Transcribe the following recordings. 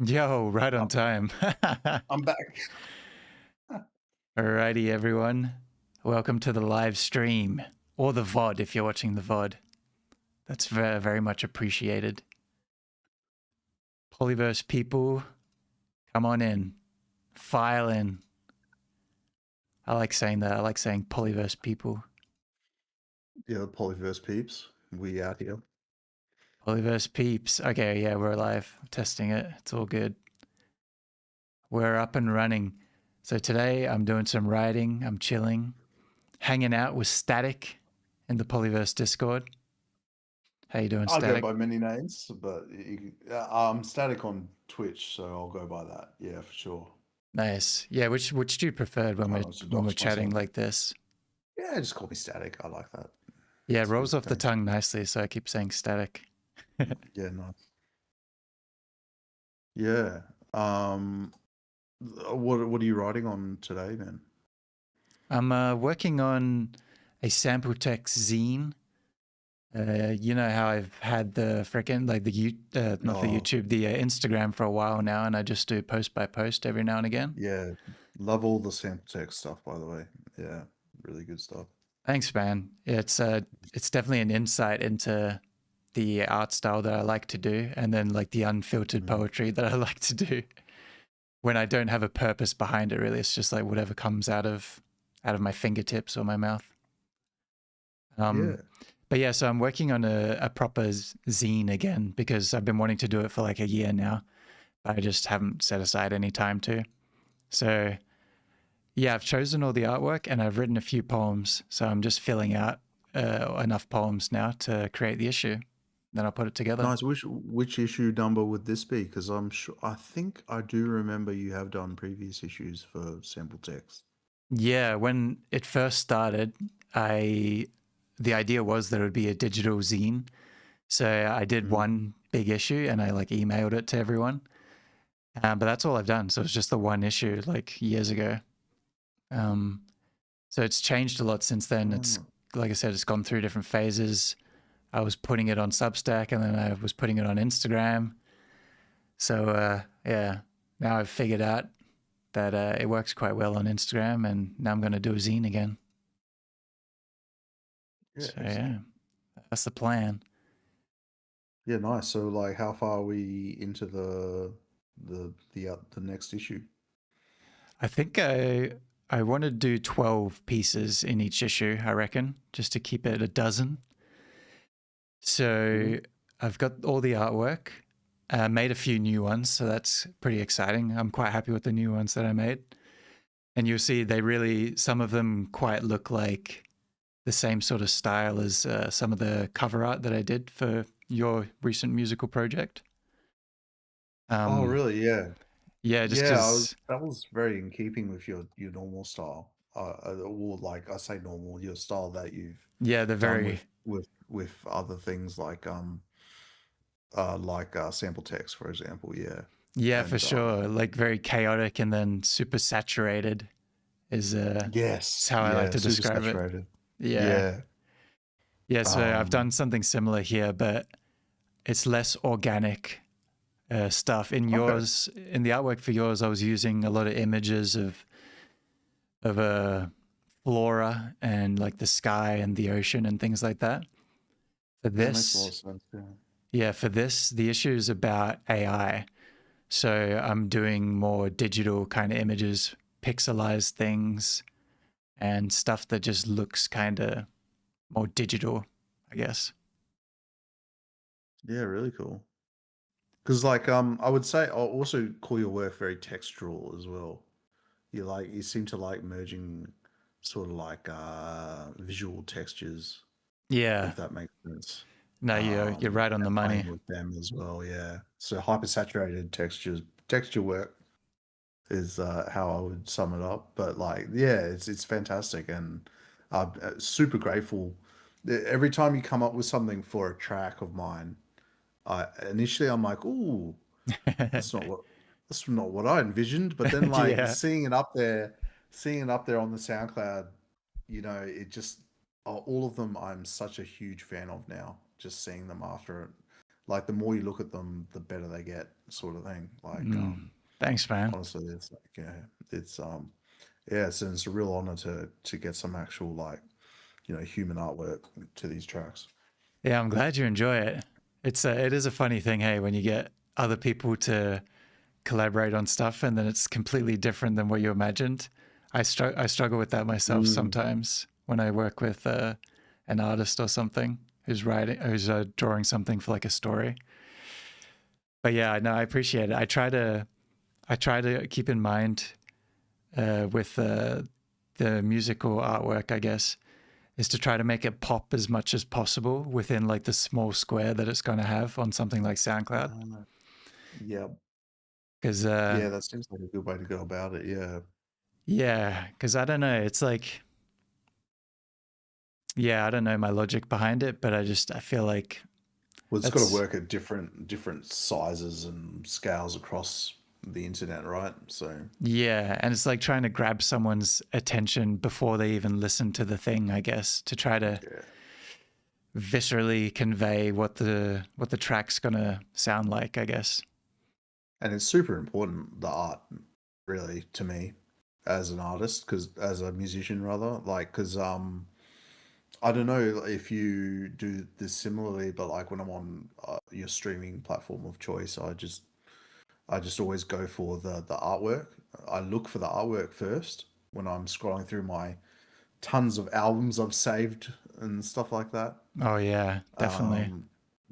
Yo, right Oh, on time. I'm back. Alrighty, everyone. Welcome to the live stream, or the VOD if you're watching the VOD. That's very, very much appreciated. Polyverse people, come on in. File in. I like saying that. I like saying Polyverse people. Yeah, the Polyverse peeps. We out here. Polyverse peeps. Okay, yeah, we're live. I'm testing it. It's all good. We're up and running. So today I'm doing some writing. I'm chilling, hanging out with Static in the Polyverse Discord. How you doing, I go Static? by many names, but I'm static on Twitch, so I'll go by that. Yeah, for sure. Nice. Yeah, which do you prefer when Try we're not to when we're dox chatting myself. like this? Yeah, just call me static. I like that. Yeah, it It's rolls good. off the Thanks. tongue nicely, so I keep saying static. Yeah, nice. Yeah. Um, what are you writing on today, then? I'm working on a sample text zine. You know how I've had the freaking like not the Oh, YouTube, the Instagram for a while now, and I just do post by post every now and again. yeah. Love all the sample text stuff, by the way. Yeah, really good stuff. Thanks, man. It's definitely an insight into the art style that I like to do, and then like the unfiltered Mm. poetry that I like to do. When I don't have a purpose behind it, really, it's just like whatever comes out of my fingertips or my mouth. Um, Yeah. but yeah, so I'm working on a proper zine again because I've been wanting to do it for like a year now, but I just haven't set aside any time to. So yeah, I've chosen all the artwork and I've written a few poems. So I'm just filling out enough poems now to create the issue. Then I'll put it together. Nice. Which issue number would this be? Because I think I do remember you have done previous issues for sample text. Yeah, when it first started, I the idea was that it would be a digital zine. So I did Mm. one big issue and I like emailed it to everyone. But that's all I've done. So it's just the one issue like years ago. Um, so it's changed a lot since then. It's Oh, like I said, it's gone through different phases. I was putting it on Substack and then I was putting it on Instagram. So yeah, now I've figured out that it works quite well on Instagram, and now I'm going to do a zine again. yeah, So excellent. yeah, that's the plan. Yeah, nice. So, like, how far are we into the next issue? I think I want to do 12 pieces in each issue, I reckon, just to keep it a dozen. Yeah. So I've got all the artwork, made a few new ones, so that's pretty exciting. I'm quite happy with the new ones that I made. And you'll see they really, some of them quite look like the same sort of style as some of the cover art that I did for your recent musical project. Oh, Um, really? Yeah. yeah, just Yeah, because, that was very in keeping with your normal style. Or like I say normal, your style that you've yeah, they're done very, with other things like sample text, for example. Yeah. yeah, for And sure, like very chaotic and then super saturated is yes, how I like yeah, to super describe it. saturated. Yeah. Yeah. Yeah, so I've Um, done something similar here, but it's less organic stuff. In okay. yours, in the artwork for yours, I was using a lot of images of flora and like the sky and the ocean and things like that. For Yeah, it makes a lot this, of sense. Yeah. yeah, for this, the issue is about AI. So I'm doing more digital kind of images, pixelized things, and stuff that just looks kind of more digital, I guess. Yeah, really cool. Because like I would say I'll also call your work very textural as well. You seem to like merging sort of like visual textures, Yeah, if that makes sense. no, you're right on the And money. playing with them as well, yeah. So hypersaturated texture work is how I would sum it up. But like, yeah, it's fantastic, and I'm super grateful. Every time you come up with something for a track of mine, I initially I'm like, ooh, that's not what that's not what I envisioned. But then like Yeah, seeing it up there on the SoundCloud, it just all of them I'm such a huge fan of now. Just seeing them after Like the more you look at them, the better they get, sort of thing. Like Thanks, man. honestly, it's like it's yeah, it's a real honor to get some actual like human artwork to these tracks. Yeah, I'm glad you enjoy it. It is a funny thing, hey, when you get other people to collaborate on stuff and then it's completely different than what you imagined. I struggle with that myself Mm. sometimes when I work with an artist or something who's drawing something for like a story. But yeah, no, I appreciate it. I try to keep in mind with the musical artwork, I guess, is to try to make it pop as much as possible within like the small square that it's going to have on something like SoundCloud. Yeah, Because yeah, that seems like a good way to go about it. Yeah. yeah, because I don't know, it's like yeah, I don't know my logic behind it, but I feel like Well, it's got to that's work at different sizes and scales across the internet, right? So yeah, and it's like trying to grab someone's attention before they even listen to the thing, I guess, to try to yeah, viscerally convey what the track's gonna sound like, I guess. and it's super important, the art, really, to me as an artist, because as a musician rather, like because I don't know if you do this similarly, but like when I'm on your streaming platform of choice, I just always go for the artwork. I look for the artwork first when I'm scrolling through my tons of albums I've saved and stuff like that. Oh yeah, definitely. Um,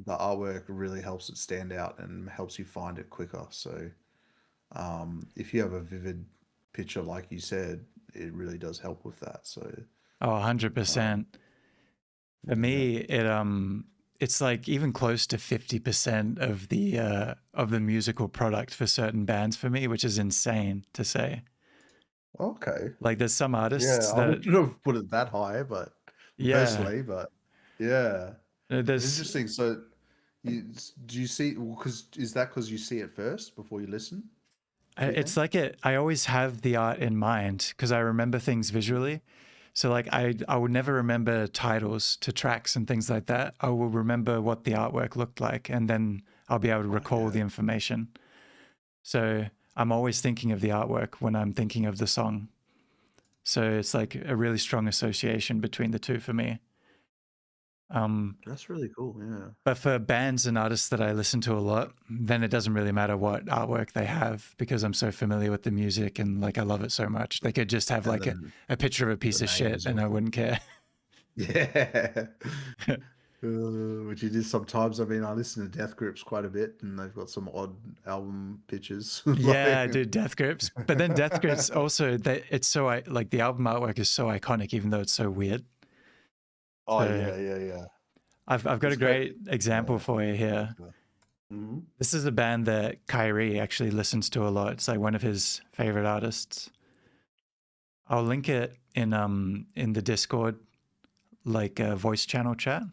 the artwork really helps it stand out and helps you find it quicker. So if you have a vivid picture, like you said, it really does help with that. So Oh, um, 100%. For yeah. me, it's like even close to 50% of the musical product for certain bands for me, which is insane to say. Okay. Like there's some Yeah, artists I that wouldn't have put it that high, but yeah, personally, but yeah, there's interesting. So, do you see? Well, because is that because you see it first before you listen? Do you it's think? like I always have the art in mind because I remember things visually. So like I would never remember titles to tracks and things like that. I will remember what the artwork looked like and then I'll be able to Oh recall yeah, the information. So I'm always thinking of the artwork when I'm thinking of the song. So it's like a really strong association between the two for me. Um, that's really cool. Yeah, but for bands and artists that I listen to a lot, then it doesn't really matter what artwork they have because I'm so familiar with the music and like I love it so much. They could just have and like then a picture of a the piece of name shit as and I well. wouldn't care. Yeah. Which it is sometimes. I mean, I listen to Death Grips quite a bit, and they've got some odd album pictures. Yeah, I Like, do Death Grips. But then Death Grips also that it's so like the album artwork is so iconic even though it's so weird. oh So yeah, yeah, yeah. I've got a It's great. great example Yeah. for you here. Hmm. This is a band that Kyrie actually listens to a lot. It's like one of his favorite artists. I'll link it in the Discord like a voice channel chat. I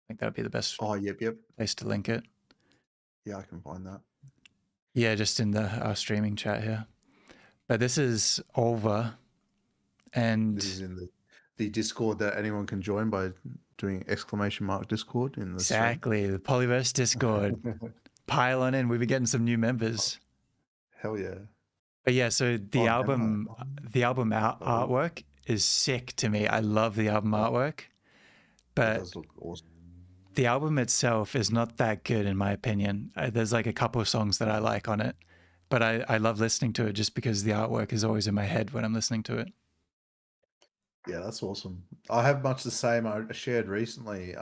think that would be the best Oh, yep, yep. place to link it. Yeah, I can find that. Yeah, just in the our streaming chat here. But this is Olva This and is in the Discord that anyone can join by doing exclamation mark Discord in the stream. exactly the Polyverse Discord. Pile on in. We've been getting some new members. Hell yeah. But yeah, so Oh, have I? the album Oh, artwork is sick to me. I love the album oh, artwork, it but does look awesome. the album itself is not that good in my opinion. There's like a couple of songs that I like on it, but I love listening to it just because the artwork is always in my head when I'm listening to it. Yeah, that's awesome. I have much the same. I shared recently.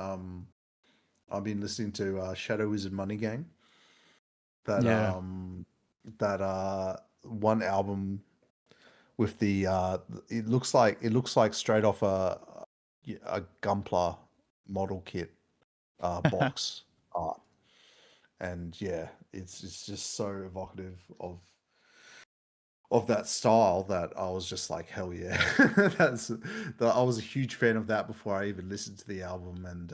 I've been listening to Shadow Wizard Money Gang. That Yeah. one album with the it looks like straight off a Gunpla model kit box art, and yeah, it's just so evocative of that style that I was just like, hell yeah. I was a huge fan of that before I even listened to the album, and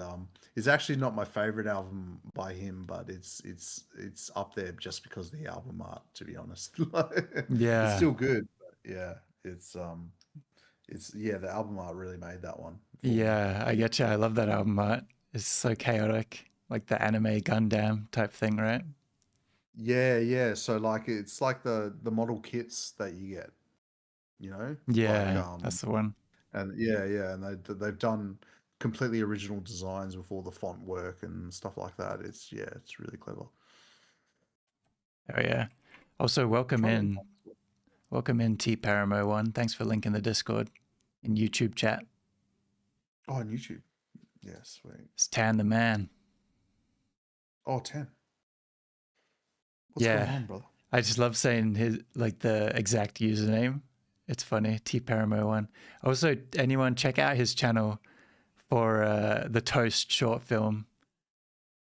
it's actually not my favorite album by him, but it's up there just because of the album art, to be honest. Like, it's Yeah. still good, but yeah, it's yeah, the album art really made that one for me. Yeah, I get you. I love that album art. It's so chaotic. like the anime Gundam type thing, right? Yeah, yeah. So like it's like the model kits that you get, you know, like Yeah, that's the one. and yeah, yeah, and they've done completely original designs with all the font work and stuff like that. It's yeah, it's really clever. Oh yeah. Also, I'm trying to. welcome in T Paramo one. Thanks for linking the Discord in YouTube chat. Oh, on YouTube. Yeah, sweet. It's Tan the man. Oh, 10. What's going Yeah, on, brother? I just love saying his like the exact username. It's funny, T Paramo one. Also, anyone check out his channel for the Toast short film.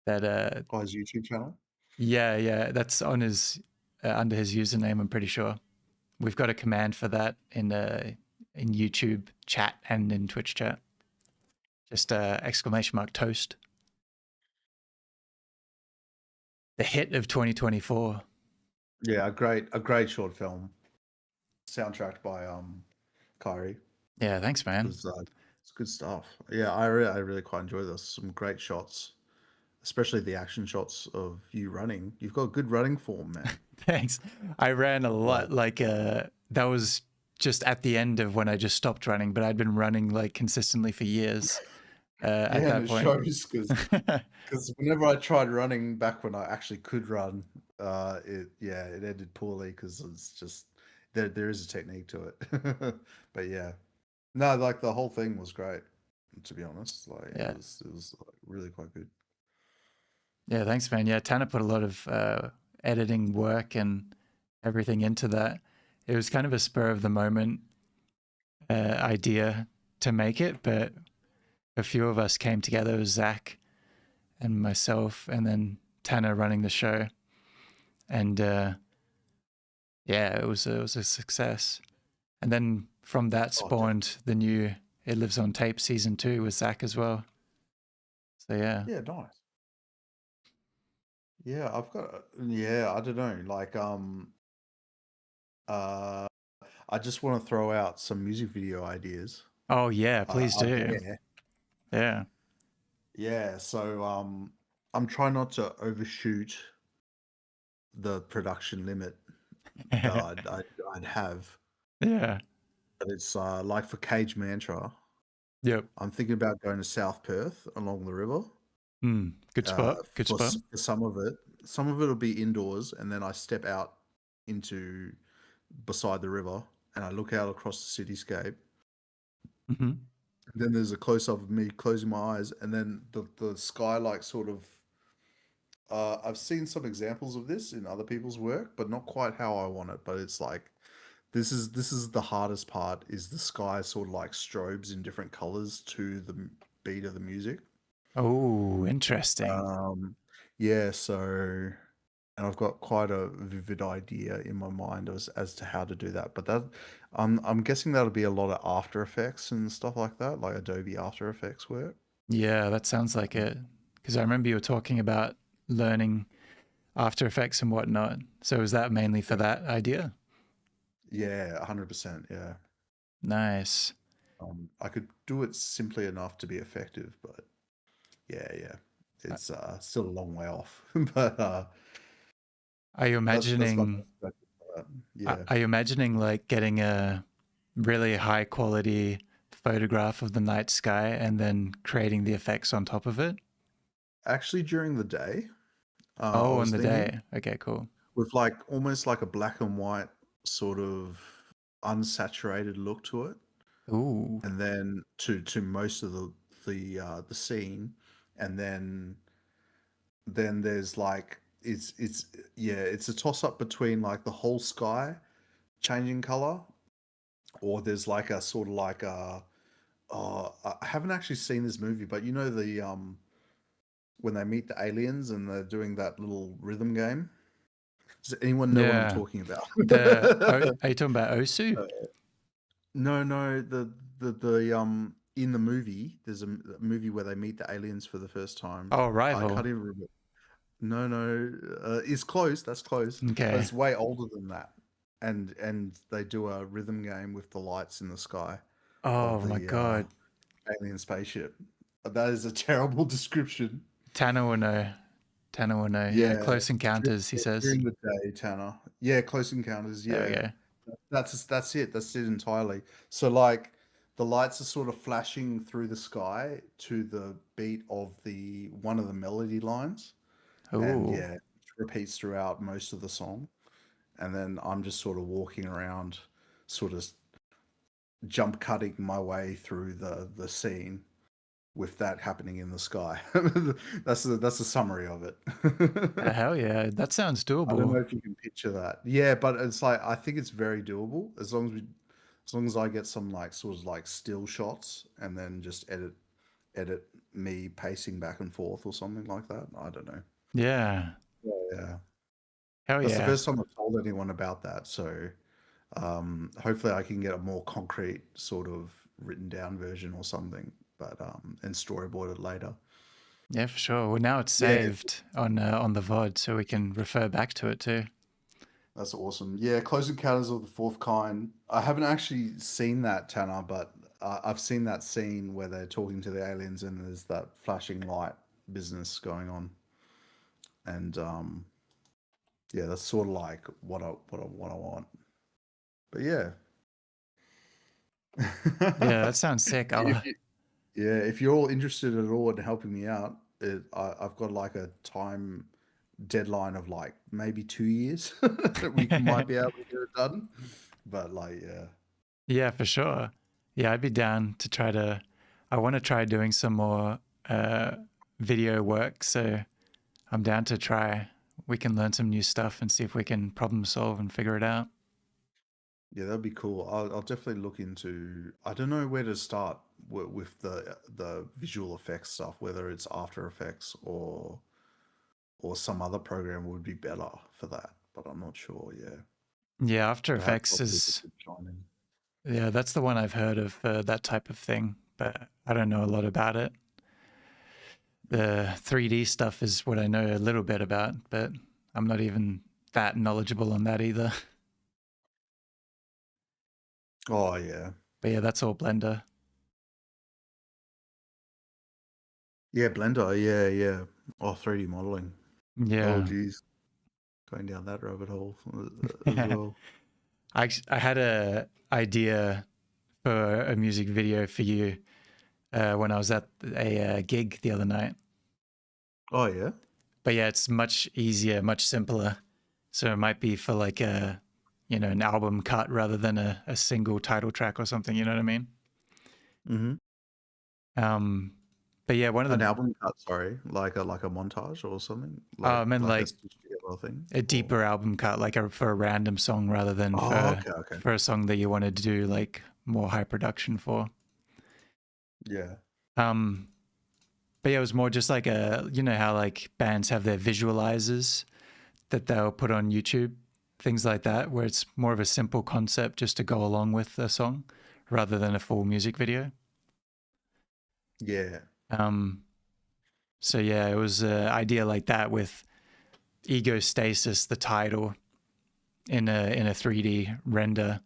That Oh, his YouTube channel. yeah, that's on his under his username. I'm pretty sure we've got a command for that in YouTube chat and in Twitch chat. Just exclamation mark Toast. The hit of 2024. Yeah, a great short film, soundtracked by Kyrie. Yeah, thanks, man. It's good stuff. Yeah, I really quite enjoy this. Some great shots, especially the action shots of you running. You've got good running form, man. Thanks. I ran a Like, lot. Like that was just at the end of when I just stopped running, but I'd been running like consistently for years at yeah, and that it point. shows because whenever I tried running back when I actually could run, it ended poorly because it's just there is a technique to it. But yeah, no, like the whole thing was great. To be honest, like Yeah. it was like, really quite good. Yeah, thanks, man. Yeah, Tanner put a lot of editing work and everything into that. It was kind of a spur of the moment idea to make it, but a few of us came together. It was Zach and myself, and then Tanner running the show, and yeah, it was a success. And then from that Oh, spawned the new It Lives on Tape season 2 with Zach as well. So yeah, yeah, nice. Yeah, I've got. Yeah, I don't know. Like, uh, I just want to throw out some music video ideas. oh yeah, please Are do. there? Yeah. Yeah. So, I'm trying not to overshoot the production limit that I'd have, Yeah. but it's like for Cage Mantra. Yep. I'm thinking about going to South Perth along the river. Good spot. Good spot. For some of it. Some of it'll be indoors, and then I step out into beside the river, and I look out across the cityscape. Hmm. And then there's a close up of me closing my eyes, and then the sky like sort of. I've seen some examples of this in other people's work, but not quite how I want it. But it's like this is the hardest part is the sky sort of like strobes in different colors to the beat of the music. Oh, interesting. Um, yeah, so and I've got quite a vivid idea in my mind as to how to do that. But that I'm guessing that'll be a lot of After Effects and stuff like that, like Adobe After Effects work. Yeah, that sounds like it. Because I remember you were talking about learning After Effects and whatnot. So is that mainly for that idea? Yeah, 100%. Yeah. Nice. I could do it simply enough to be effective, but yeah, Uh, it's still a long way off. But Are you that's my imagining? perspective for that. Yeah. Are you imagining like getting a really high quality photograph of the night sky and then creating the effects on top of it? Actually, during the day, I Oh, on was the thinking day. Okay, cool. with like almost like a black and white sort of unsaturated look to it, Ooh. and then to most of the scene, and then there's like it's yeah, it's a toss up between like the whole sky changing color, or there's like a sort of like a I haven't actually seen this movie, but you know the when they meet the aliens and they're doing that little rhythm game. Does anyone know what I'm Yeah. talking about? Are you talking about Osu? No, no, the in the movie, there's a movie where they meet the aliens for the first time. Oh, I can't Rival. even remember. No, no, it's close. That's close, but Okay. it's way older than that. And they do a rhythm game with the lights in the sky of Oh my the God. alien spaceship. That is a terrible description, Tanner will know. Tanner will know. Yeah, Yeah, Close Encounters, he says. during the day, Tanner. Yeah, Close Encounters. There we Yeah, go. that's it. That's it entirely. So like the lights are sort of flashing through the sky to the beat of the one of the melody lines, and Ooh. yeah, it repeats throughout most of the song. And then I'm just sort of walking around, sort of jump cutting my way through the scene with that happening in the sky. That's a summary of it. Hell yeah. That sounds I don't know doable. if you can picture that. Yeah, but it's like I think it's very doable as long as I get some like sort of like still shots and then just edit me pacing back and forth or something like that. I don't know. Yeah. Yeah. Hell That's the yeah. first time I've told anyone about that. So hopefully I can get a more concrete sort of written down version or something, but and storyboard it later. Yeah, for sure. Well, now it's Yeah, saved on the VOD, so we can refer back to it too. that's awesome. Yeah, Close Encounters of the Fourth Kind. I haven't actually seen that, Tanner, but I've seen that scene where they're talking to the aliens and there's that flashing light business going on, and yeah, that's sort of like what I want. But yeah, Yeah, that sounds sick. if you, yeah, if you're all interested at all in helping me out, I've got like a time deadline of like maybe 2 years that we might be able to get it done. But like, yeah. Yeah, for sure. Yeah, I'd be down to try to. I want to try doing some more uh, video work, so I'm down to try. We can learn some new stuff and see if we can problem solve and figure it out. Yeah, that'd be cool. I'll definitely look into. I don't know where to start with the visual effects stuff. Whether it's After Effects or some other program would be better for that, but I'm not sure. Yeah, Yeah, After but I have Effects got people is, to join in. yeah, that's the one I've heard of for that type of thing, but I don't know a lot about it. The 3D stuff is what I know a little bit about, but I'm not even that knowledgeable on that either. Oh yeah, But yeah, that's all Blender. yeah, Blender. Yeah, yeah. Oh, 3D modeling. Oh, Yeah. geez, going down that rabbit hole as well. I had a idea for a music video for you when I was at a gig the other night. Oh yeah. But yeah, it's much easier, much simpler. So it might be for like a, an album cut rather than a single title track or something. You know what I mean? Mm-hmm. Um, but yeah, one of An the album cut, sorry, like a montage or something, I meant like a like stitched together thing, a or deeper album cut, like for a random song rather than oh, okay, okay, for a song that you wanted to do like more high production for. yeah, Um, but yeah, it was more just like you know how like bands have their visualizers that they'll put on YouTube, things like that, where it's more of a simple concept just to go along with a song rather than a full music video. yeah, Um, so yeah, it was an idea like that with Egostasis, the title, in a 3D render,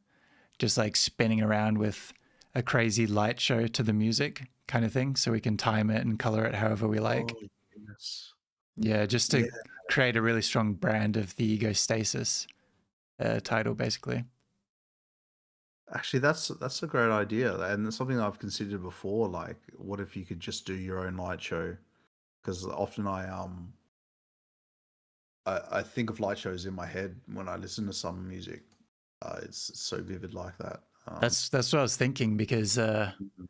just like spinning around with a crazy light show to the music kind of thing, so we can time it and color it however we like. oh yes, Yeah, just yeah. to create a really strong brand of the Egostasis title, basically. Actually, that's a great idea, and it's something I've considered before. Like, what if you could just do your own light show? Because often I think of light shows in my head when I listen to some music. It's so vivid like that. That's what I was thinking because Mhm.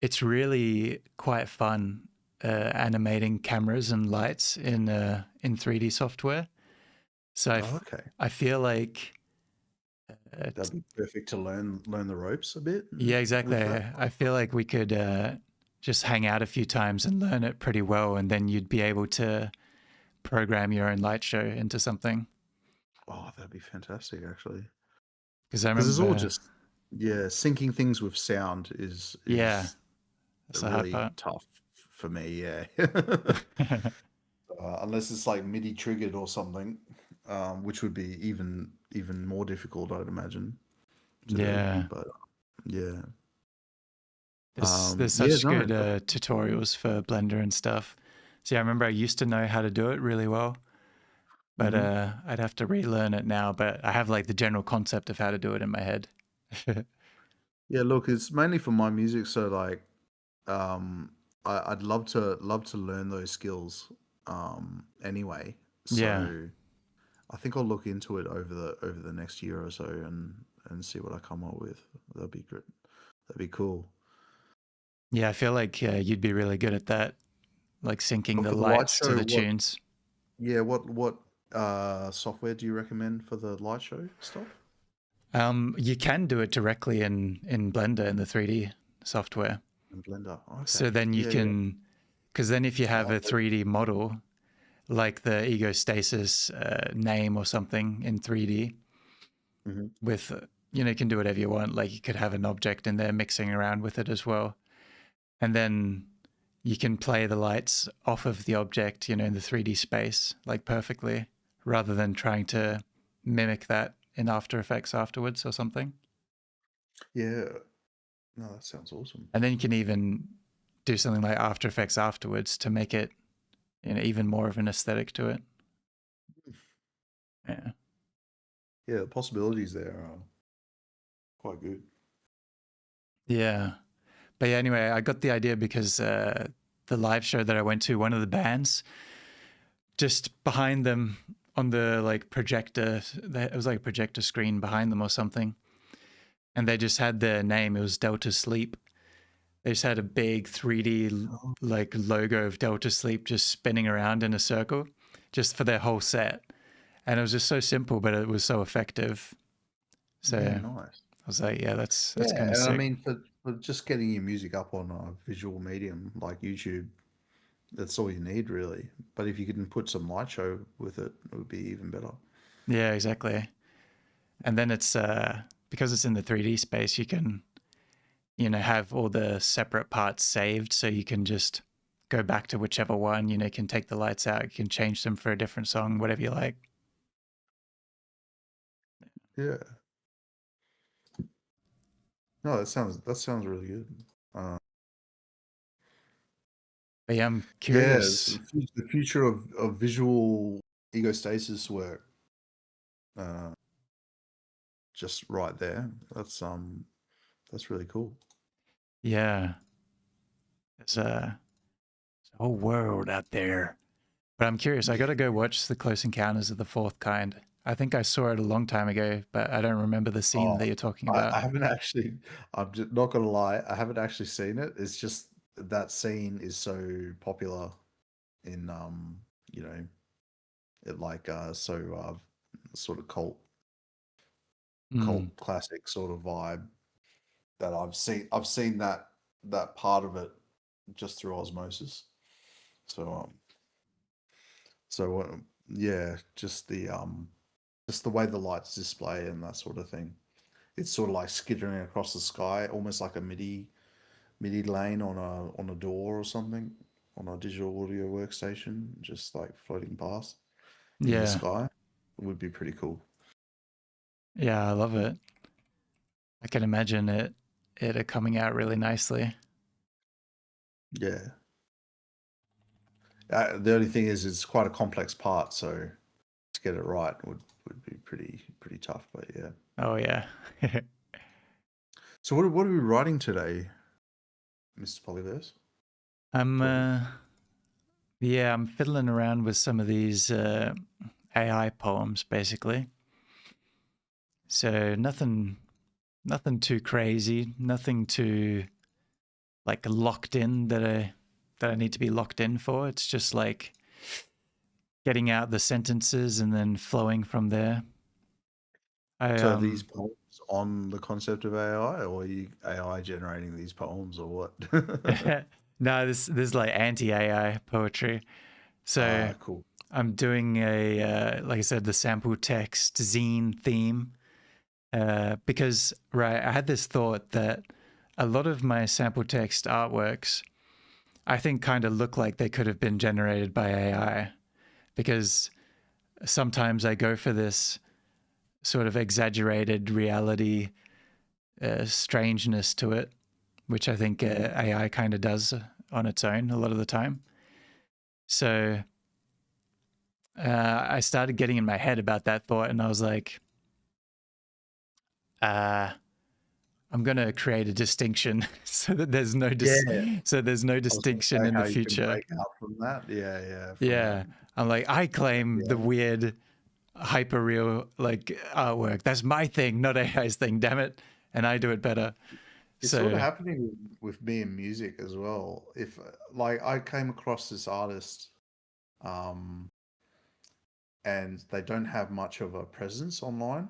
it's really quite fun animating cameras and lights in 3D software. So Oh, okay, I feel like uh, that'd be perfect to learn the ropes a bit yeah, exactly. with that. I feel like we could just hang out a few times and learn it pretty well, and then you'd be able to program your own light show into something. Oh, that'd be fantastic, actually. Because I Because it's all remember, just yeah, syncing things with sound yeah, is that's the hard really part. tough for me. Yeah, unless it's like MIDI triggered or something, which would be even more difficult, I'd imagine, to do. Yeah, But yeah, there's yeah, such no, good tutorials for Blender and stuff. See, I remember I used to know how to do it really well, but Hmm. I'd have to relearn it now. But I have like the general concept of how to do it in my head. Yeah, look, it's mainly for my music, so like, um, I'd love to learn those skills, anyway. Yeah. So I think I'll look into it over the next year or so and see what I come up with. That'd be good. That'd be cool. Yeah, I feel like you'd be really good at that, like syncing But the for the light lights to show, the tunes. what software do you recommend for the light show stuff? You can do it directly in Blender in the 3D software. In Blender. So Okay. then you Yeah, yeah. can, because then if you have Oh, a 3D model, like the egostasis name or something in 3D, hmm. with, you can do whatever you want. Like you could have an object in there mixing around with it as well. And then you can play the lights off of the object, in the 3D space, like perfectly, rather than trying to mimic that in After Effects afterwards or something. Yeah. No, that sounds awesome. And then you can even do something like After Effects afterwards to make it, even more of an aesthetic to it. Yeah. Yeah, the possibilities there are quite good. Yeah. But yeah, anyway, I got the idea because the live show that I went to, one of the bands, just behind them on the like projector, it was like a projector screen behind them or something. And they just had their name. It was Delta Sleep. They just had a big 3D Oh, like logo of Delta Sleep just spinning around in a circle just for their whole set. And it was just so simple, but it was so effective. So yeah, I nice. was like, yeah, that's Yeah, kind of and I sick. mean, for just getting your music up on a visual medium like YouTube, that's all you need really. But if you can put some light show with it, it would be even better. Yeah, exactly. And then it's because it's in the 3D space, you can, have all the separate parts saved, so you can just go back to whichever one, you can take the lights out, you can change them for a different song, whatever you like. Yeah. No, that sounds really good. Uh, But yeah, I'm yeah, it's curious. the future of visual egostasis work. Uh, just right there. That's really cool. Yeah, there's a whole world out there. But I'm curious. I got to go watch the Close Encounters of the Fourth Kind. I think I saw it a long time ago, but I don't remember the scene Oh, that you're talking I about. haven't actually. I'm just not gonna lie. I haven't actually seen it. It's just that scene is so popular in you know, it like sort of Mm, cult classic sort of vibe that I've seen that part of it just through osmosis. So yeah, just the way the lights display and that sort of thing. It's sort of like skittering across the sky, almost like a MIDI lane on a door or something, on a digital audio workstation, just like floating past in the yeah, sky. It would be pretty cool. yeah, I love it. I can imagine it coming out really nicely. Yeah. The only thing is, it's quite a complex part, so to get it right would be pretty tough. But yeah. Oh yeah. So what are we writing today, Mr. Polyverse? I'm Polly? yeah, I'm fiddling around with some of these AI poems basically. So nothing too crazy, nothing too like locked in that I need to be locked in for. It's just like getting out the sentences and then flowing from there. I So are these poems on the concept of AI, or are you AI generating these poems, or what? no, this like anti AI poetry. So Ah, cool. I'm doing a like I said, the sample text zine theme because right, I had this thought that a lot of my sample text artworks I think kind of look like they could have been generated by AI because sometimes I go for this sort of exaggerated reality strangeness to it, which I think Mhm. AI kind of does on its own a lot of the time. So I started getting in my head about that thought, and I was like, uh, I'm gonna create a distinction so that there's no Yeah. so there's no I was gonna distinction say in how the you can future. break out from that. Yeah, yeah, from that. Yeah, I'm like, I claim the Yeah. weird hyper real like artwork. That's my thing, not AI's thing. Damn it, and I do it better. It's sort of So happening with me in music as well. If like I came across this artist, um, and they don't have much of a presence online.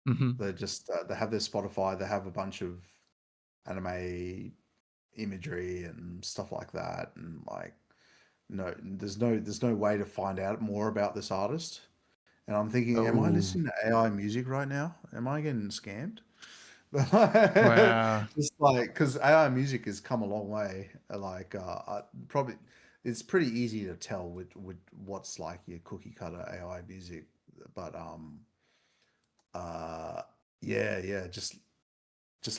mhm. They're just they have their Spotify. They have a bunch of anime imagery and stuff like that, and like there's no way to find out more about this artist. And I'm thinking, am I Oh listening to AI music right now? Am I getting scammed? wow, Just like because AI music has come a long way. Like probably it's pretty easy to tell with what's like your cookie cutter AI music, but uh yeah, yeah, just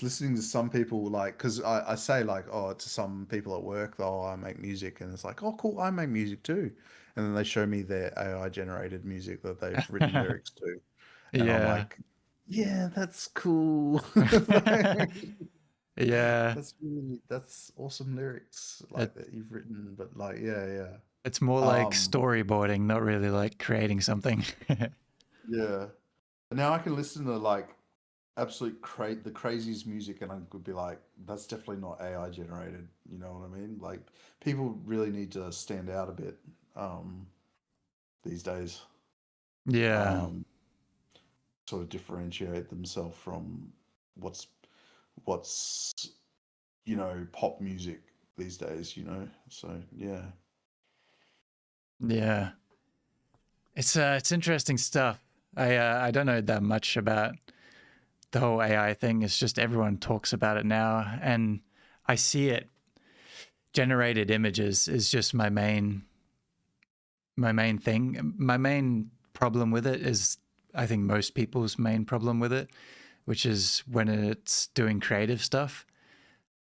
listening to some people like because I say like oh to some people at work oh I make music and it's like oh cool I make music too and then they show me their AI generated music that they've written lyrics to and I'm yeah, like yeah that's cool like, yeah. that's awesome lyrics It, like that you've written but like yeah yeah it's more like um storyboarding, not really like creating something. yeah now I can listen to like absolute the craziest music and I could be like that's definitely not AI generated, you know what I mean? Like people really need to stand out a bit um these days. Yeah, Um sort of differentiate themselves from what's what's pop music these days, you know. So, yeah. yeah. It's interesting stuff. I don't know that much about the whole AI thing. It's just everyone talks about it now, and I see it. Generated images is just my main thing. My main problem with it is, I think most people's main problem with it, which is when it's doing creative stuff,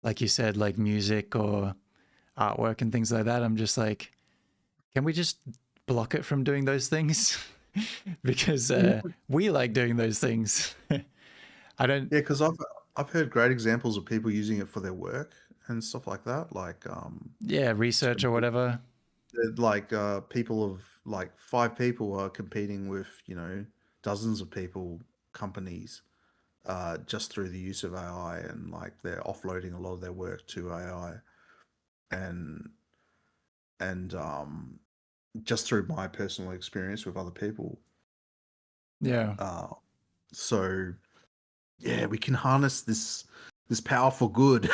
like you said, like music or artwork and things like that. I'm just like, can we just block it from doing those things? Because Yeah, we like doing those things. I don't, because I've heard great examples of people using it for their work and stuff like that, like yeah, to research or compete. whatever. Like people of like five people are competing with dozens of people companies just through the use of AI and like they're offloading a lot of their work to AI and and just through my personal experience with other people Yeah, uh so yeah we can harness this power for good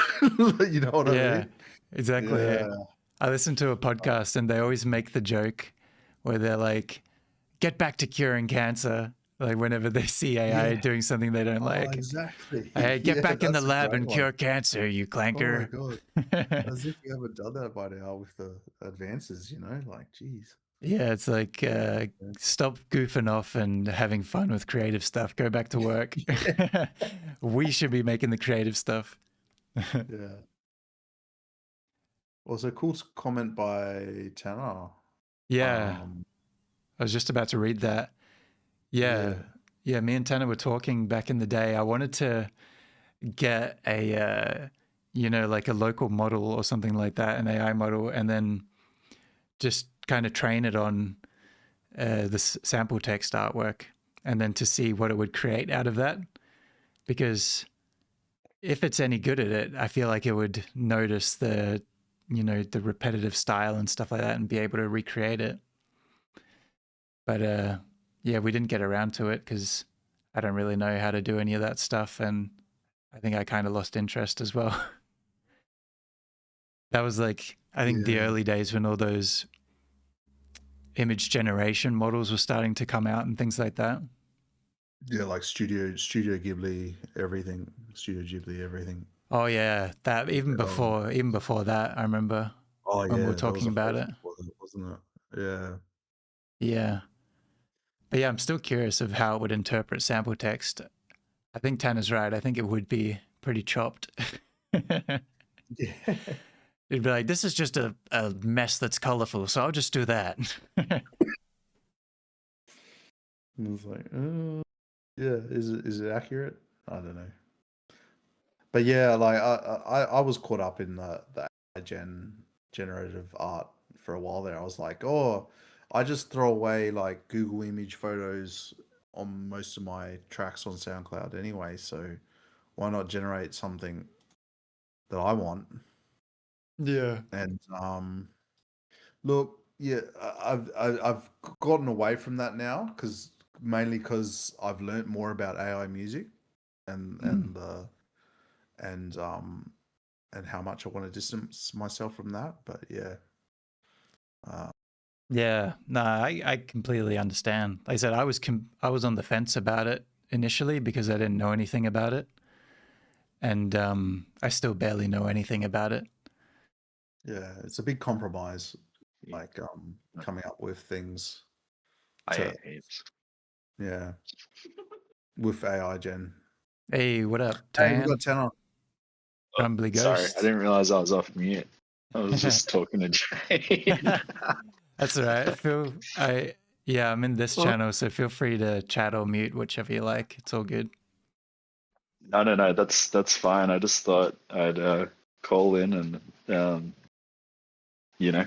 you know what I yeah, mean exactly. yeah I listen to a podcast and they always make the joke where they're like, get back to curing cancer. Like whenever they see AI yeah doing something they don't oh like, exactly hey, get yeah back in the that's a lab great and one. cure cancer, you Oh my clanker. god. As if we haven't done that by now with the advances, like, geez. Yeah, it's like Yeah. stop goofing off and having fun with creative stuff. Go back to work. We should be making the creative stuff. Yeah. Also, cool comment by Tanner. Yeah, Um, I was just about to read that. Yeah, yeah. yeah. Me and Tanner were talking back in the day. I wanted to get a, like a local model or something like that, an AI model, and then just kind of train it on this sample text artwork, and then to see what it would create out of that. Because if it's any good at it, I feel like it would notice the repetitive style and stuff like that, and be able to recreate it. But yeah, we didn't get around to it because I don't really know how to do any of that stuff, and I think I kind of lost interest as well. That was like, I think the Yeah. early days when all those image generation models were starting to come out and things like that. Yeah, like Studio Ghibli, everything. Studio Ghibli, everything. Oh yeah, that Um, even before that, I remember oh when we were yeah, there was talking a about phase it. before that, wasn't it? Yeah. Yeah. But yeah, I'm still curious of how it would interpret sample text. I think Tanner's right. I think it would be pretty chopped. Yeah. It'd be like, this is just a mess that's colorful, so I'll just do that. And it's like, yeah, is it accurate? I don't know. But yeah, like I was caught up in the AI generative art for a while there. I was like, oh, I just throw away like Google image photos on most of my tracks on SoundCloud anyway, so why not generate something that I want? Yeah. And look, yeah, I've gotten away from that now because mainly because I've learnt more about AI music and Mm. and um and how much I want to distance myself from that. But yeah, uh, Yeah, no, I completely understand. Like I said, I was on the fence about it initially because I didn't know anything about it, and I still barely know anything about it. yeah, it's a big compromise, Yeah, like coming up with things I to hate. yeah with AI gen. Hey, what up, Hey, we got Tan? 10 on. Oh, Crumbly sorry, I Ghost? didn't realize I was off mute. I was just talking to Jane. That's all right. Yeah, I'm in this Well, channel, so feel free to chat or mute, whichever you like. It's all good. no, that's fine. I just thought I'd call in and you know,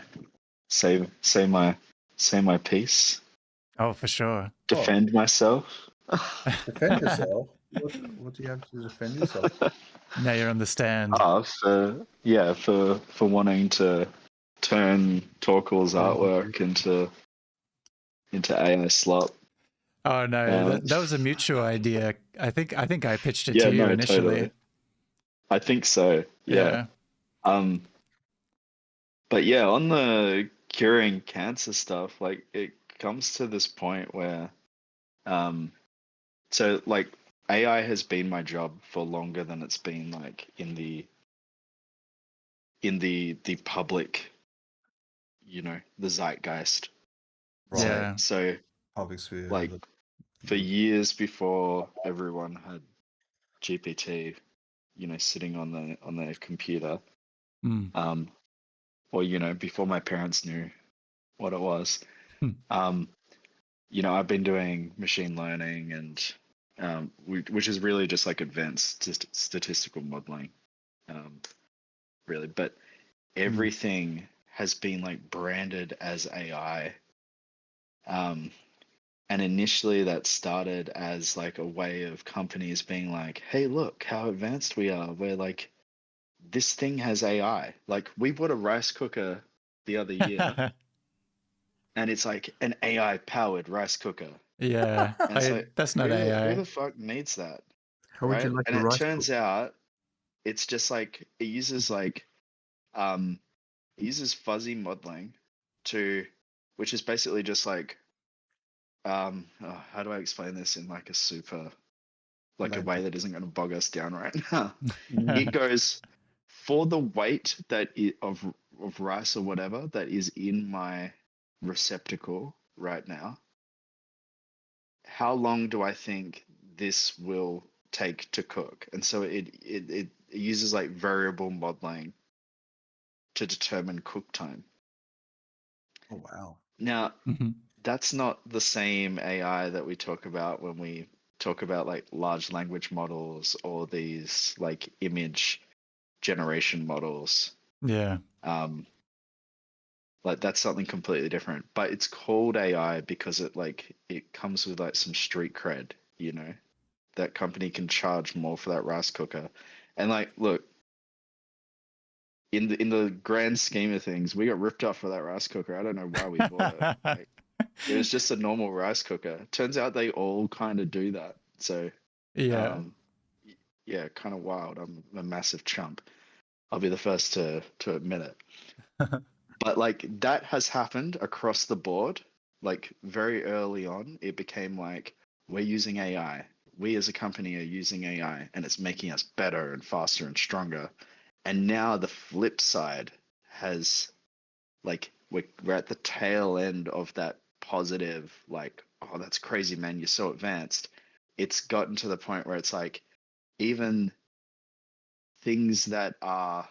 say my piece, Oh, for sure. Oh, defend myself. defend yourself. What do you have to defend yourself? Now you're on the stand. For wanting to turn Torkel's artwork into AI slop. Oh no, Um, that was a mutual idea. I think I pitched it to yeah, you no, initially. totally. I think so. Yeah. Yeah. Um, but yeah, on the curing cancer stuff, like it comes to this point where, um, so like AI has been my job for longer than it's been like in the public, the zeitgeist. Right, Yeah. So public sphere. like for years before everyone had GPT, sitting on their computer, Mm. um, or before my parents knew what it was, Hmm. um, I've been doing machine learning and which is really just like advanced statistical modeling, um, really. But Mm. everything has been like branded as AI. Um, and initially that started as like a way of companies being like, hey, look how advanced we are. We're like, this thing has AI. Like we bought a rice cooker the other year and it's like an AI powered rice cooker. Yeah. And it's like, That's not who AI. the fuck needs that? How would you Right? like And your it rice cooked? turns out it's just like um it uses fuzzy modeling to which is basically just like how do I explain this in like a super like a way Layman. that isn't going to bog us down right now? Mm. It goes for the weight of rice or whatever that is in my receptacle right now. How long do I think this will take to cook? And so it uses like variable modeling to determine cook time. Oh wow. Now, Mhm. that's not the same AI that we talk about when we talk about like large language models or these like image generation models. Yeah. Um, like that's something completely different. But it's called AI because it comes with like some street cred, that company can charge more for that rice cooker. And like, look, in the grand scheme of things, we got ripped off for that rice cooker. I don't know why we bought it. Like, it was just a normal rice cooker. Turns out they all kind of do that. So, Yeah. um, yeah, kind of wild. I'm a massive chump. I'll be the first to admit it. But like that has happened across the board. Like very early on, it became like we're using AI. We as a company are using AI, and it's making us better and faster and stronger. And now the flip side has like we're at the tail end of that positive, like, oh, that's crazy, man, you're so advanced. It's gotten to the point where it's like even things that are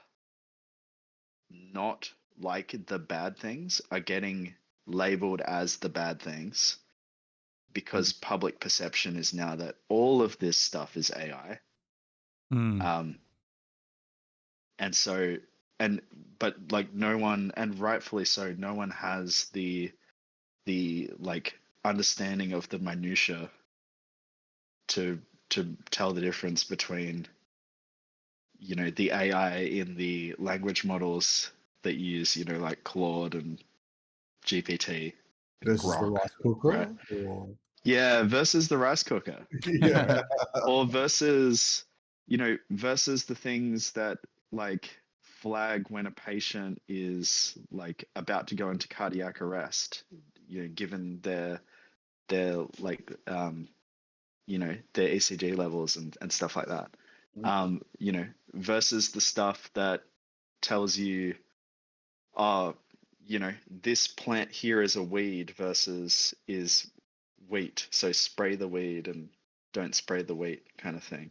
not like the bad things are getting labeled as the bad things because public perception is now that all of this stuff is AI. Mm. And so, but like no one, and rightfully so, no one has the like understanding of the minutia to tell the difference between, you know, the AI in the language models that use, you know, like Claude and GPT and Versus the Grok, rice cooker, right? or Yeah, versus the rice cooker, yeah, or versus, you know, versus the things that like flag when a patient is like about to go into cardiac arrest, you know, given their like you know, their ECG levels and stuff like that. You know, versus the stuff that tells you, oh, you know, this plant here is a weed versus is wheat. So spray the weed and don't spray the wheat, kind of thing,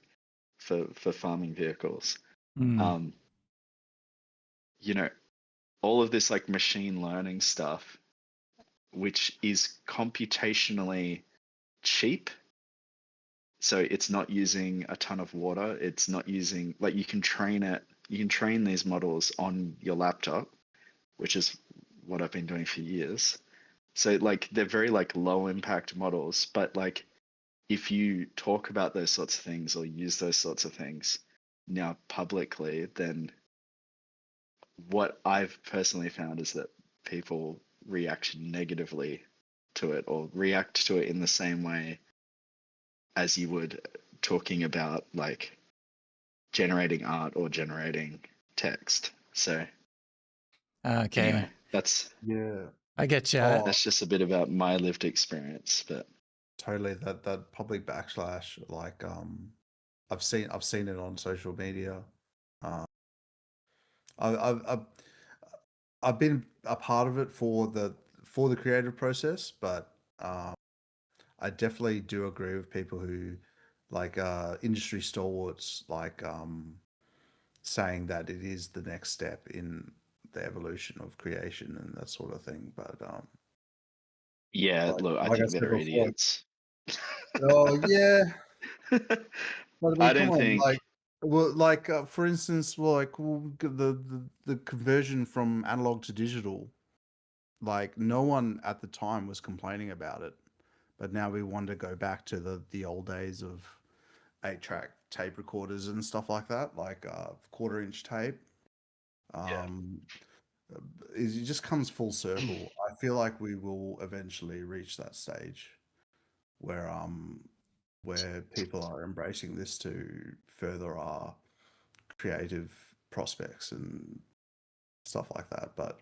for farming vehicles. Mm. You know, all of this like machine learning stuff, which is computationally cheap. So it's not using a ton of water. It's not using, like, you can train it. You can train these models on your laptop, which is what I've been doing for years. So like they're very like low impact models, but like if you talk about those sorts of things or use those sorts of things now publicly, then what I've personally found is that people react negatively to it, or react to it in the same way as you would talking about like generating art or generating text. So Okay. anyway, that's yeah. I get you. Oh, that's just a bit about my lived experience. But totally. That public backlash, like I've seen it on social media. Uh, I've been a part of it for the creative process, but I definitely do agree with people who like industry stalwarts, like saying that it is the next step in the evolution of creation and that sort of thing. But yeah, look, I like I think said they're before, idiots. oh yeah, but I mean, I come don't on, like, think. well, like for instance, well, like the conversion from analog to digital, like no one at the time was complaining about it, but now we want to go back to the old days of 8-track tape recorders and stuff like that, like quarter-inch tape. Yeah. Um, it just comes full circle. I feel like we will eventually reach that stage where where people are embracing this to further our creative prospects and stuff like that. But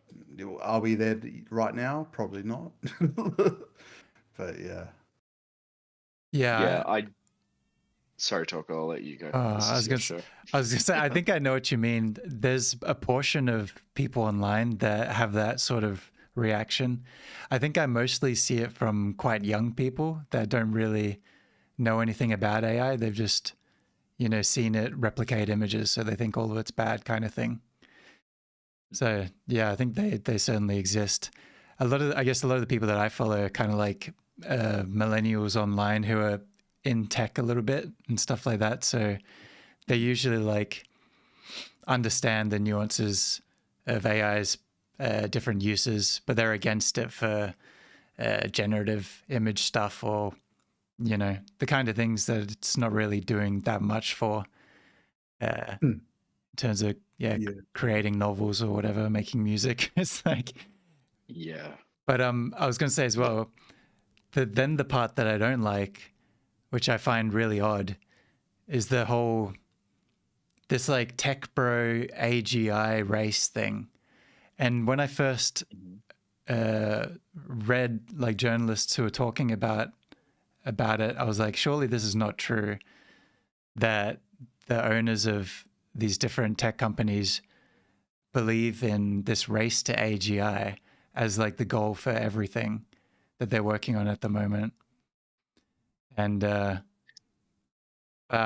are we there right now? Probably not. But yeah. Yeah, Yeah. sorry, Torkel, I'll let you go. This I is was your gonna, show. I was gonna say, I think I know what you mean. There's a portion of people online that have that sort of reaction. I think I mostly see it from quite young people that don't really know anything about AI. They've just, you know, seen it replicate images, so they think all of it's bad, kind of thing. So yeah, I think they certainly exist. I guess a lot of the people that I follow are kind of like millennials online who are in tech a little bit and stuff like that. So they usually like understand the nuances of AI's different uses, but they're against it for generative image stuff, or you know, the kind of things that it's not really doing that much for Hmm. in terms of Yeah. creating novels or whatever, making music. It's like, Yeah. but I was going to say as well that then the part that I don't like, which I find really odd, is the whole this like tech bro AGI race thing. And when I first Mhm. read like journalists who were talking about it, I was like, surely this is not true. That the owners of these different tech companies believe in this race to AGI as like the goal for everything that they're working on at the moment. And I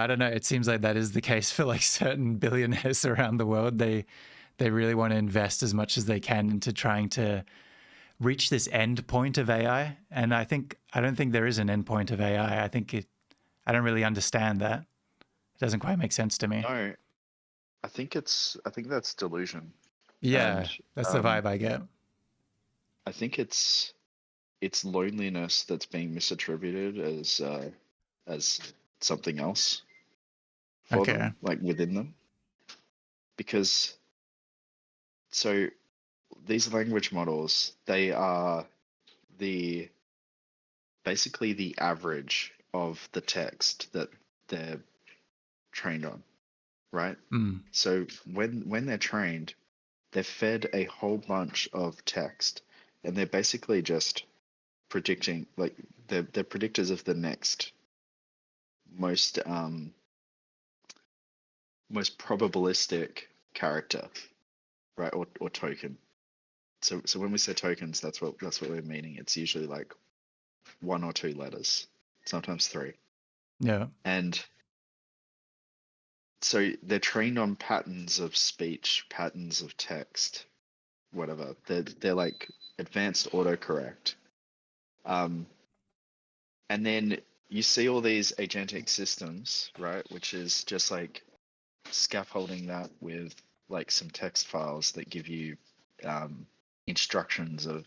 don't know. It seems like that is the case for like certain billionaires around the world. They they really want to invest as much as they can into trying to reach this end point of AI. And I don't think there is an end point of AI. I don't really understand that. It doesn't quite make sense to me. No, I think that's delusion. Yeah, And that's the vibe I get. I think it's loneliness that's being misattributed as something else for Okay. them, like within them. Because so these language models, they are the basically the average of the text that they're trained on, right? Mm. So when they're trained, they're fed a whole bunch of text, and they're basically just predicting, like they're predictors of the next most most probabilistic character, right? Or token. So when we say tokens, that's what we're meaning. It's usually like one or two letters, sometimes three. Yeah. And so they're trained on patterns of speech, patterns of text, whatever. They're like advanced autocorrect. And then you see all these agentic systems, right? Which is just like scaffolding that with like some text files that give you instructions of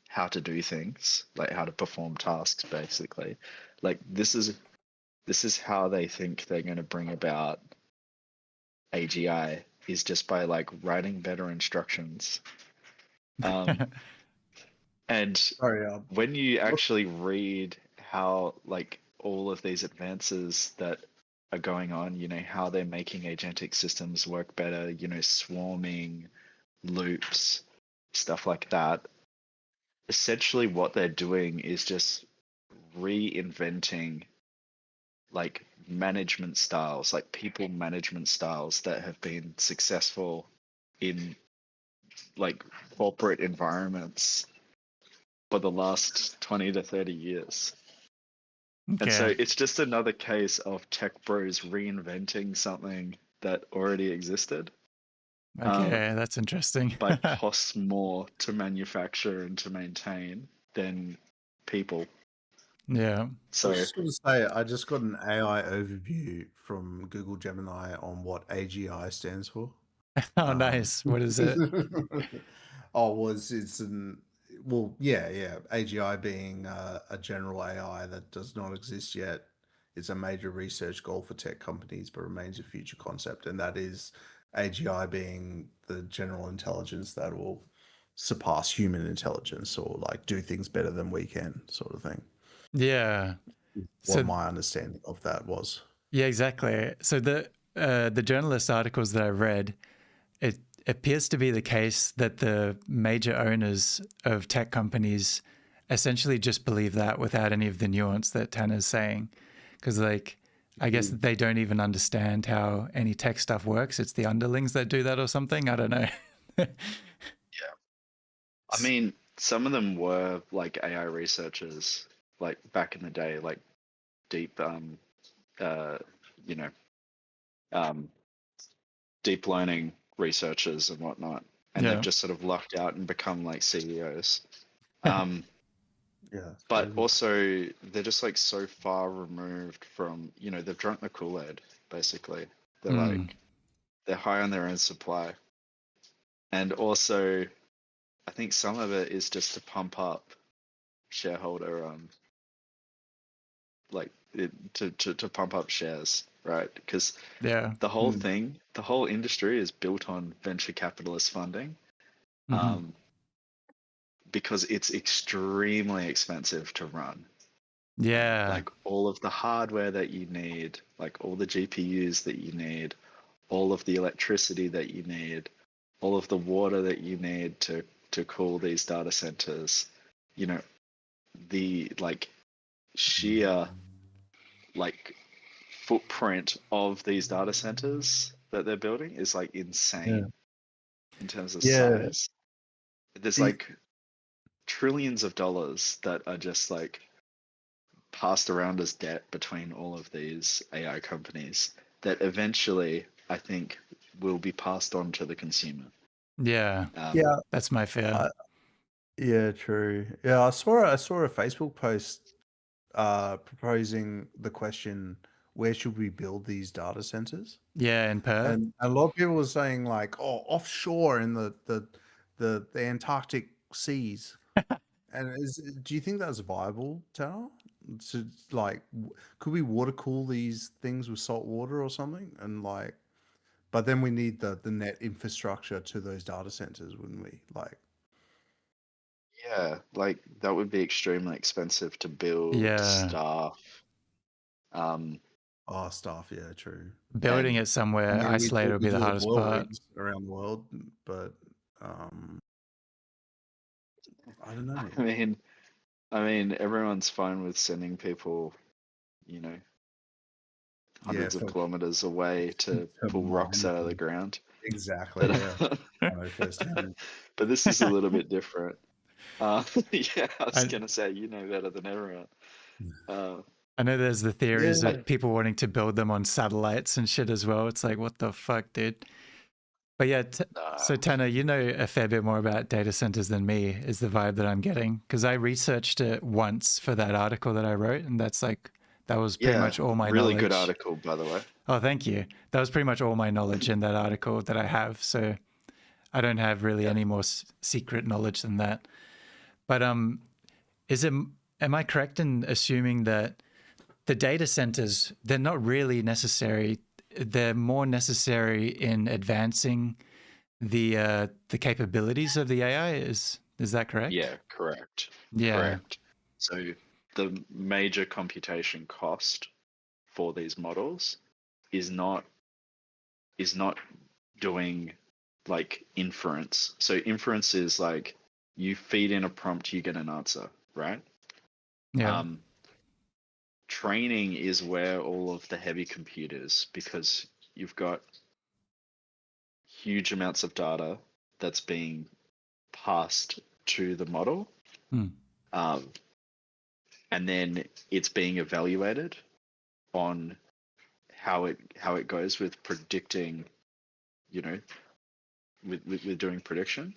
how to do things, like how to perform tasks, basically. Like this is how they think they're going to bring about AGI, is just by like writing better instructions. And Sorry, when you actually read how like all of these advances that are going on, how they're making agentic systems work better, swarming, loops, stuff like that. Essentially what they're doing is just reinventing like management styles, like people management styles that have been successful in like corporate environments for the last 20 to 30 years. And so Okay. it's just another case of tech bros reinventing something that already existed, Okay, that's interesting. but costs more to manufacture and to maintain than people. Yeah. I So was just going to say, I just got an AI overview from Google Gemini on what AGI stands for. Oh, nice. What is it? Yeah. AGI being a general AI that does not exist yet. It's a major research goal for tech companies, but remains a future concept. And that is AGI being the general intelligence that will surpass human intelligence or like do things better than we can, sort of thing. Yeah. What So my understanding of that was. yeah, exactly. So the journalist articles that I read, it appears to be the case that the major owners of tech companies essentially just believe that without any of the nuance that Tanner's saying. Because, like, I guess Mm. they don't even understand how any tech stuff works. It's the underlings that do that or something. I don't know. yeah, I mean, some of them were like AI researchers, like back in the day, like deep, uh, you know, um, deep learning researchers and whatnot, and they've Yeah. just sort of lucked out and become like CEOs. Um, Yeah, it's but crazy. also they're just like so far removed from, they've drunk the Kool-Aid, basically. They're Mm. like they're high on their own supply, and also I think some of it is just to pump up shareholder, like to pump up shares, right? Because Yeah. the whole Mm. thing, the whole industry is built on venture capitalist funding. Hmm. Because it's extremely expensive to run. Yeah. Like all of the hardware that you need, like all the GPUs that you need, all of the electricity that you need, all of the water that you need to cool these data centers, you know, the like sheer like footprint of these data centers that they're building is like Yeah. insane in terms of Yeah. size. There's The, like trillions of dollars that are just like passed around as debt between all of these AI companies that eventually I think will be passed on to the consumer. Yeah, Yeah, that's my fear. yeah, true. Yeah, I saw a Facebook post proposing the question, where should we build these data centers? Yeah, in Perth. And a lot of people were saying like, oh, offshore in the Antarctic seas. And do you think that's viable, Tao? To like, could we water cool these things with salt water or something? And like, but then we need the net infrastructure to those data centers, wouldn't we? Like, Yeah, like that would be extremely expensive to build, Yeah, staff, um, oh, stuff. Yeah, true. building and it I somewhere mean, isolated would we be the do hardest oil part. rigs around the world, but um, I don't know. I mean, everyone's fine with sending people, you know, Yeah, hundreds of kilometers away to for pull rocks mining. out of the ground. Exactly. But Yeah, I know firsthand. but this is a little bit different. Yeah, I was I, gonna say you know better than everyone. Uh, I know there's the theories Yeah, of people wanting to build them on satellites and shit as well. It's like, what the fuck, dude? But yeah, nah, so Tanner, you know a fair bit more about data centers than me, is the vibe that I'm getting. Because I researched it once for that article that I wrote, and that was pretty yeah, much all my really good knowledge. article by the way. Oh, thank you. That was pretty much all my knowledge in that article that I have. So I don't have really Yeah, any more secret knowledge than that. But is it? Am I correct in assuming that the data centers, they're not really necessary? They're more necessary in advancing the capabilities of the AI. Is that correct? yeah, correct, Yeah. correct. So the major computation cost for these models is not doing like inference. So inference is like you feed in a prompt, you get an answer, right? Yeah. Um, training is where all of the heavy computers, because you've got huge amounts of data that's being passed to the model, Hmm. um, and then it's being evaluated on how it goes with predicting, you know, with doing prediction,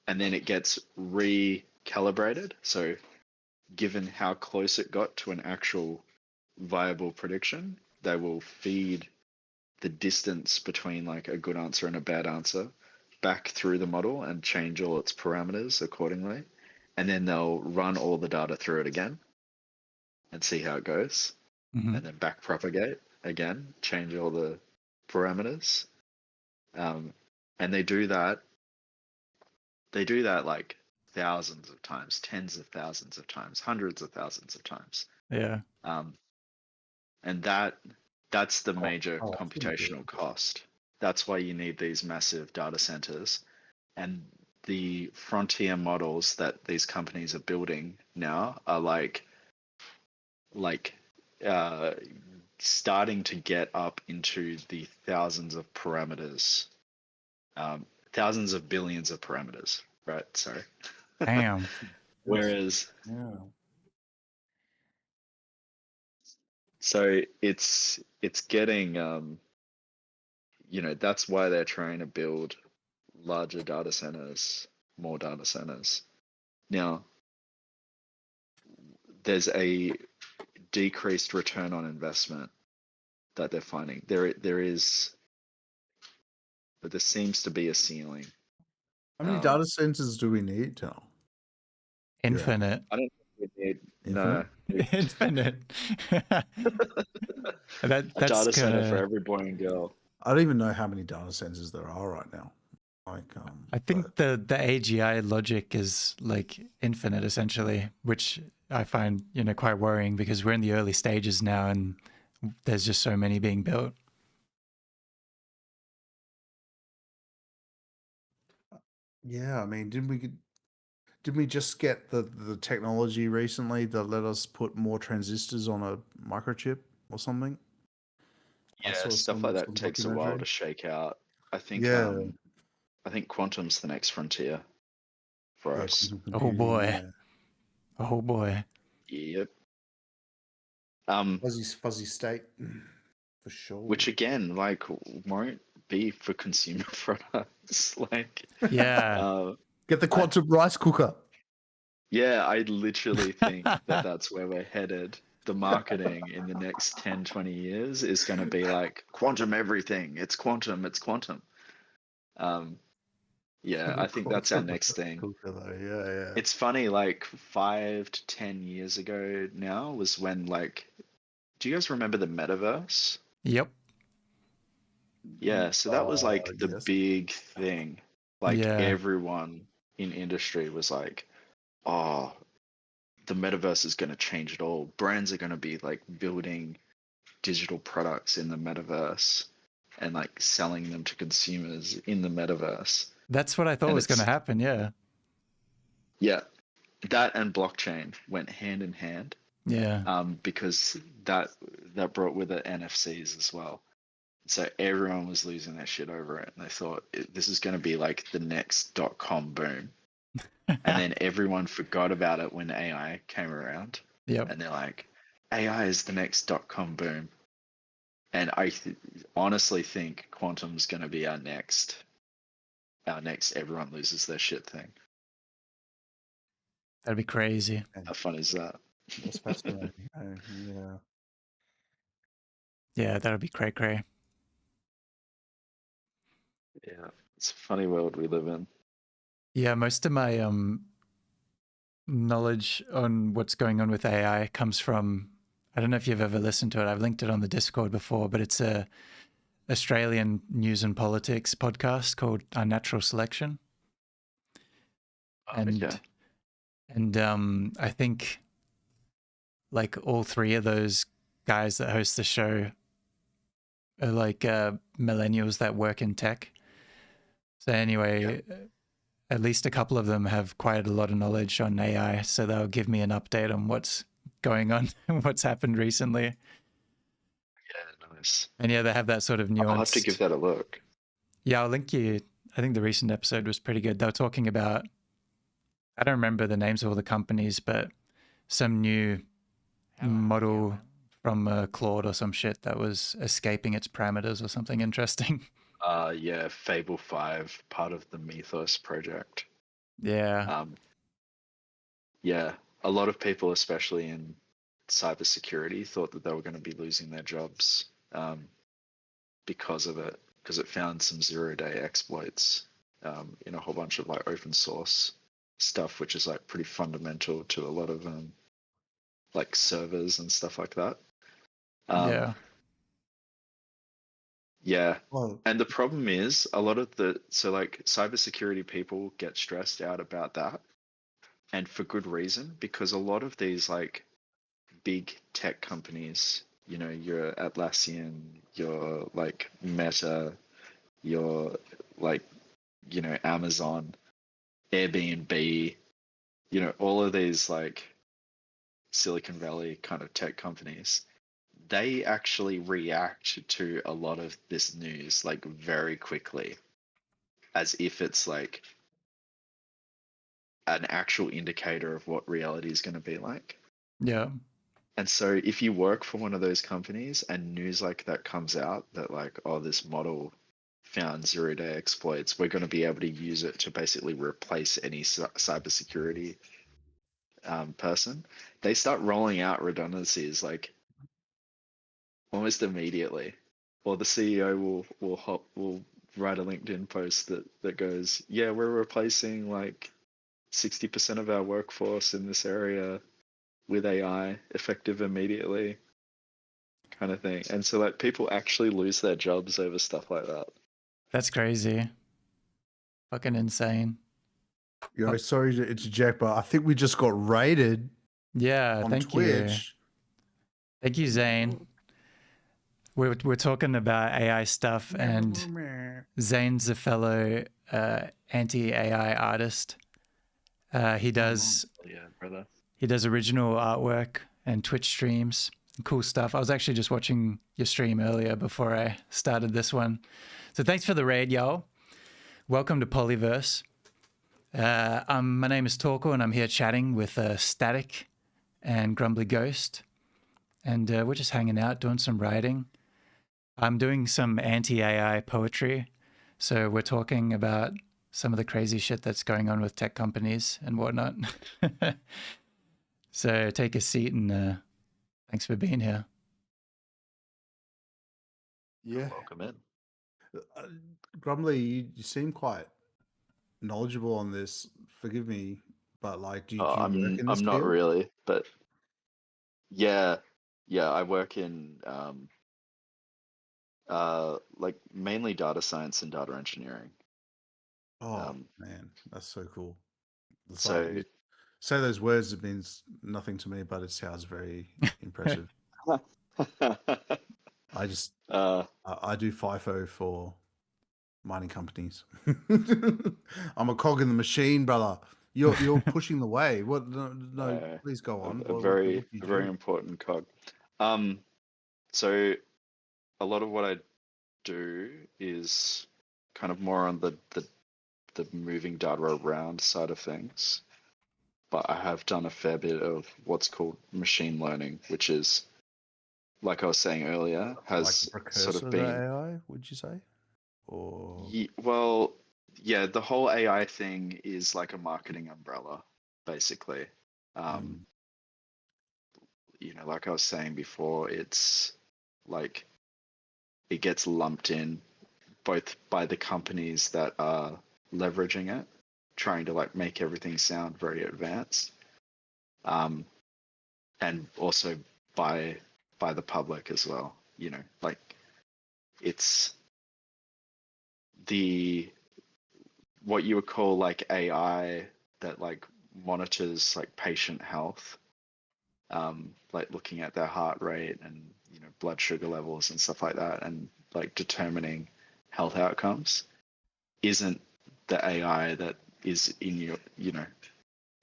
and then it gets recalibrated. So given how close it got to an actual viable prediction, they will feed the distance between like a good answer and a bad answer back through the model and change all its parameters accordingly. And then they'll run all the data through it again and see how it goes. Hmm. And then back propagate again, change all the parameters. Um, and they do that like thousands of times, tens of thousands of times, hundreds of thousands of times. Yeah. Um, and that's the major oh, often do computational cost. That's why you need these massive data centers. And the frontier models that these companies are building now are like uh, starting to get up into the thousands of parameters, thousands of billions of parameters, right? Sorry. Damn. Yes. Whereas, Yeah. so it's getting, that's why they're trying to build larger data centers, more data centers. Now, there's a decreased return on investment that they're finding. There seems to be a ceiling. How many data centers do we need, Tal? You reckon? Infinite. I don't think we need Infinite? no. We, Infinite. a That's data kind center for of. every boy and girl. I don't even know how many data centers there are right now. Like, I but think the AGI logic is like infinite essentially, which I find quite worrying because we're in the early stages now and there's just so many being built. yeah, I mean, didn't we just get the technology recently that let us put more transistors on a microchip or something? I Yeah, saw stuff like that some takes a while documentary. to shake out. I think Yeah, I think quantum's the next frontier for yeah, us. quantum Oh computing. boy. Yeah, Oh boy. Yep. fuzzy state for Which sure. again, like, won't be for consumer products. Like, Yeah. Get the quantum rice cooker. yeah, I literally think that that's where we're headed. The marketing in the next 10, 20 years is going to be like quantum everything. It's quantum. It's quantum. Yeah, I think that's our next thing. Cooker, though. Yeah. It's funny, like 5 to 10 years ago now was when, like, do you guys remember the metaverse? Yep. Yeah, so that was like the Yes. big thing. Like Yeah. everyone in industry was like, oh, the metaverse is going to change it all. Brands are going to be like building digital products in the metaverse and like selling them to consumers in the metaverse. That's what I thought And was going to it's, happen. Yeah. yeah, that and blockchain went hand in hand, Yeah. because that brought with it NFCs as well. So everyone was losing their shit over it, and they thought this is going to be like the next .com boom. And then everyone forgot about it when AI came around, Yep. and they're like, AI is the next .com boom. And I honestly think quantum's going to be our next everyone loses their shit thing. That'd be crazy. How fun is that? That's fascinating. Yeah. Yeah, that'd be cray cray. Yeah, it's a funny world we live in. Yeah, most of my knowledge on what's going on with AI comes from, I don't know if you've ever listened to it. I've linked it on the Discord before, but it's a Australian news and politics podcast called Unnatural Selection. And I think like all three of those guys that host the show are like millennials that work in tech. So anyway, at least a couple of them have quite a lot of knowledge on AI, so they'll give me an update on what's going on and what's happened recently. Yeah, nice. And yeah, they have that sort of nuanced. I'll have to give that a look. Yeah, I'll link you. I think the recent episode was pretty good. They were talking about, I don't remember the names of all the companies, but some new model from Claude or some shit that was escaping its parameters or something interesting. Yeah, Fable 5, part of the Mythos project. Yeah. Yeah, a lot of people, especially in cybersecurity, thought that they were going to be losing their jobs because of it, because it found some zero-day exploits in a whole bunch of like open source stuff, which is like pretty fundamental to a lot of like servers and stuff like that. Yeah. Yeah. Well, And the problem is a lot of like cybersecurity people get stressed out about that, and for good reason, because a lot of these like big tech companies, you know, your Atlassian, your like Meta, your like, you know, Amazon, Airbnb, you know, all of these like Silicon Valley kind of tech companies, they actually react to a lot of this news like very quickly, as if it's like an actual indicator of what reality is going to be like. Yeah. And so if you work for one of those companies and news like that comes out that like, oh, this model found zero-day exploits, we're going to be able to use it to basically replace any cybersecurity person, they start rolling out redundancies like almost immediately. Or the CEO will write a LinkedIn post that goes, yeah, we're replacing like 60% of our workforce in this area with AI effective immediately, kind of thing. And so like people actually lose their jobs over stuff like that. That's crazy. Fucking insane. yo, sorry to interject, but I think we just got raided Yeah, on thank you. Twitch. Thank you, Zane. We're talking about AI stuff, and Zane's a fellow anti-AI artist. He does Yeah, brother. he does original artwork and Twitch streams. Cool stuff. I was actually just watching your stream earlier before I started this one. So thanks for the raid, y'all. Welcome to Pollyverse. My name is Torkel, and I'm here chatting with Static and Grumbly Ghost. And we're just hanging out, doing some writing. I'm doing some anti-AI poetry. So we're talking about some of the crazy shit that's going on with tech companies and whatnot. So take a seat and thanks for being here. Yeah. Welcome in. Grumbly, you seem quite knowledgeable on this. Forgive me, but like, do you work in this I'm not field? really, but yeah, I work in like mainly data science and data engineering. Oh man, that's so cool. It's like So you say those words, it means nothing to me, but it sounds very impressive. I just I do FIFO for mining companies. I'm a cog in the machine, brother. You're pushing the way. What? No, please go on. a What do you very do? important cog. So a lot of what I do is kind of more on the moving data around side of things. But I have done a fair bit of what's called machine learning, which is, like I was saying earlier, has Like the sort precursor of to been AI, would you say? Or well, yeah, the whole AI thing is like a marketing umbrella, basically. Um, like I was saying before, it's like it gets lumped in both by the companies that are leveraging it, trying to like make everything sound very advanced, and also by the public as well. Like it's the what you would call like AI that like monitors like patient health, like looking at their heart rate and blood sugar levels and stuff like that, and like determining health outcomes, isn't the AI that is in your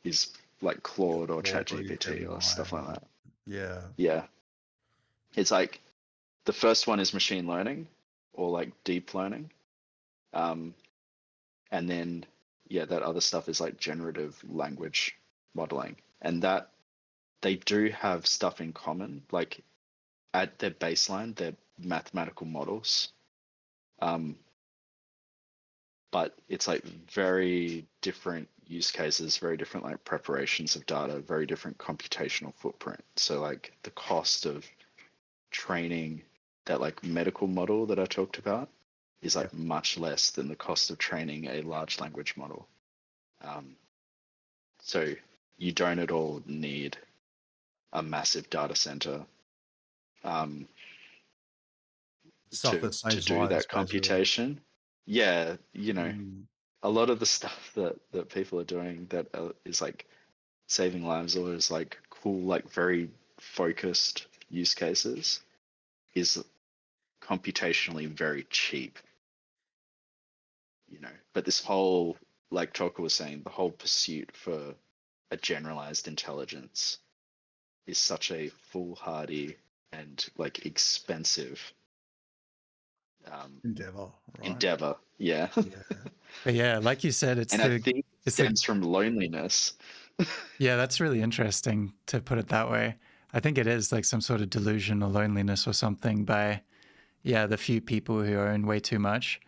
is like Claude or Claude ChatGPT or stuff like that. Yeah. Yeah, it's like the first one is machine learning or like deep learning, and then that other stuff is like generative language modeling, and that they do have stuff in common. Like at their baseline, they're mathematical models, but it's like very different use cases, very different like preparations of data, very different computational footprint. So like the cost of training that like medical model that I talked about is like much less than the cost of training a large language model. So you don't at all need a massive data center Stuff that to saves do lives, that basically. computation. Yeah, a lot of the stuff that people are doing that is like saving lives or is like cool, like very focused use cases is computationally very cheap, But this whole, like Torkel was saying, the whole pursuit for a generalized intelligence is such a foolhardy and like expensive endeavor. Yeah. But yeah, like you said, And I think it stems from loneliness. Yeah, that's really interesting to put it that way. I think it is like some sort of delusional loneliness or something by, the few people who own way too much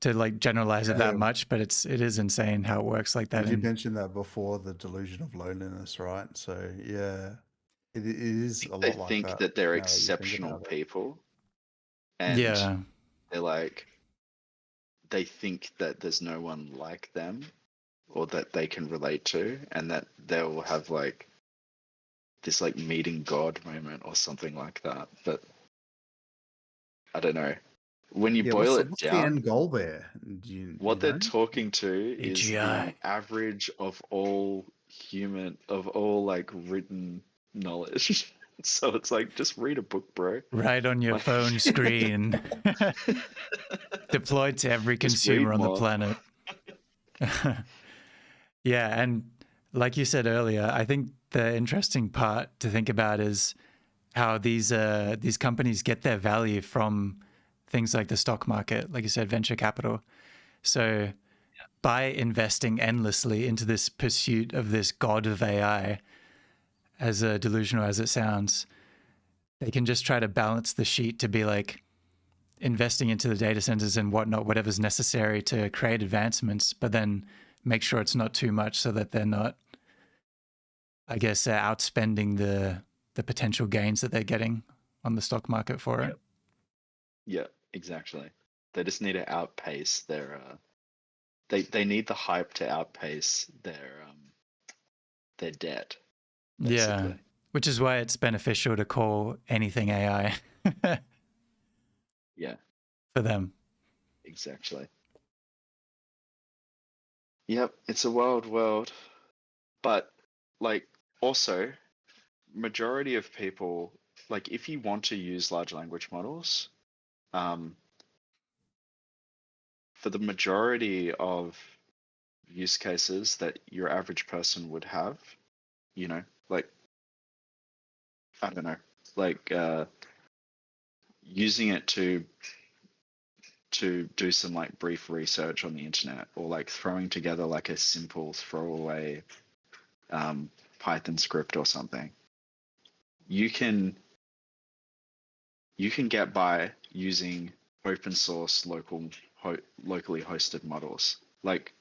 to like generalize it that much, but it is insane how it works like that. You did mention that before, the delusion of loneliness, right? So yeah, it is a lot like that. They think that they're exceptional people, and they're like, they think that there's no one like them or that they can relate to, and that they'll have like this like meeting God moment or something like that. But I don't know. When you boil it what's down, the end goal there? What they're talking to is the average of all like written knowledge. So it's like, just read a book, bro. Right on your phone screen. Deployed to every consumer on the planet. Yeah, and like you said earlier, I think the interesting part to think about is how these companies get their value from things like the stock market, like you said, venture capital. So by investing endlessly into this pursuit of this god of AI, as delusional as it sounds, they can just try to balance the sheet to be like, investing into the data centers and whatnot, whatever's necessary to create advancements, but then make sure it's not too much so that they're not, I guess, outspending the potential gains that they're getting on the stock market for it. Yeah, exactly. They just need to outpace their they need the hype to outpace their debt, basically. Yeah, which is why it's beneficial to call anything AI. Yeah, for them. exactly. Yep, it's a wild world. But like also majority of people, like if you want to use large language models, for the majority of use cases that your average person would have, you know, like I don't know, like using it to do some like brief research on the internet, or like throwing together like a simple throwaway Python script or something. You can get by using open source locally hosted models. Like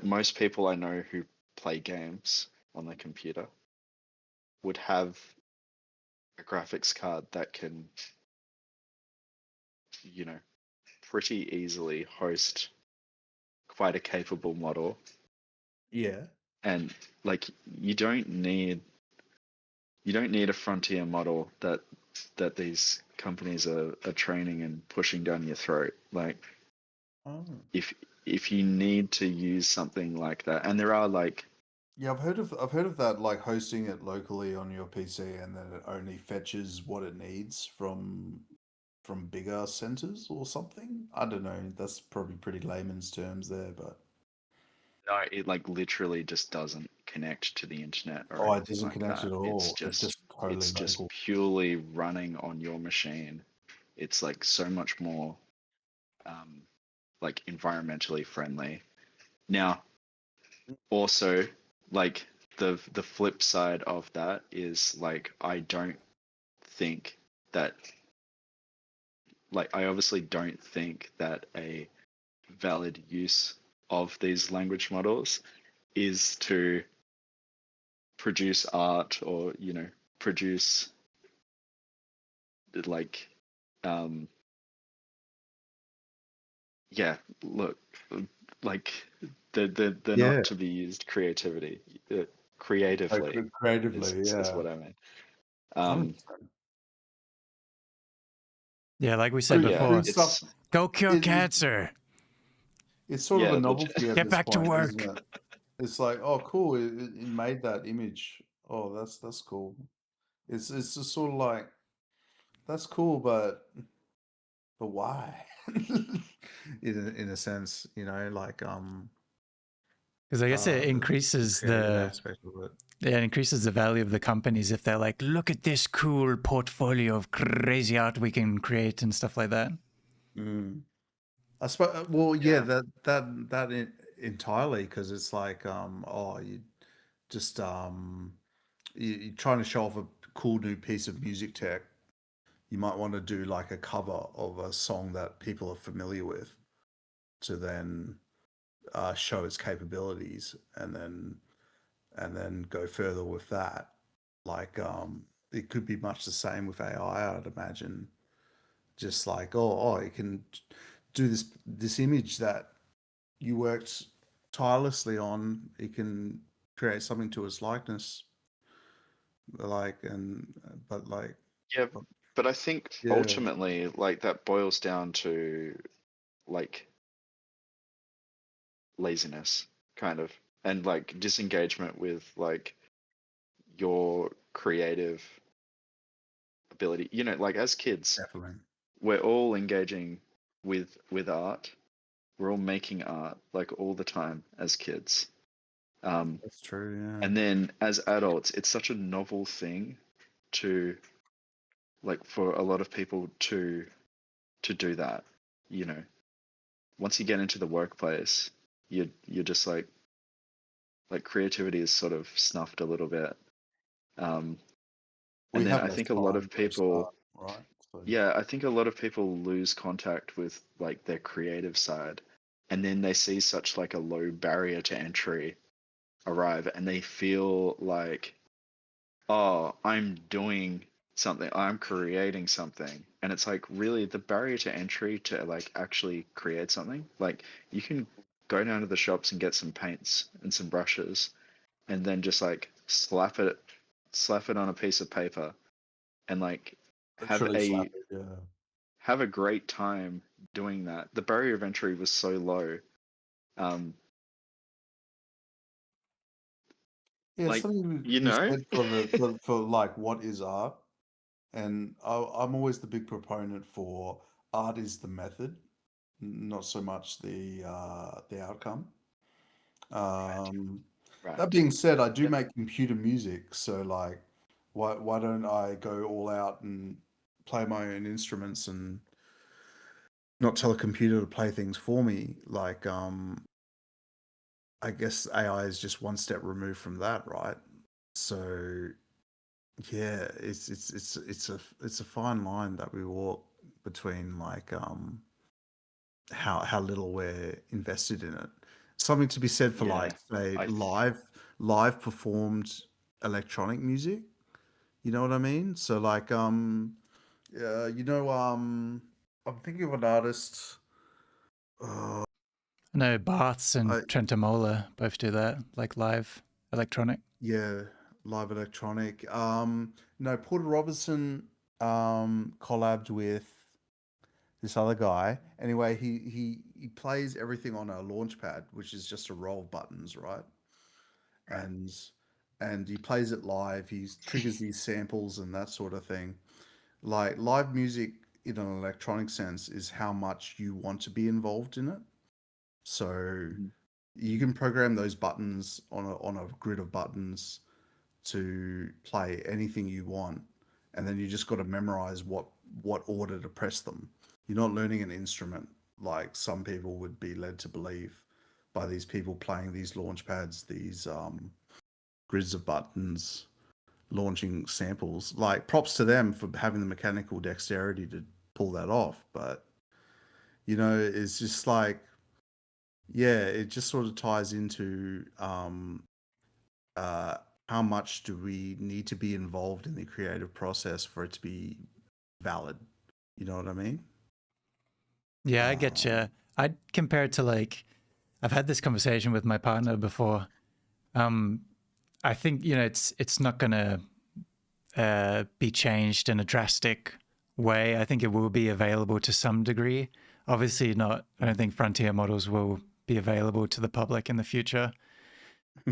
most people I know who play games on their computer would have a graphics card that can, you know, pretty easily host quite a capable model. Yeah. And like you don't need a frontier model that these companies are training and pushing down your throat. Like if you need to use something like that, and there are like Yeah, I've heard of that, like hosting it locally on your PC, and then it only fetches what it needs from bigger centers or something. I don't know. That's probably pretty layman's terms there, but no, it like literally just doesn't connect to the internet or oh, it anything doesn't like connect that. at all. It's just totally local. Purely running on your machine. It's like so much more like environmentally friendly. Now, also like the flip side of that is like I don't think that I obviously don't think that a valid use of these language models is to produce art or, you know, produce like yeah, look, like they're Yeah. not to be used creatively Creatively, is yeah. what I mean. 100%. Yeah, like we said Yeah, before, it's go cure cancer. It's sort of a yeah, novelty at Get this back to point, work. isn't it? It's like, oh, cool, it made that image. Oh, that's cool. It's just sort of like, that's cool, but why? in a sense, you know, like Because I guess it increases creative the aspect of it. yeah, it increases the value of the companies if they're like, look at this cool portfolio of crazy art we can create and stuff like that. I suppose. Well, yeah, that entirely, because it's like, oh, you just you're trying to show off a cool new piece of music tech. You might want to do like a cover of a song that people are familiar with, to then show its capabilities, and then go further with that. Like, it could be much the same with AI, I'd imagine. Just like, oh, it can do this image that you worked tirelessly on. It can create something to its likeness, like, yeah, but I think yeah, ultimately like that boils down to like laziness kind of, and like disengagement with like your creative ability. You know, like as kids, definitely. we're all engaging with art. We're all making art like all the time as kids. That's true. Yeah. And then as adults, it's such a novel thing to like for a lot of people to do that. You know, once you get into the workplace, you're just like creativity is sort of snuffed a little bit. We And then have I less think a lot time of for a start, people, right? So yeah, I think a lot of people lose contact with like their creative side, and then they see such like a low barrier to entry arrive, and they feel like, oh, I'm doing something, I'm creating something. And it's like, really, the barrier to entry to like actually create something, like you can go down to the shops and get some paints and some brushes and then just like slap it on a piece of paper and like have Literally slap a it. Yeah. have a great time doing that. The barrier of entry was so low. Um, Yeah, like, something to you be know, said for like what is art, and I'm always the big proponent for art is the method, not so much the outcome. right, Um, that right. being said, I do Yep. make computer music, so like, why don't I go all out and play my own instruments and not tell a computer to play things for me? Like, I guess AI is just one step removed from that, right? So yeah, it's a fine line that we walk between like how little we're invested in it. Something to be said for Yeah. like say I, live performed electronic music. You know what I mean? So like I'm thinking of an artist. Uh, I know Baths and I Trentemola both do that, like live electronic. Yeah, live electronic. No, Porter Robinson collabed with this other guy. Anyway, he plays everything on a launch pad, which is just a row of buttons, right? right. And he plays it live. He triggers these samples and that sort of thing. Like live music in an electronic sense is how much you want to be involved in it. So Mhm. you can program those buttons on a grid of buttons to play anything you want, and then you just got to memorize what order to press them. You're not learning an instrument like some people would be led to believe by these people playing these launch pads, these grids of buttons, launching samples. Like props to them for having the mechanical dexterity to pull that off, but it's just like, yeah, it just sort of ties into uh, how much do we need to be involved in the creative process for it to be valid? You know what I mean? Yeah, I get you. Um, I'd compare it to like, I've had this conversation with my partner before. Um, I think, it's not going to be changed in a drastic way. I think it will be available to some degree. Obviously, not, I don't think frontier models will be available to the public in the future.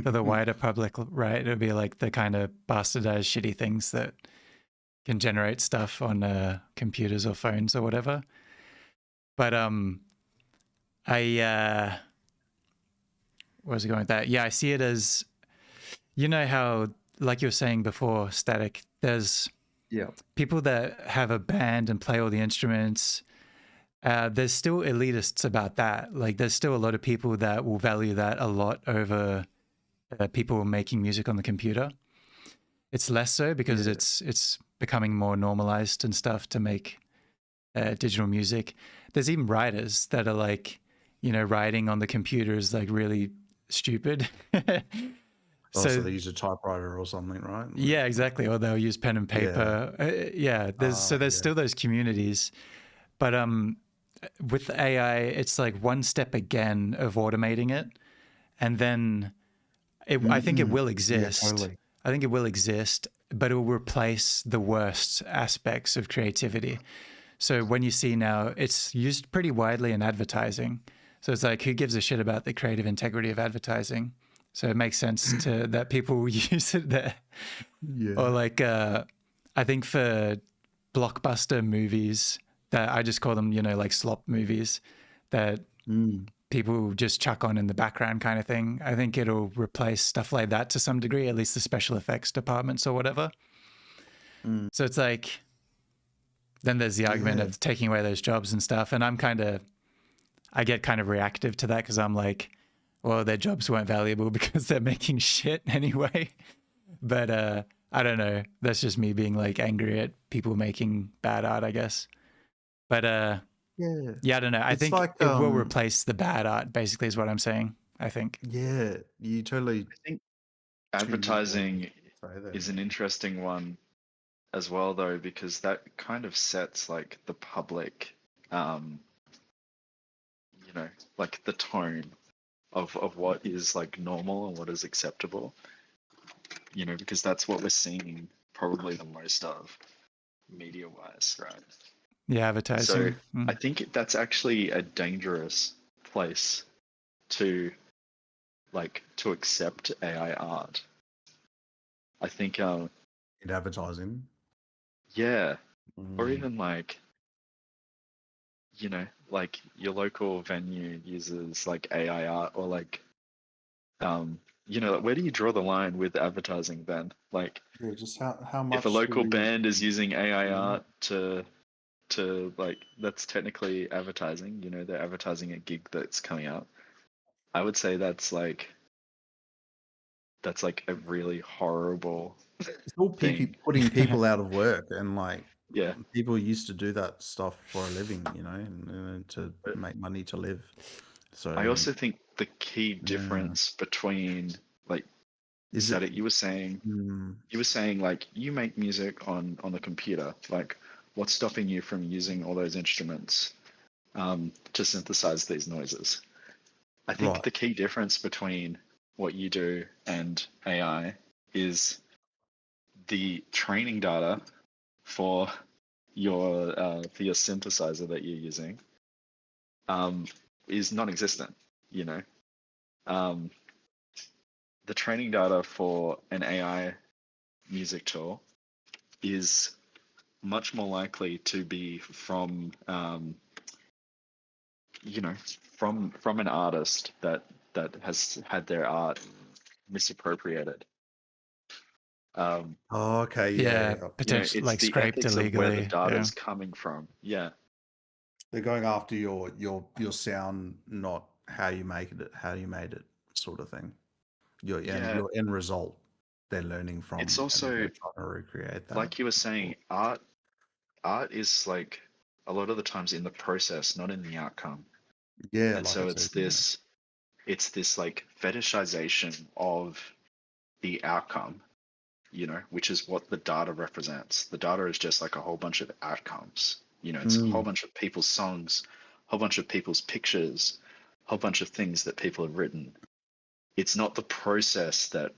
For the wider public, right? It'll be like the kind of bastardized, shitty things that can generate stuff on computers or phones or whatever. But I where was I going with that? Yeah, I see it as, how, like you were saying before, Static, there's yeah. people that have a band and play all the instruments. There's still elitists about that. Like, there's still a lot of people that will value that a lot over people making music on the computer. It's less so because Yeah. it's becoming more normalized and stuff to make digital music. There's even writers that are like, writing on the computer is like really stupid. Oh, so So they use a typewriter or something, right? Like, yeah, exactly. Or they'll use pen and yeah. paper. Yeah, there's Yeah. still those communities, but with AI, it's like one step again of automating it, and then I think it Mm-mm. will Yeah, exist. totally. I think it will exist, but it will replace the worst aspects of creativity. So when you see now, it's used pretty widely in advertising. So it's like, who gives a shit about the creative integrity of advertising? So it makes sense to that people use it there. Or Yeah. like, I think for blockbuster movies that I just call them, like slop movies that Mm. people just chuck on in the background kind of thing. I think it'll replace stuff like that to some degree, at least the special effects departments or whatever. Mm. So it's like, then there's the argument Yeah. of taking away those jobs and stuff. And I get kind of reactive to that because I'm like, well, their jobs weren't valuable because they're making shit anyway. But I don't know. That's just me being like angry at people making bad art, I guess. But Yeah. yeah, I don't know. I It's think like, it will replace the bad art, basically, is what I'm saying. I think. yeah, you totally I think tuned into what you advertising say there. is an interesting one as well, though, because that kind of sets like the public, you know, like the tone of what is like normal and what is acceptable, you know, because that's what we're seeing probably the most of media wise, right? Yeah, So advertising. I think that's actually a dangerous place to to accept AI art. I think, In advertising. yeah, or Mm. even like, you know, like your local venue uses like AI art, or like, you know, where do you draw the line with advertising then? Like, Yeah, just how if a much do local we? band is using AI Yeah. art to like, that's technically advertising, you know, they're advertising a gig that's coming out. I would say that's like a really horrible It's all thing. putting people out of work, and like Yeah. people used to do that stuff for a living, and to But make money to live. I So also think the key yeah, difference between like is it? Sadet, Mm, you were saying like you make music on the computer. Like, what's stopping you from using all those instruments to synthesize these noises? I think right. the key difference between what you do and AI is the training data for your synthesizer that you're using um, is non-existent. You know, um, the training data for an AI music tool is much more likely to be from you know, from an artist that has had their art misappropriated. Um, Oh, okay, Yeah, yeah. you know, potentially it's like the scraped ethics of where the illegally. data Yeah. is coming from. Yeah, They're going after your sound, not how you made it, sort of thing. yeah. Your end result, they're learning It's from, and also they're trying to recreate that. like you were saying, art is like a lot of the times in the process, not in the outcome. Yeah, And like I so said, it's this like fetishization of the outcome, you know, which is what the data represents. The data is just like a whole bunch of outcomes. You know, it's a whole Mm, bunch of people's songs, a whole bunch of people's pictures, a whole bunch of things that people have written. It's not the process that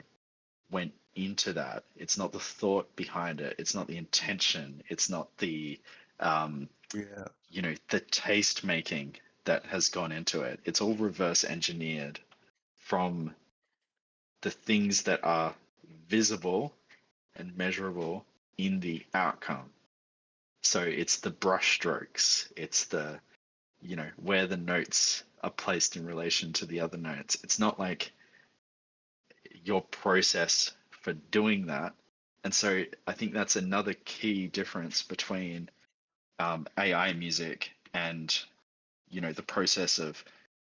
went into that. It's not the thought behind it. It's not the intention. It's not the, um, yeah, you know, the taste making that has gone into it. It's all reverse engineered from the things that are visible and measurable in the outcome. So it's the brush strokes, it's the, you know, where the notes are placed in relation to the other notes. It's not like your process for doing that. And so I think that's another key difference between AI music and, you know, the process of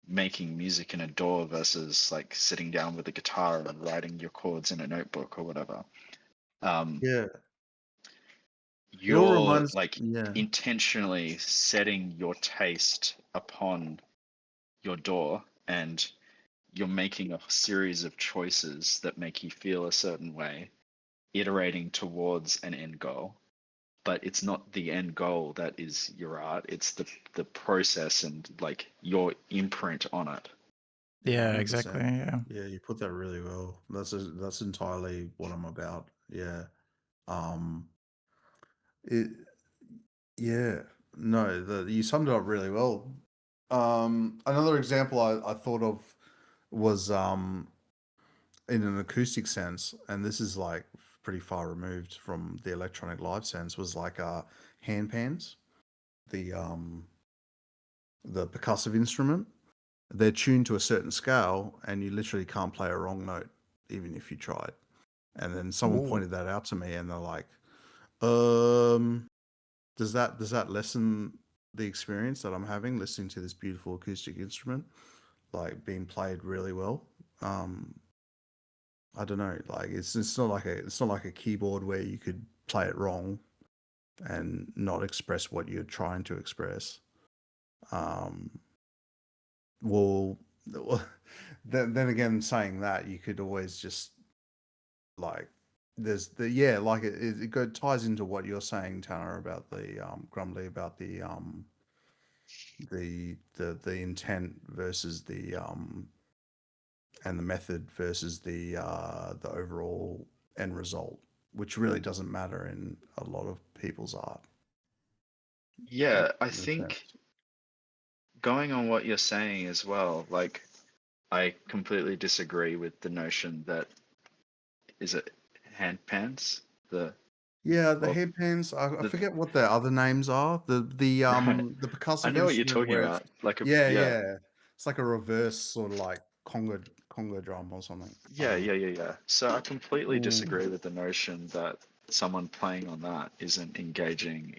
making music in a DAW versus like sitting down with a guitar and writing your chords in a notebook or whatever. Um, yeah. It all you're reminds, like yeah, intentionally setting your taste upon your door, and you're making a series of choices that make you feel a certain way, iterating towards an end goal. But it's not the end goal that is your art, it's the process and like your imprint on it. yeah, Yeah, exactly. 100%. Yeah. Yeah, you put that really well. That's entirely what I'm about. Yeah. Um, it, yeah, no, you summed it up really well. Another example I thought of was in an acoustic sense, and this is like pretty far removed from the electronic live sense, was like hand pans, the um the percussive instrument. They're tuned to a certain scale, and you literally can't play a wrong note, even if you tried. And then someone Ooh. pointed that out to me, and they're like, um, does that lessen the experience that I'm having listening to this beautiful acoustic instrument, like being played really well? Um, I don't know, like it's not like a keyboard where you could play it wrong and not express what you're trying to express. Um, well, then again, saying that, you could always just like there's the yeah, like ties into what you're saying, Tanner, about the Grumbly, about the intent versus the and the method versus the overall end result, which really doesn't matter in a lot of people's art. Yeah, I In a think sense. going on what you're saying as well, like I completely disagree with the notion that is it hand pants the Yeah, the or headbands. I the forget what their other names are. The I percussive know what you're instrument talking where it's about. Like a yeah, yeah, yeah. It's like a reverse sort of like conga drum or something. yeah. So I completely Mm, disagree with the notion that someone playing on that isn't engaging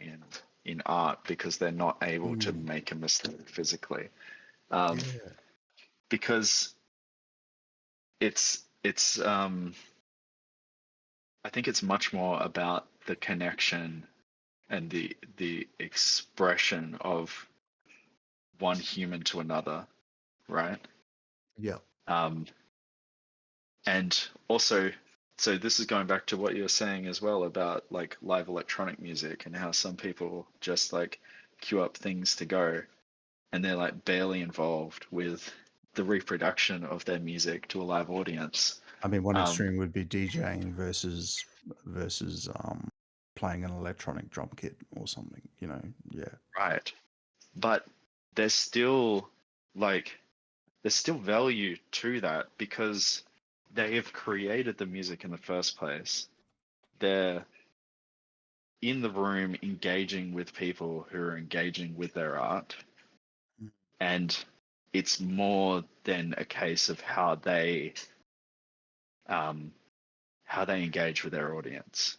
in art because they're not able to mm, make a mistake physically. Um, yeah. because it's I think it's much more about the connection and the expression of one human to another, right? Yeah. Um, and also, so this is going back to what you were saying as well about like live electronic music and how some people just like queue up things to go and they're like barely involved with the reproduction of their music to a live audience. I mean, one Um, extreme would be DJing versus playing an electronic drum kit or something. You know, yeah. right. But there's still like there's still value to that because they have created the music in the first place. They're in the room engaging with people who are engaging with their art. Mm. And it's more than a case of um, how they engage with their audience,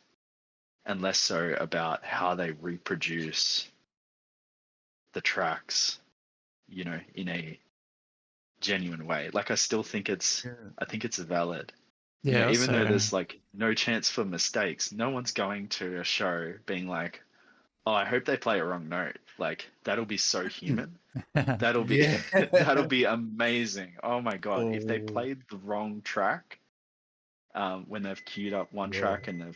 and less so about how they reproduce the tracks, you know, in a genuine way. Like Yeah. I think it's valid. You know, Yeah, even though also, there's like no chance for mistakes, no one's going to a show being like, "Oh, I hope they play a wrong note." Like that'll be so human. That'll be Yeah. that'll be amazing. Oh my god, if they Oh, played the wrong track, when they've queued up one yeah. track and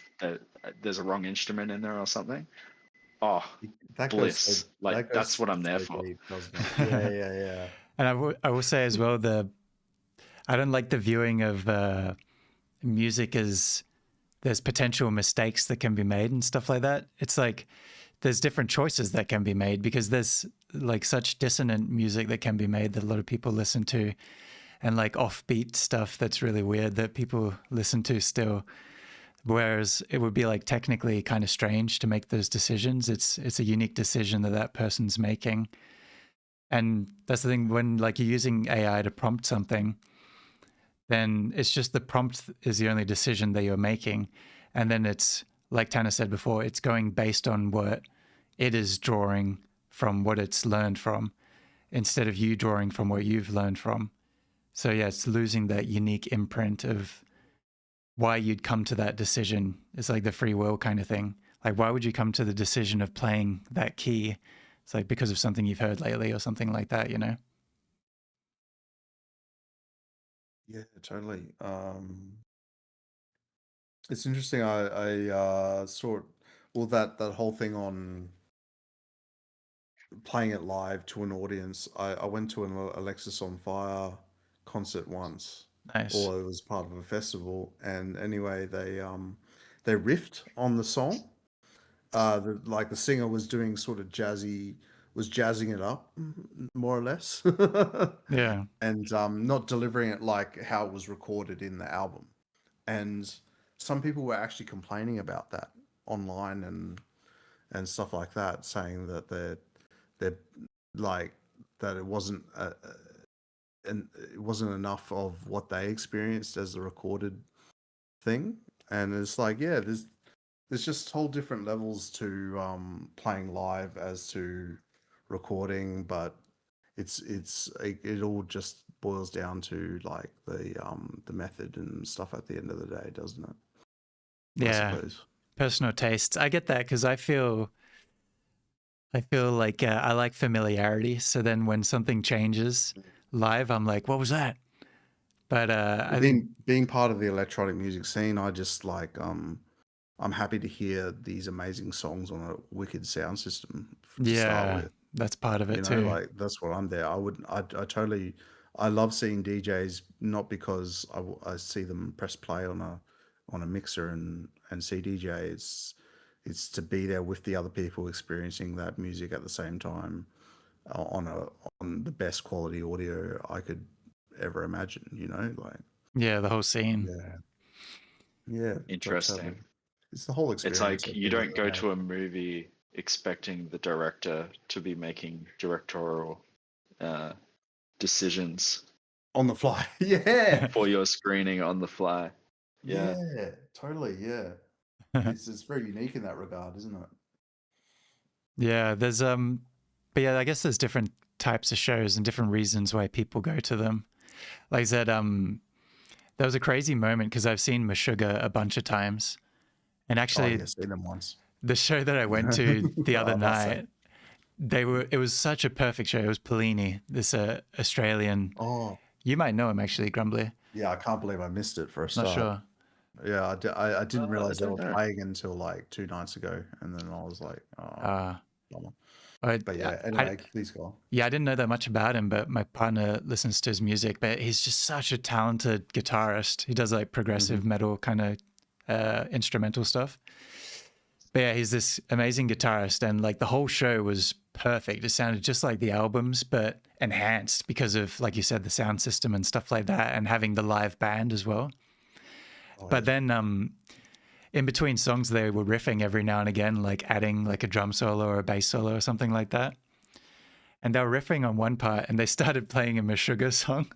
there's a wrong instrument in there or something. Oh, That goes so bliss! Like that that's goes what I'm there so for. deep, doesn't it? Yeah, yeah, yeah. and I will say as well, I don't like the viewing of music as there's potential mistakes that can be made and stuff like that. It's like there's different choices that can be made because there's like such dissonant music that can be made that a lot of people listen to, and like offbeat stuff that's really weird that people listen to still. Whereas it would be like technically kind of strange to make those decisions. It's a unique decision that that person's making. And that's the thing, when like you're using AI to prompt something, then it's just the prompt is the only decision that you're making. And then it's like Tanner said before, it's going based on what it is drawing from what it's learned from instead of you drawing from what you've learned from. So yeah, it's losing that unique imprint of why you'd come to that decision. It's like the free will kind of thing. Like, why would you come to the decision of playing that key? It's like because of something you've heard lately or something like that, you know? Yeah, totally. It's interesting. I saw it, well that whole thing on playing it live to an audience. I went to an Alexis on Fire concert once, Nice. or it was part of a festival. And anyway, they riffed on the song. Like the singer was doing sort of was jazzing it up, more or less, Yeah. and not delivering it like how it was recorded in the album. And some people were actually complaining about that online and stuff like that, saying that they're like that and it wasn't enough of what they experienced as the recorded thing. And it's like, yeah, there's just whole different levels to playing live as to recording, but it all just boils down to like the method and stuff at the end of the day, doesn't it? I Yeah, suppose. personal tastes. I get that because I feel like I like familiarity. So then when something changes live, I'm like, what was that? But Well, I think, being part of the electronic music scene, I just like I'm happy to hear these amazing songs on a wicked sound system to start yeah, with. that's part of it You know, too. like that's what I'm there. I totally, I love seeing DJs not because I see them press play on a mixer and see DJ. It's to be there with the other people experiencing that music at the same time on a on the best quality audio I could ever imagine. You know, like Yeah, the whole scene. yeah, yeah, totally. Interesting. It's the whole It's experience like at you the end of don't the go day. to a movie expecting the director to be making directorial uh, decisions On the fly. Yeah. for your screening on the fly. Yeah. Yeah, totally. Yeah. It's very unique in that regard, isn't it? Yeah, there's but yeah, I guess there's different types of shows and different reasons why people go to them. Like I said, there was a crazy moment because I've seen Meshuggah a bunch of times. And Oh, actually yeah, seen them once. the show that I went to the other I must say. night, it was such a perfect show. It was Pellini, this Australian, Oh, you might know him actually, Grumbly. yeah, I can't believe I missed it for a Not start. sure. Yeah, I didn't I realize they don't were know. playing until like 2 nights ago, and then I was like, oh, Uh, bummer. I, But yeah, I, anyway, please go on. yeah, I didn't know that much about him, but my partner listens to his music. But he's just such a talented guitarist. He does like progressive metal kind of instrumental stuff. But yeah, he's this amazing guitarist, and like the whole show was perfect. It sounded just like the albums, but enhanced because of, like you said, the sound system and stuff like that, and having the live band as well. Oh, But yeah. then in between songs, they were riffing every now and again, like adding like a drum solo or a bass solo or something like that. And they were riffing on one part, and they started playing a Meshuggah song,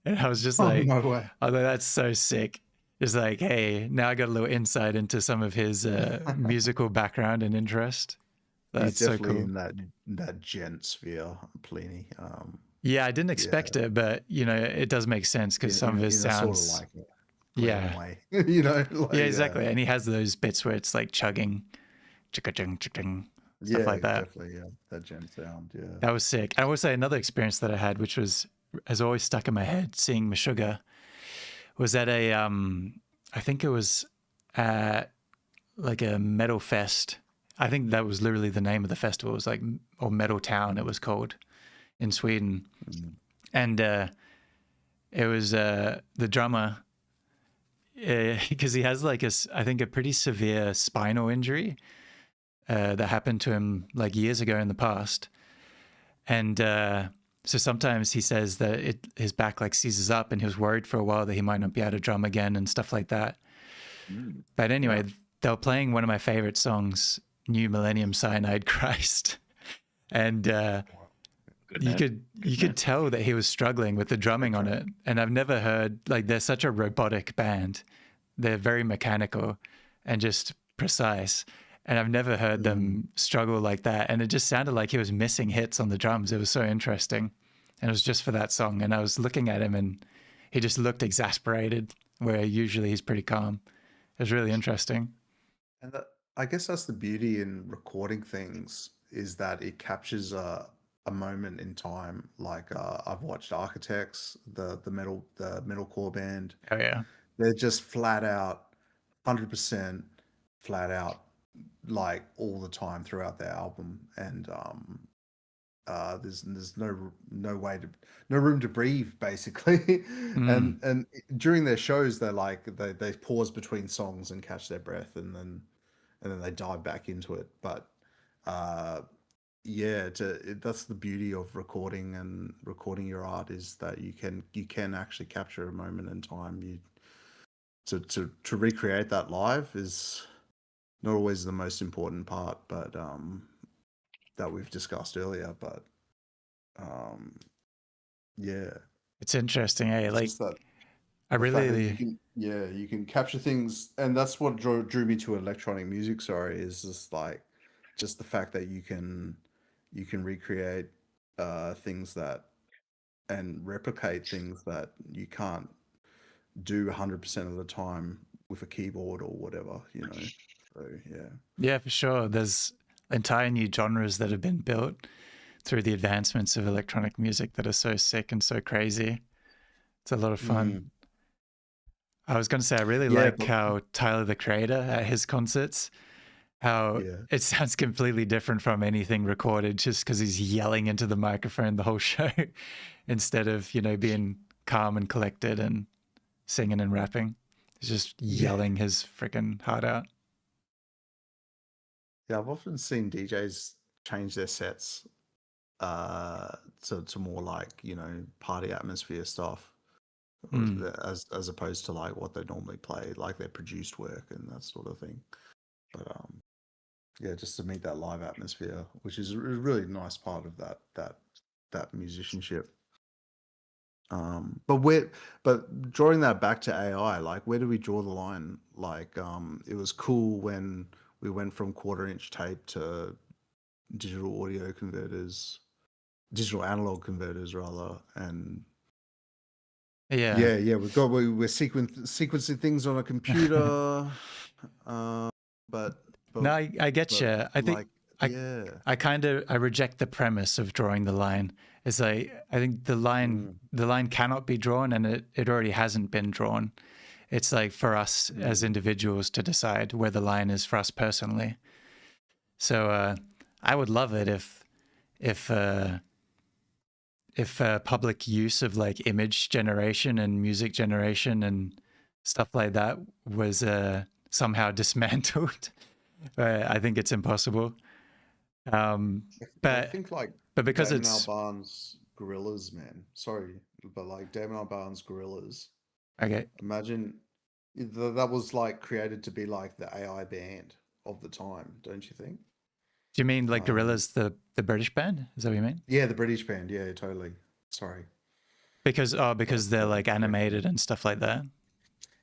and I was just Oh, like, no way. "Oh, that's so sick." It's like, hey, now I got a little insight into some of his musical background and interest. He's That's so definitely cool. in that gent sphere, Pliny. Yeah, I didn't Yeah, expect it, but you know, it does make sense because some of his in a sort of sounds, like Glenn yeah, way, you know, yeah, like exactly. And he has those bits where it's like chugging, chicka chung chung, stuff yeah, like that. definitely, yeah, that gent sound, yeah. That was sick. I will say another experience that I had, which has always stuck in my head, seeing Meshuggah, was at I think it was at like a metal fest. I think that was literally the name of the festival. It was like, or Metal Town, it was called in Sweden. Mm. And it was the drummer, because he has like I think a pretty severe spinal injury that happened to him like years ago in the past. And so sometimes he says that his back like seizes up, and he was worried for a while that he might not be able to drum again and stuff like that. But anyway, they were playing one of my favorite songs, New Millennium Cyanide Christ. And you could tell that he was struggling with the drumming on it. And I've never heard, like, they're such a robotic band. They're very mechanical and just precise. And I've never heard them struggle like that. And it just sounded like he was missing hits on the drums. It was so interesting. And it was just for that song. And I was looking at him, and he just looked exasperated, where usually he's pretty calm. It was really interesting. And I guess that's the beauty in recording things, is that it captures a moment in time. Like I've watched Architects, the metalcore band. Oh, yeah. They're just flat out, 100% flat out, like all the time throughout their album, and there's no way to no room to breathe basically. Mm. And during their shows they're like they pause between songs and catch their breath, and then they dive back into it. But uh yeah, that's the beauty of recording and recording your art, is that you can actually capture a moment in time. You to recreate that live is not always the most important part, but that we've discussed earlier. But um yeah, It's interesting, eh? it's Like, just that I the fact that you really, can, yeah, you can capture things, and that's what drew me to electronic music. Sorry, is just like just the fact that you can recreate things that and replicate things that you can't do 100% of the time with a keyboard or whatever, you know. So yeah. Yeah, for sure. There's entire new genres that have been built through the advancements of electronic music that are so sick and so crazy. It's a lot of fun. I was going to say, I really Yeah, like but how Tyler, the Creator, at his concerts, how yeah. it sounds completely different from anything recorded just because he's yelling into the microphone the whole show instead of, you know, being calm and collected and singing and rapping. He's just Yeah. yelling his freaking heart out. Yeah, I've often seen DJs change their sets to more like, you know, party atmosphere stuff Mm. as opposed to like what they normally play, like their produced work and that sort of thing. But yeah, just to meet that live atmosphere, which is a really nice part of that musicianship. But drawing that back to AI, like where do we draw the line? Like, it was cool when we went from quarter-inch tape to digital audio converters, digital analog converters rather, and Yeah. we're sequencing things on a computer, but but No, I get but you. I think like I yeah, I reject the premise of drawing the line. It's like I think mm, the line cannot be drawn and it already hasn't been drawn. It's like for us as mm, individuals to decide where the line is for us personally. So I would love it if uh, if public use of like image generation and music generation and stuff like that was somehow dismantled. I think it's impossible. Um, I but think like but because Damon it's Albarn's Gorillas, man. Sorry, but like Damon Albarn's Gorillas. okay. Imagine that was like created to be like the AI band of the time, don't you think? Do you mean like Um, Gorillaz, the British band? Is that what you mean? yeah, the British band. Yeah, totally. Sorry, Because they're got like distracted. animated and stuff like that.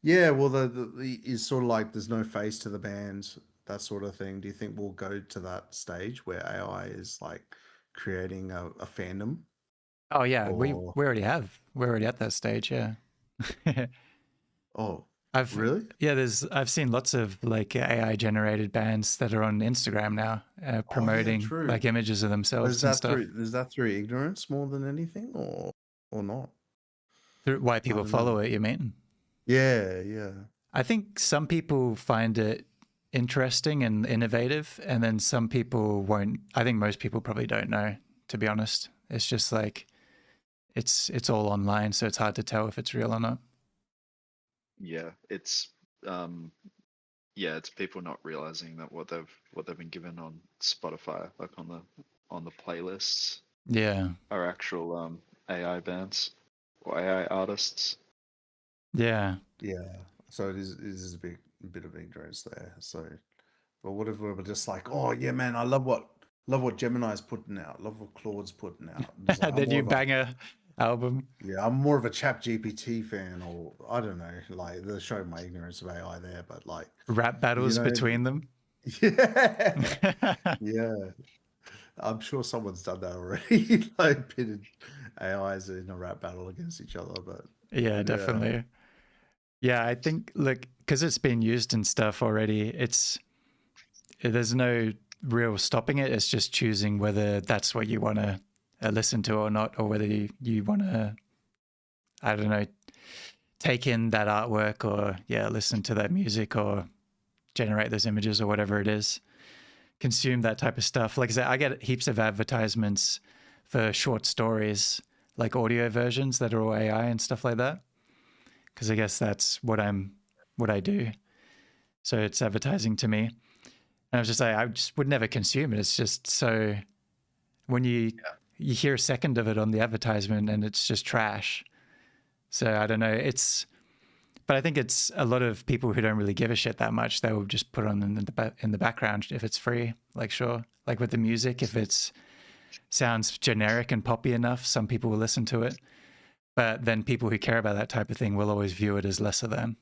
Yeah, well, the is sort of like there's no face to the band, that sort of thing. Do you think we'll go to that stage where AI is like creating a fandom? Oh yeah, Or we already have. We're already at that stage. Yeah. oh, I've really? I've seen lots of like AI generated bands that are on Instagram now, Oh yeah, promoting true. like images of But themselves and stuff. is that through ignorance more than anything, or not? Through why I people don't know. follow it, you mean? Yeah, yeah. I think some people find it interesting and innovative, and then some people won't. I think most people probably don't know, to be honest. It's just like it's all online, so it's hard to tell if it's real or not. Yeah, um it's people not realizing that what they've been given on Spotify, like on the playlists, Yeah, are actual AI bands or AI artists. yeah. Yeah. So it is a bit of ignorance there. So, but what if we were just like, oh yeah, man, I love what Gemini's putting out, love what Claude's putting out. Just like I'm The more new of a banger album, yeah, I'm more of a Chat GPT fan, or I don't know, like they're showing my ignorance of AI there, but like, rap you battles know, between them. yeah, yeah. I'm sure someone's done that already, like pitted AIs in a rap battle against each other, Yeah, but yeah. definitely. Yeah, I think look because it's been used and stuff already. There's no real stopping it. It's just choosing whether that's what you want to listen to or not, or whether you want to, I don't know, take in that artwork or, yeah, listen to that music or generate those images or whatever it is. Consume that type of stuff. Like I said, I get heaps of advertisements for short stories, like audio versions that are all AI and stuff like that. Because I guess that's what I do. So it's advertising to me. And I was just like, I just would never consume it. It's just so when you hear a second of it on the advertisement and it's just trash. So I don't know. But I think it's a lot of people who don't really give a shit that much. They will just put it on in the background if it's free. Like sure, like with the music, if it's sounds generic and poppy enough, some people will listen to it. But then people who care about that type of thing will always view it as lesser than.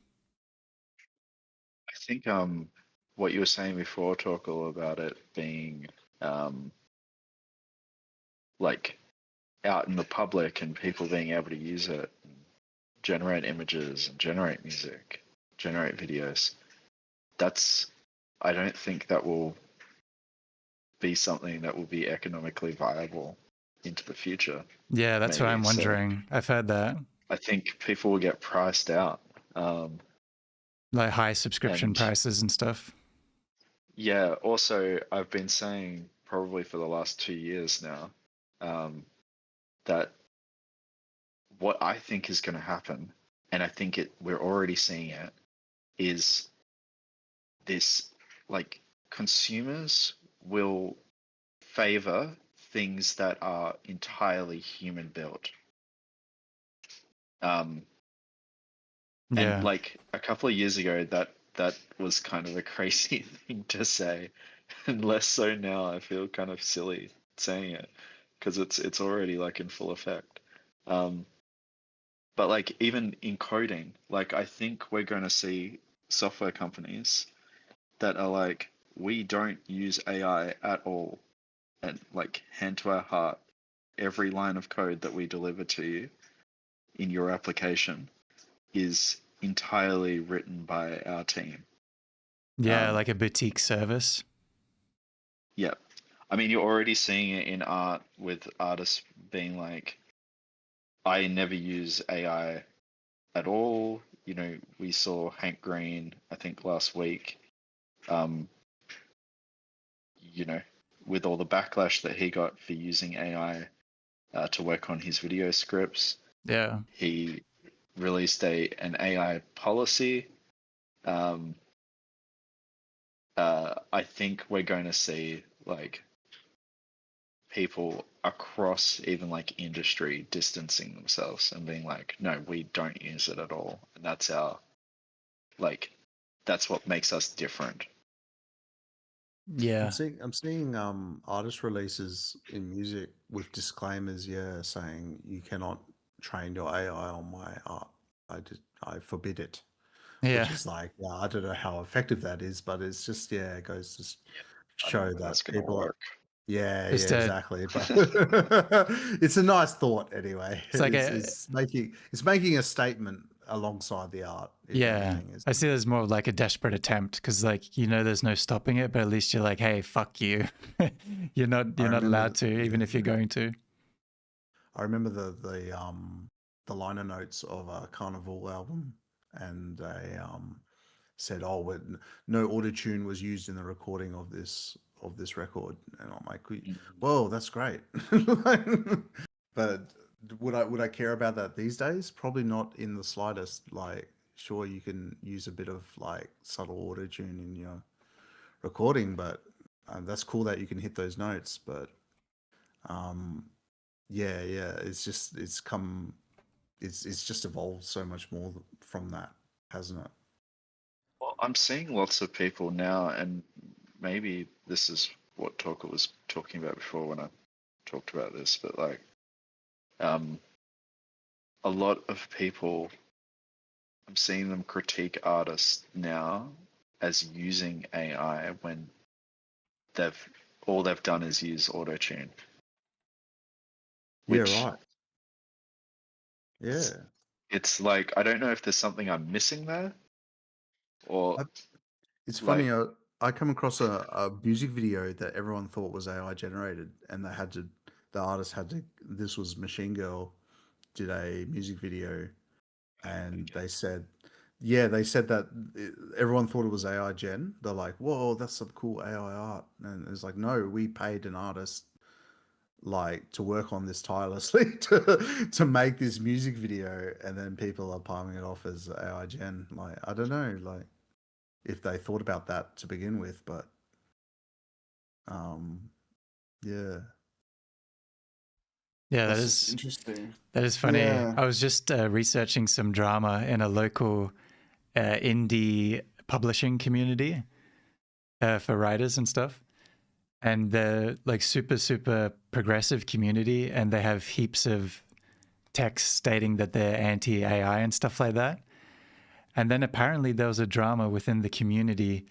I think what you were saying before, Torkel, about it being um like out in the public and people being able to use it, and generate images and generate music, generate videos, I don't think that will be something that will be economically viable into the future. Yeah, that's what Maybe. I'm So wondering. I've heard that. I think people will get priced out. Like high subscription And prices and stuff. yeah, also, I've been saying probably for the last 2 years now that what I think is going to happen, and I think we're already seeing it, is this, like, consumers will favor things that are entirely human built. And Yeah. like a couple of years ago, that was kind of a crazy thing to say, and less so now. I feel kind of silly saying it because it's already like in full effect. But like even in coding, like I think we're going to see software companies that are like, we don't use AI at all, and like hand to our heart, every line of code that we deliver to you in your application is entirely written by our team. Yeah, like a boutique service. Yeah. I mean, you're already seeing it in art with artists being like, I never use AI at all. You know, we saw Hank Green, I think last week, you know, with all the backlash that he got for using AI to work on his video scripts. Yeah. He released an AI policy. I think we're going to see like people across even like industry distancing themselves and being like, no, we don't use it at all, and that's that's what makes us different. Yeah. I'm seeing artist releases in music with disclaimers, yeah, saying you cannot train your AI on my art. I forbid it. Yeah. Which is like, yeah, I don't know how effective that is, but it's just, yeah, it goes to I don't know show if that's that going to people are, work. yeah, Just exactly. But it's a nice thought anyway. it's like It's making a statement alongside the art, if yeah. anything. I see there's more of like a desperate attempt because like there's no stopping it, but at least you're like, hey, fuck you. you're not allowed to, even if you're going to. I remember the liner notes of a Carnival album, and they said, "Oh, no autotune was used in the recording of this record," and I'm like, "Whoa, that's great." But would I care about that these days? Probably not in the slightest. Like, sure, you can use a bit of like subtle autotune in your recording, but that's cool that you can hit those notes. But yeah, it's just it's just evolved so much more from that, hasn't it? Well, I'm seeing lots of people now, and maybe this is what Torkel was talking about before when I talked about this, but like, a lot of people, I'm seeing them critique artists now as using AI when all they've done is use autotune. Yeah, Which right. Yeah. it's like, I don't know if there's something I'm missing there, or It's like, funny. I come across a music video that everyone thought was AI generated, and the artist had to. This was Machine Girl did a music video, and they said, yeah, they said that everyone thought it was AI gen. They're like, whoa, that's some cool AI art, and it's like, no, we paid an artist like to work on this tirelessly to make this music video, and then people are palming it off as AI gen. Like, I don't know, like if they thought about that to begin with, but yeah. Yeah, That's just interesting. that is funny. Yeah. I was just researching some drama in a local indie publishing community for writers and stuff. And they're like super progressive community, and they have heaps of texts stating that they're anti-AI and stuff like that. And then apparently there was a drama within the community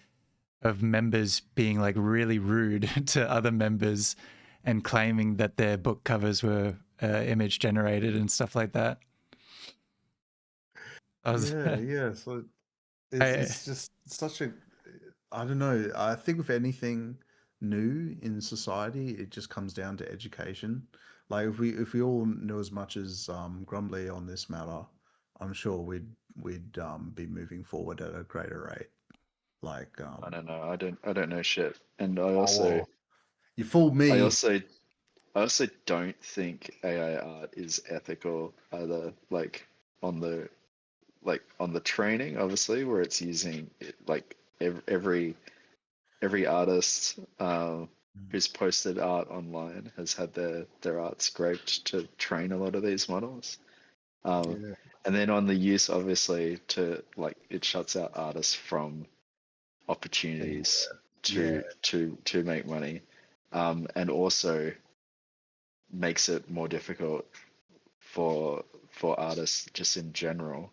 of members being like really rude to other members and claiming that their book covers were image generated and stuff like that. I was, Yeah. So I, it's just such a, I don't know. I think with anything new in society, it just comes down to education. Like if we all knew as much as Grumbly on this matter, I'm sure we'd be moving forward at a greater rate. Like I don't know. I don't know shit. And oh well, you fooled I me. also I also don't think AI art is ethical either. On the on the training, obviously, where it's using it, like every artist who's posted art online has had their art scraped to train a lot of these models. Yeah. And then on the use, obviously, to like it shuts out artists from opportunities Yeah. to make money, and also makes it more difficult for artists just in general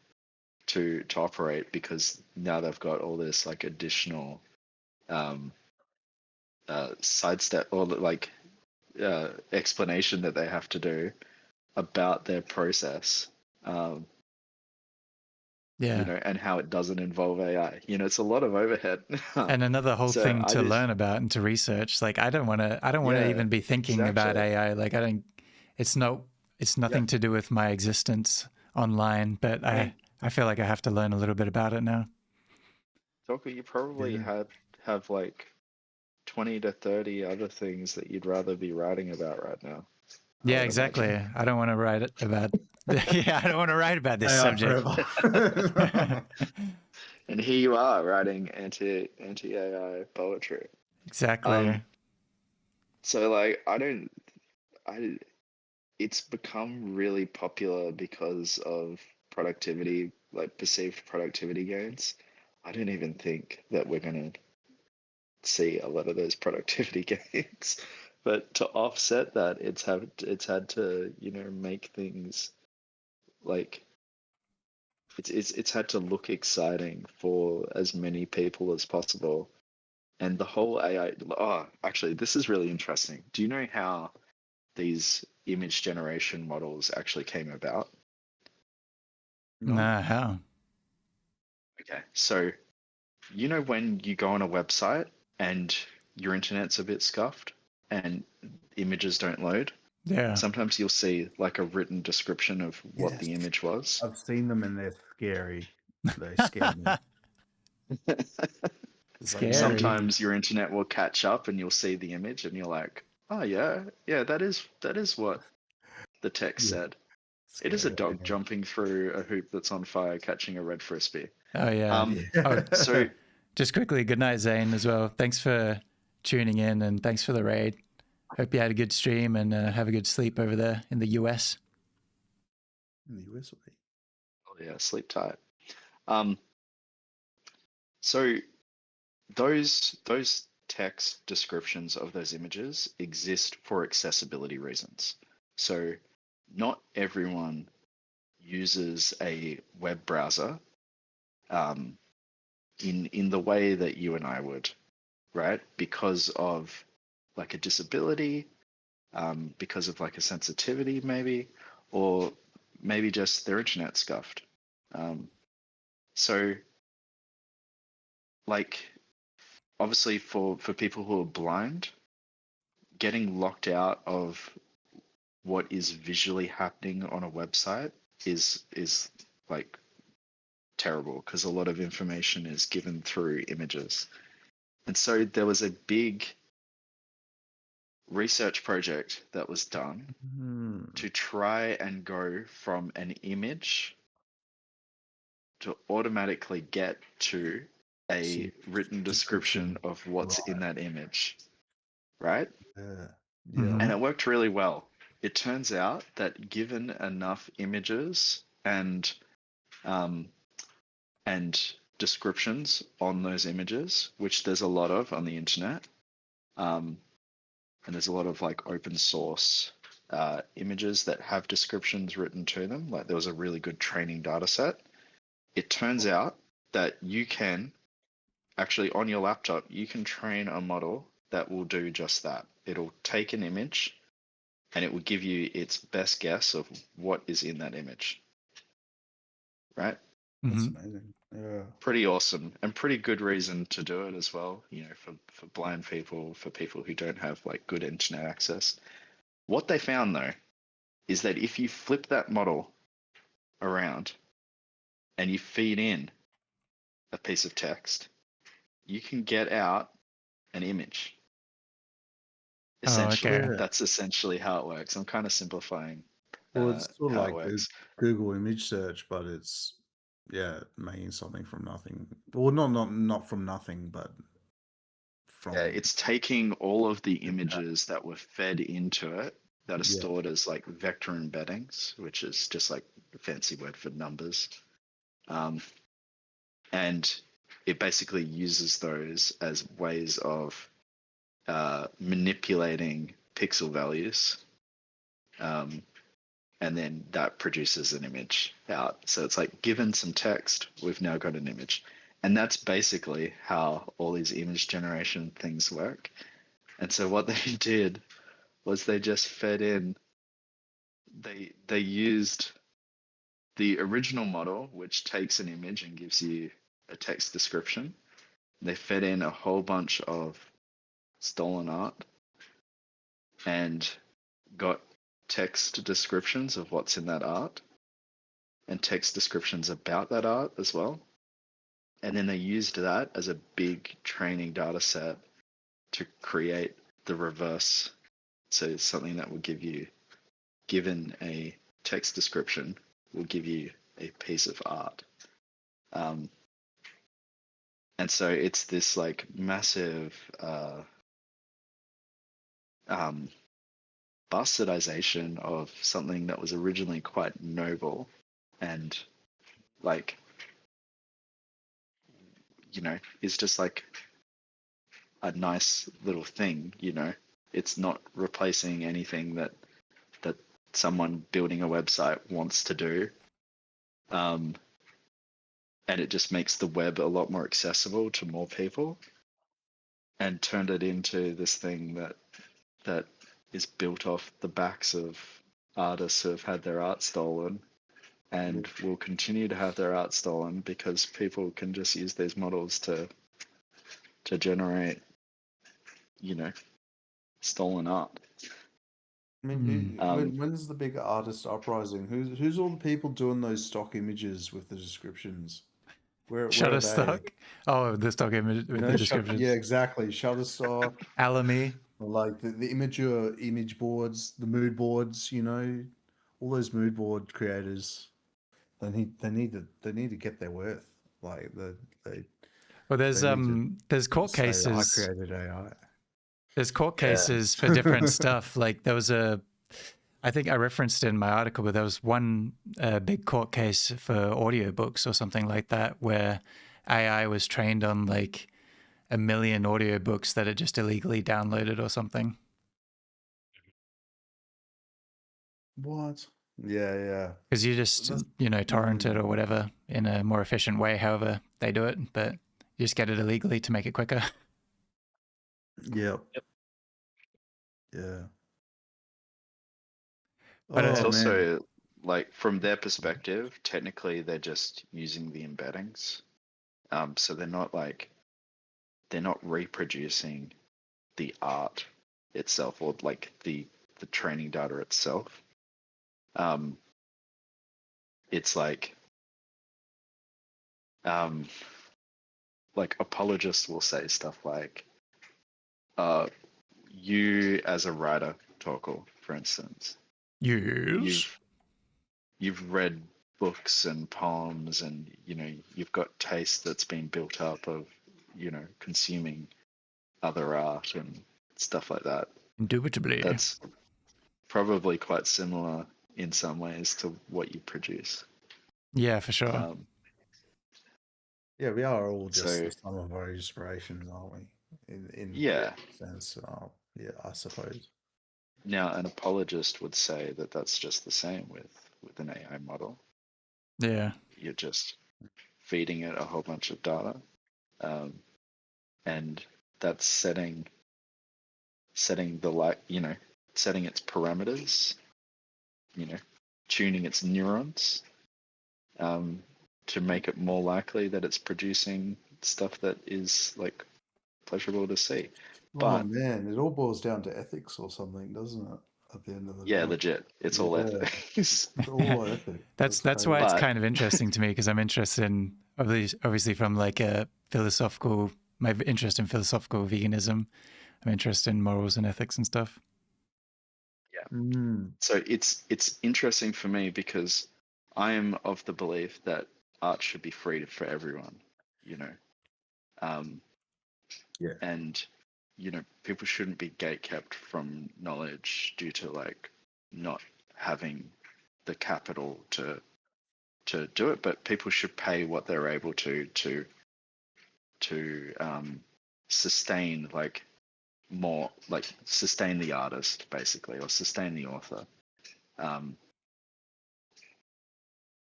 to operate, because now they've got all this like additional um, sidestep or like explanation that they have to do about their process. yeah. And how it doesn't involve AI. It's a lot of overhead. And another whole So thing I to just, learn about and to research. Like I don't want to yeah, even be thinking about exactly. AI. Like I don't, it's no, it's Yeah, nothing to do with my existence online, but I mean, I feel like I have to learn a little bit about it now. Torkel, you probably Yeah. have like 20 to 30 other things that you'd rather be writing about right now, I Yeah, would exactly. imagine. I don't want to write it about, yeah, I don't want to write about this AI subject. forever. And here you are writing anti AI poetry. Um, Exactly. so like I it's become really popular because of productivity, like perceived productivity gains. I don't even think that we're gonna see a lot of those productivity gains. But to offset that, it's had to, make things like it's had to look exciting for as many people as possible. And the whole AI, oh, actually, this is really interesting. Do you know how these image generation models actually came about? No. Nah, how? Okay, so when you go on a website and your internet's a bit scuffed and images don't load, Yeah. sometimes you'll see like a written description of what Yes. the image was. I've seen them and they're scary. They scare me. It's like, no, Scary. Sometimes your internet will catch up and you'll see the image and you're like, oh yeah, yeah, that is what the text yeah, said. It is a scary. dog jumping through a hoop that's on fire catching a red frisbee. Oh yeah. Oh, So Yeah. just quickly, good night, Zane, as well. Thanks for tuning in and thanks for the raid. Hope you had a good stream and have a good sleep over there in the US. In the US. oh yeah, sleep tight. Um, so those text descriptions of those images exist for accessibility reasons. So not everyone uses a web browser um, in the way that you and I would, right? Because of like a disability, because of like a sensitivity, maybe, or maybe just their internet scuffed. Um, so, like, obviously, for people who are blind, getting locked out of what is visually happening on a website is like terrible, because a lot of information is given through images. And so there was a big research project that was done Hmm. to try and go from an image to automatically get to a written description of what's in Right. that image, right? Yeah. Yeah. Mm-hmm. And it worked really well. It turns out that given enough images um, and descriptions on those images, which there's a lot of on the internet, um, and there's a lot of like open source images that have descriptions written to them. Like there was a really good training data set. It turns out that you can actually, on your laptop, you can train a model that will do just that. It'll take an image, and it will give you its best guess of what is in that image. Right? That's Mhm. amazing. Yeah. Pretty awesome, and pretty good reason to do it as well, for blind people, for people who don't have like good internet access. What they found though is that if you flip that model around and you feed in a piece of text, you can get out an image. Oh, Essentially, okay. Yeah. that's essentially how it works. I'm kind of simplifying Well, it's sort of how it like the works. Google image search, but it's making something from nothing. Well, not from nothing, but Yeah, from it's taking all of the images that were fed into it that are yeah, stored as like vector embeddings, which is just like a fancy word for numbers. And it basically uses those as ways of manipulating pixel values. And then that produces an image out. So it's like, given some text, we've now got an image. And that's basically how all these image generation things work. And so what they did was they just fed in, they used the original model, which takes an image and gives you a text description. They fed in a whole bunch of stolen art and got text descriptions of what's in that art and text descriptions about that art as well. And then they used that as a big training data set to create the reverse. So something that will give you, given a text description, will give you a piece of art. And so it's this like massive bastardization of something that was originally quite noble and like, is just like a nice little thing. It's not replacing anything that someone building a website wants to do. And it just makes the web a lot more accessible to more people and turned it into this thing that is built off the backs of artists who have had their art stolen and will continue to have their art stolen because people can just use these models to generate, stolen art. I mean, Mm. when's the big artist uprising? Who's all the people doing those stock images with the descriptions? Where are they? Shutterstock. Oh, the stock image You with know, the descriptions. yeah, exactly. Shutterstock, Alamy. like the image boards, the mood boards. All those mood board creators. They need to get their worth. Like they Well, they need to there's court say I cases. created AI. There's court Yeah. cases for different stuff. Like there was I think I referenced it in my article, but there was one big court case for audiobooks or something like that, where AI was trained on like 1 million audiobooks that it just illegally downloaded or something. What? Yeah. Because you just, torrent it or whatever in a more efficient way, however they do it, but you just get it illegally to make it quicker. Yep. Yeah. But It's Oh man. also like, from their perspective, technically they're just using the embeddings. So they're not reproducing the art itself or like the training data itself. It's like apologists will say stuff like, you as a writer, Torkel, for instance, yes. you've read books and poems, and you've got taste that's been built up of consuming other art and stuff like that. Indubitably. That's probably quite similar in some ways to what you produce. Yeah, for sure. Yeah, we are all just So the sum of our inspirations, aren't we? In yeah. a sense. Yeah, I suppose. Now, an apologist would say that that's just the same with an AI model. Yeah. You're just feeding it a whole bunch of data, and that's setting the setting its parameters, tuning its neurons to make it more likely that it's producing stuff that is like pleasurable to see. Oh man, it all boils down to ethics or something, doesn't it? At the end of the day. Legit, it's all ethics. It's all ethics. That's why it's But- kind of interesting to me, because I'm interested in, obviously from like a philosophical, my interest in philosophical veganism. I'm interested in morals and ethics and stuff. So it's interesting for me because I am of the belief that art should be free for everyone, and people shouldn't be gatekept from knowledge due to like not having the capital to do it, but people should pay what they're able to sustain like more, like sustain the artist basically, or sustain the author.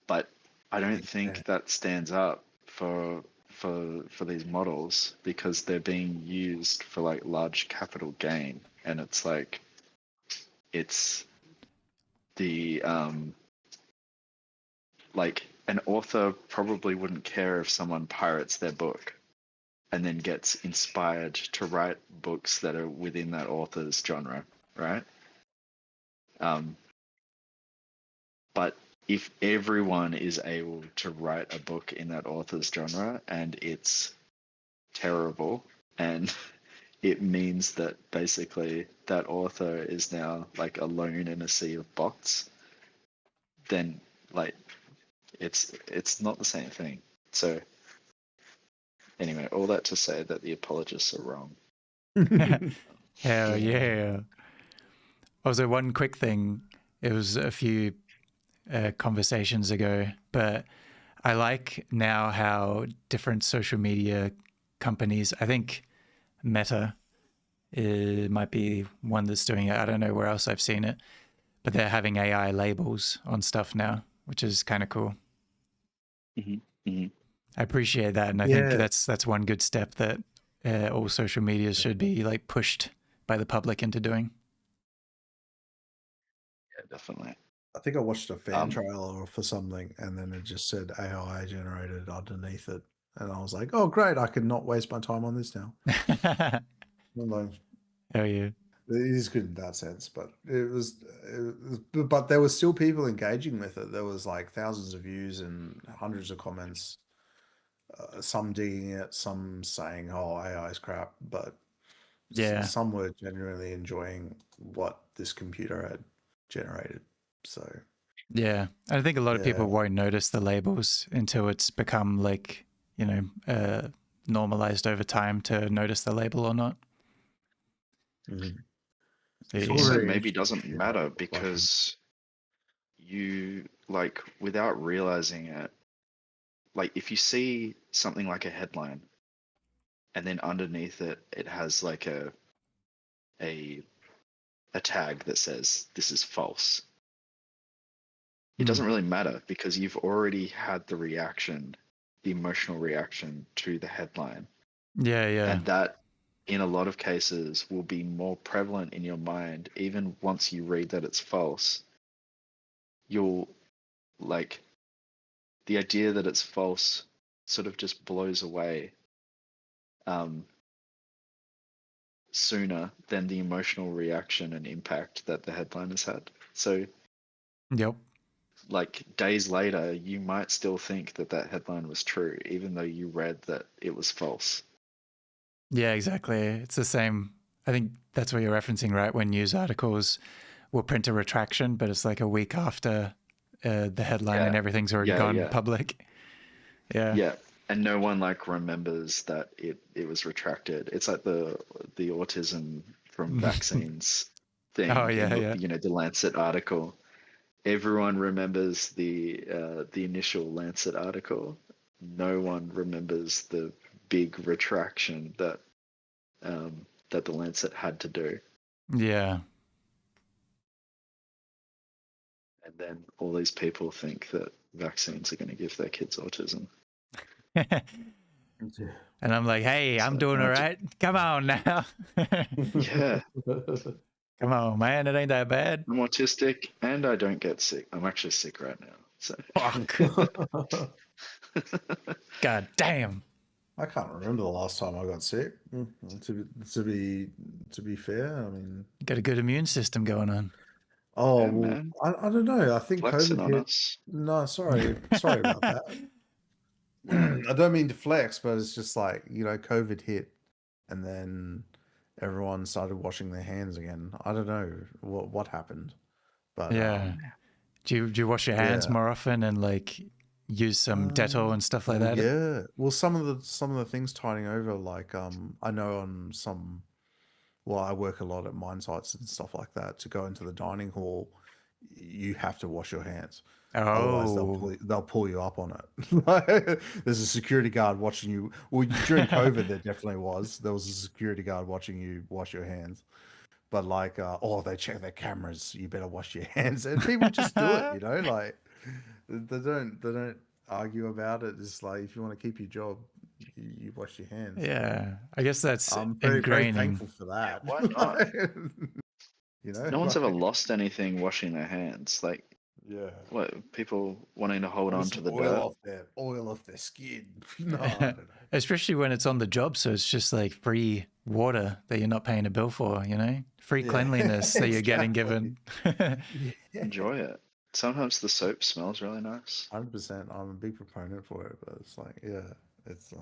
But I don't think that stands up for these models, because they're being used for like large capital gain, and it's like it's the like an author probably wouldn't care if someone pirates their book and then gets inspired to write books that are within that author's genre, right? But if everyone is able to write a book in that author's genre and it's terrible, and it means that basically that author is now like alone in a sea of bots, then like it's not the same thing. So anyway, all that to say that the apologists are wrong. Hell yeah. Also, one quick thing. It was a few conversations ago, but I like now how different social media companies, I think Meta might be one that's doing it. I don't know where else I've seen it, but they're having AI labels on stuff now, which is kind of cool. I appreciate that, and I think that's one good step that all social media should be like pushed by the public into doing. Yeah, definitely. I think I watched a fan trailer for something, and then it just said AI generated underneath it, and I was like, "Oh, great! I can not waste my time on this now." Hell yeah! It is good in that sense, but but there were still people engaging with it. There was like thousands of views and hundreds of comments. Some digging it, some saying, "Oh, AI is crap," but some were genuinely enjoying what this computer had generated. So yeah, I think a lot of people won't notice the labels until it's become like, normalized over time to notice the label or not. It also maybe doesn't matter, because you, like, without realizing it, like if you see something like a headline and then underneath it it has like a tag that says this is false, it doesn't really matter, because you've already had the reaction, the emotional reaction to the headline. And that in a lot of cases will be more prevalent in your mind. Even once you read that it's false, you'll like the idea that it's false sort of just blows away sooner than the emotional reaction and impact that the headline has had. So like days later, you might still think that that headline was true, even though you read that it was false. Yeah, exactly. It's the same. I think that's what you're referencing, right? When news articles will print a retraction, but it's like a week after the headline and everything's already gone public. Yeah. And no one like remembers that it was retracted. It's like the autism from vaccines thing. The Lancet article. Everyone remembers the initial Lancet article. No one remembers the big retraction that the Lancet had to do. Yeah. And then all these people think that vaccines are going to give their kids autism. And I'm like, hey, I'm doing all right. Come on now. Yeah. Come on, man, it ain't that bad. I'm autistic and I don't get sick. I'm actually sick right now. So Fuck. God damn. I can't remember the last time I got sick. To be fair, I mean, You got a good immune system going on. oh yeah, well, man, I don't know. I think flexing COVID on hit. us. No, sorry about that. I don't mean to flex, but it's just like, COVID hit and then everyone started washing their hands again. I don't know what happened, but Yeah. Do you wash your hands yeah. more often and like use some Dettol and stuff like Well, that? yeah. Well, some of the things tiding over, like I know on some. Well, I work a lot at mine sites and stuff like that. To go into the dining hall, you have to wash your hands. Otherwise, Oh. they'll pull you up on it. Like, there's a security guard watching you. Well, during COVID, there definitely was. There was a security guard watching you wash your hands. But like, they check their cameras. You better wash your hands, and people just do it. Like they don't argue about it. It's like, if you want to keep your job, you wash your hands. Yeah. I guess that's I'm very, very ingraining. thankful for that. Why not? No one's ever Like, lost anything washing their hands. Like, yeah. what, people wanting to hold Or on to some the dirt? oil off their skin. No, I don't know. Especially when it's on the job, so it's just like free water that you're not paying a bill for, Free Yeah, cleanliness that you're getting exactly. given. Yeah. Enjoy it. Sometimes the soap smells really nice. 100%. I'm a big proponent for it, but it's like, yeah, it's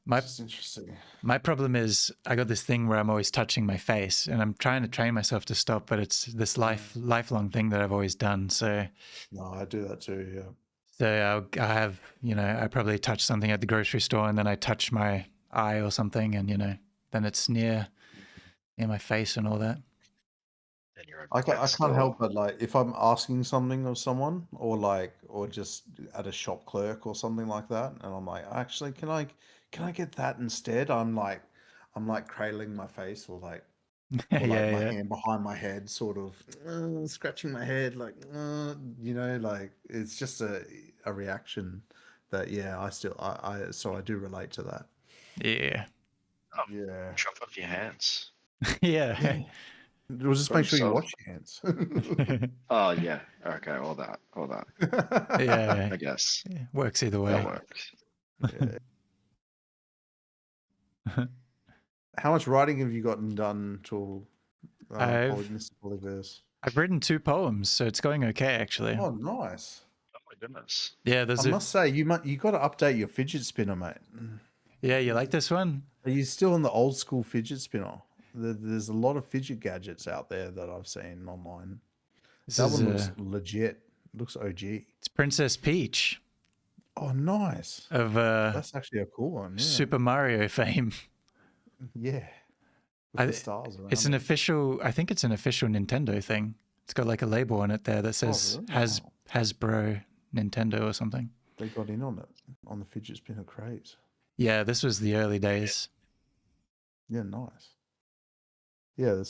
My just interesting. my problem is I got this thing where I'm always touching my face, and I'm trying to train myself to stop, but it's this lifelong thing that I've always done. So No, I do that too, yeah. I have, I probably touch something at the grocery store, and then I touch my eye or something, and then it's near my face and all that. And you're I at the can't help but, like, if I'm asking something of someone, or just at a shop clerk or something like that, and I'm like, actually, can I get that instead? I'm like cradling my face, or like my Yeah, hand behind my head, sort of scratching my head, like, like, it's just a reaction that, yeah, so I do relate to that. yeah, Yeah. chop off your hands. yeah, Yeah. We'll just make Problem sure you solved. wash your hands. Oh yeah. Okay. All that. yeah. I guess Works either that way. works. Yeah. How much writing have you gotten done to I've Mr. Polyverse? I've written 2 poems, so it's going okay actually. Oh, nice. Oh my goodness. Yeah, I there's must say, you got to update your fidget spinner, mate. yeah, you like this one? Are you still in the old school fidget spinner? There's a lot of fidget gadgets out there that I've seen online. This That is one looks legit. Looks OG. it's Princess Peach Oh, nice. of That's actually a cool one. Yeah. Super Mario fame. Yeah. With the stars around It's an it. official, I think it's an official Nintendo thing. It's got like a label on it there that says really? Wow. Hasbro Nintendo or something. They got in on it, on the fidget spinner craze. Yeah, this was the early days. Yeah, nice. Yeah,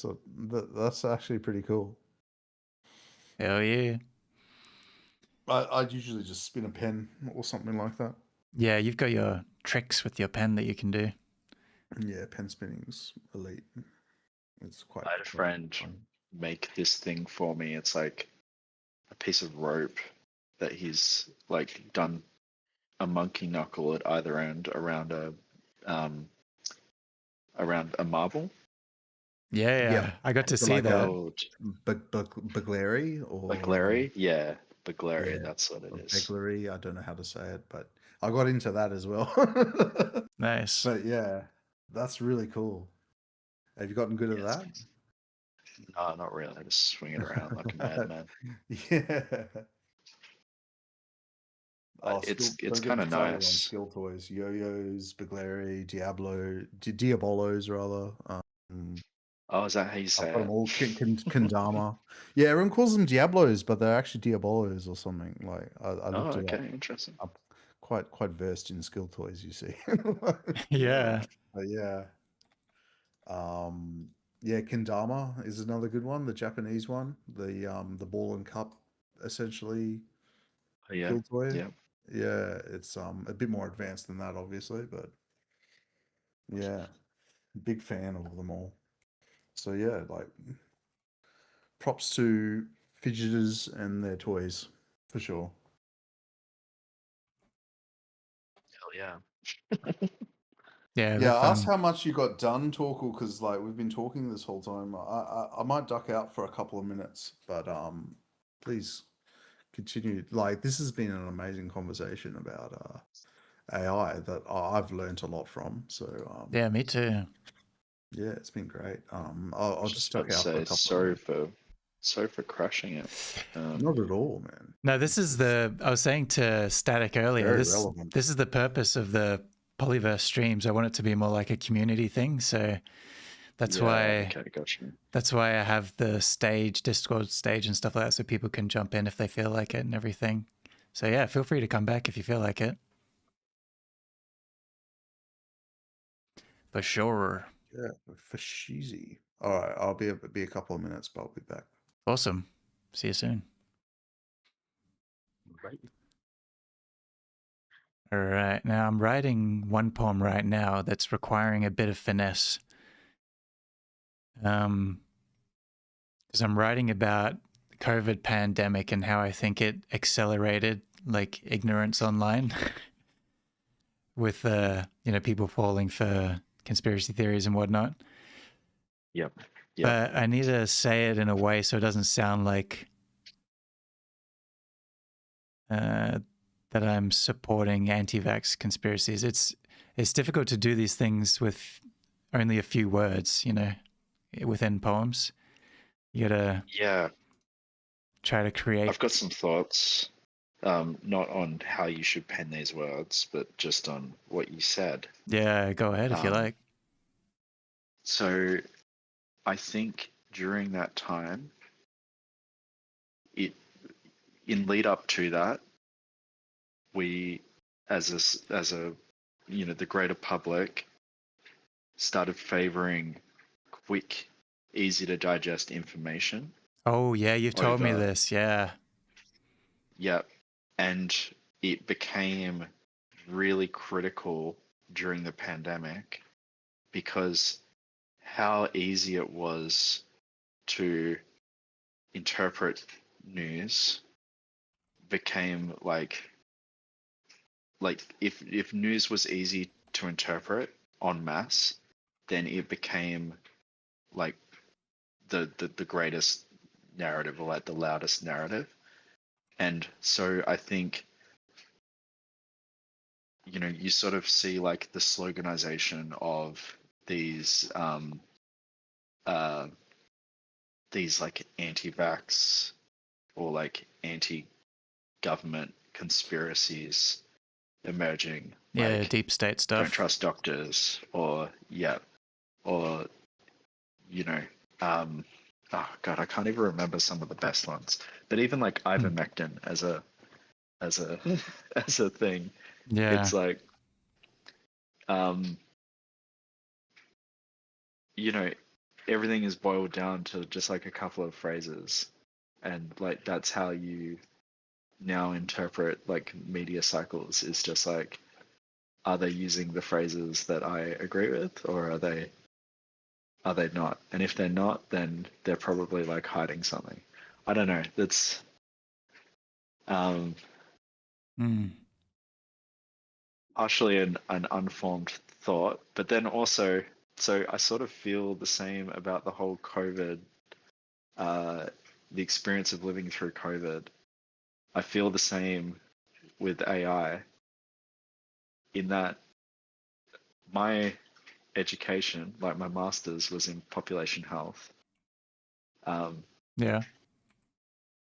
that's actually pretty cool. Hell yeah. I'd usually just spin a pen or something like that. Yeah, you've got your tricks with your pen that you can do. Yeah, pen spinning's elite. It's quite. I had a friend fun. make this thing for me. It's like a piece of rope that he's like done a monkey knuckle at either end around a marble. Yeah, Yeah. I got to So see like that. Beglery or Like Larry, yeah, Beglery, yeah, that's what it or is. Beglery. I don't know how to say it, but I got into that as well. Nice. But yeah, that's really cool. Have you gotten good at that? No, not really. I just swing it around like a madman. Yeah. It's don't get kind me of started on nice. skill toys, yo-yos, Begleri, Diabolos rather. Oh, is that how you I've say got them it? all. Kendama. Yeah, everyone calls them Diablos, but they're actually Diabolos or something. Like I Oh, looked it up. okay, interesting. I'm quite versed in skill toys, you see. Yeah. But yeah. Yeah, Kendama is another good one, the Japanese one. The ball and cup essentially Oh, yeah, skill toy. yeah. Yeah, it's a bit more advanced than that, obviously, but yeah, big fan of them all. So yeah, like props to fidgeters and their toys for sure. Hell yeah. Yeah, they're Yeah, ask fun. how much you got done, Torkel, because like we've been talking this whole time. I might duck out for a couple of minutes, but please continue. Like this has been an amazing conversation about AI that I've learned a lot from. So Yeah, me too. yeah, it's been great. I'll just Just about duck to out for a say couple of minutes. sorry for crushing it. Not at all, man. No, this is I was saying to Static earlier, Very relevant. this is the purpose of the Polyverse streams. I want it to be more like a community thing. So that's Yeah, why okay, gotcha. I have the Discord stage and stuff like that, so people can jump in if they feel like it and everything. So yeah, feel free to come back if you feel like it. For sure. Yeah, for cheesy. All right, I'll be a couple of minutes, but I'll be back. Awesome. See you soon. Right. All right. Now I'm writing one poem right now that's requiring a bit of finesse. Because I'm writing about the COVID pandemic and how I think it accelerated like ignorance online with people falling for conspiracy theories and whatnot. Yep. But I need to say it in a way so it doesn't sound like that I'm supporting anti-vax conspiracies. It's difficult to do these things with only a few words, within poems. You gotta try to create. I've got some thoughts, not on how you should pen these words, but just on what you said. Yeah, go ahead if you like. So I think during that time, in lead up to that, we, as a the greater public, started favoring quick, easy to digest information. Oh yeah, you've told me over- this. Yeah. Yep. And it became really critical during the pandemic because how easy it was to interpret news became like if news was easy to interpret en masse, then it became like the greatest narrative, or like the loudest narrative. And so I think you sort of see like the sloganization of these like anti-vax or like anti-government conspiracies emerging, Yeah, like deep state stuff. don't trust doctors, or oh god, I can't even remember some of the best ones, but even like ivermectin as a as a thing. Yeah. It's like everything is boiled down to just like a couple of phrases, and like that's how you now interpret like media cycles, is just like, are they using the phrases that I agree with, or are they not? And if they're not, then they're probably like hiding something. I don't know. That's partially an unformed thought, but then also, so I sort of feel the same about the whole COVID, the experience of living through COVID. I feel the same with AI, in that my education, like my master's, was in population health. Yeah.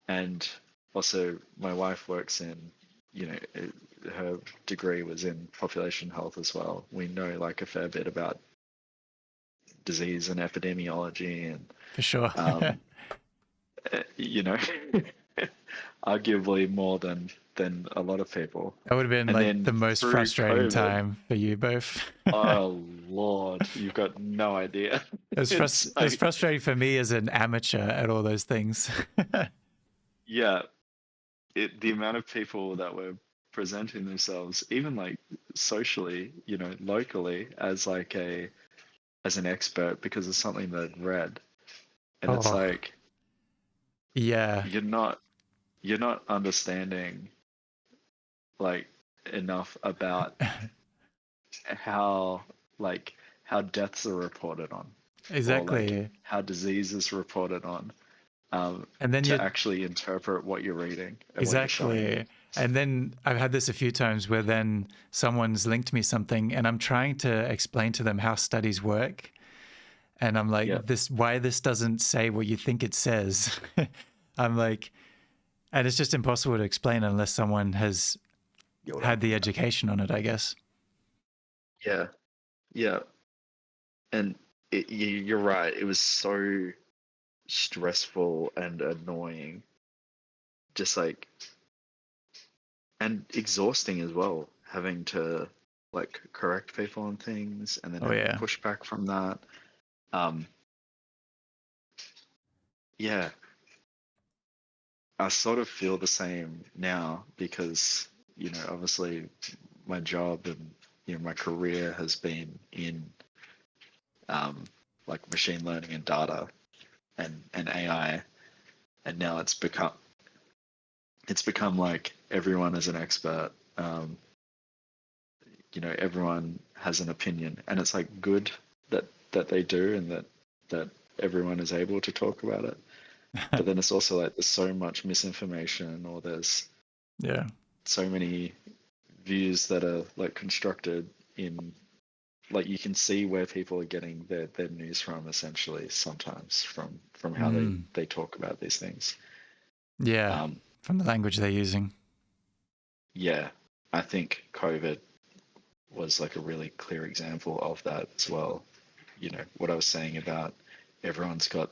And also my wife works in, her degree was in population health as well. We know like a fair bit about disease and epidemiology, and For sure. arguably more than a lot of people. That would have been And like then the most through frustrating COVID, time for you both. oh Lord, you've got no idea. It's frustrating for me as an amateur at all those things. Yeah, the amount of people that were presenting themselves, even like socially, locally, as like a as an expert because of something they'd read, and it's Oh, like yeah, you're not understanding like enough about how like how deaths are reported on, or like exactly. how disease is reported on, And then to you actually interpret what you're reading and what you're showing me. exactly. And then I've had this a few times where then someone's linked me something and I'm trying to explain to them how studies work. And I'm like, Yeah, why this doesn't say what you think it says. I'm like, and it's just impossible to explain unless someone has Yeah, what had up? the education on it, I guess. yeah, yeah. And you're right. It was so stressful and annoying, just like, and exhausting as well, having to like correct people on things and then Oh, having yeah. pushback from that. Um, yeah, I sort of feel the same now because, obviously my job and, my career has been in, um, like machine learning and data and AI, and now it's become like everyone is an expert. Everyone has an opinion, and it's like good that they do, and that everyone is able to talk about it. But then it's also like there's so much misinformation, or there's Yeah. so many views that are like constructed in, like, you can see where people are getting their news from, essentially, sometimes from how Mm. they talk about these things. Yeah. um From the language they're using. yeah, I think COVID was like a really clear example of that as well. What I was saying about everyone's got,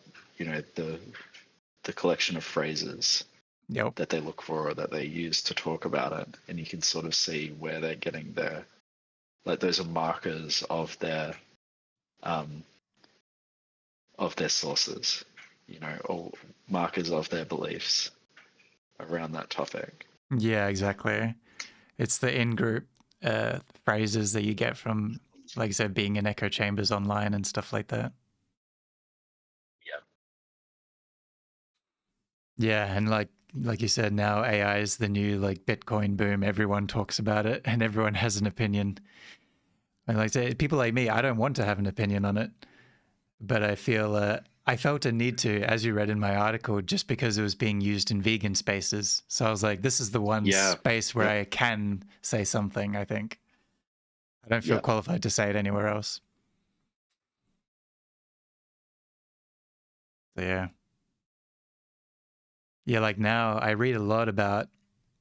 the collection of phrases Yep. that they look for or that they use to talk about it, and you can sort of see where they're getting their, like, those are markers um of their sources, or markers of their beliefs around that topic. Yeah, exactly. It's the in-group phrases that you get from, like I said, being in echo chambers online and stuff like that. Yeah. Yeah, and like you said, now AI is the new like Bitcoin boom. Everyone talks about it, and everyone has an opinion. And like I say, people like me, I don't want to have an opinion on it, but I felt a need to, as you read in my article, just because it was being used in vegan spaces. So I was like, this is the one Yeah. space where Yep. I can say something. I think I don't feel Yep. qualified to say it anywhere else. So yeah. Yeah, like now I read a lot about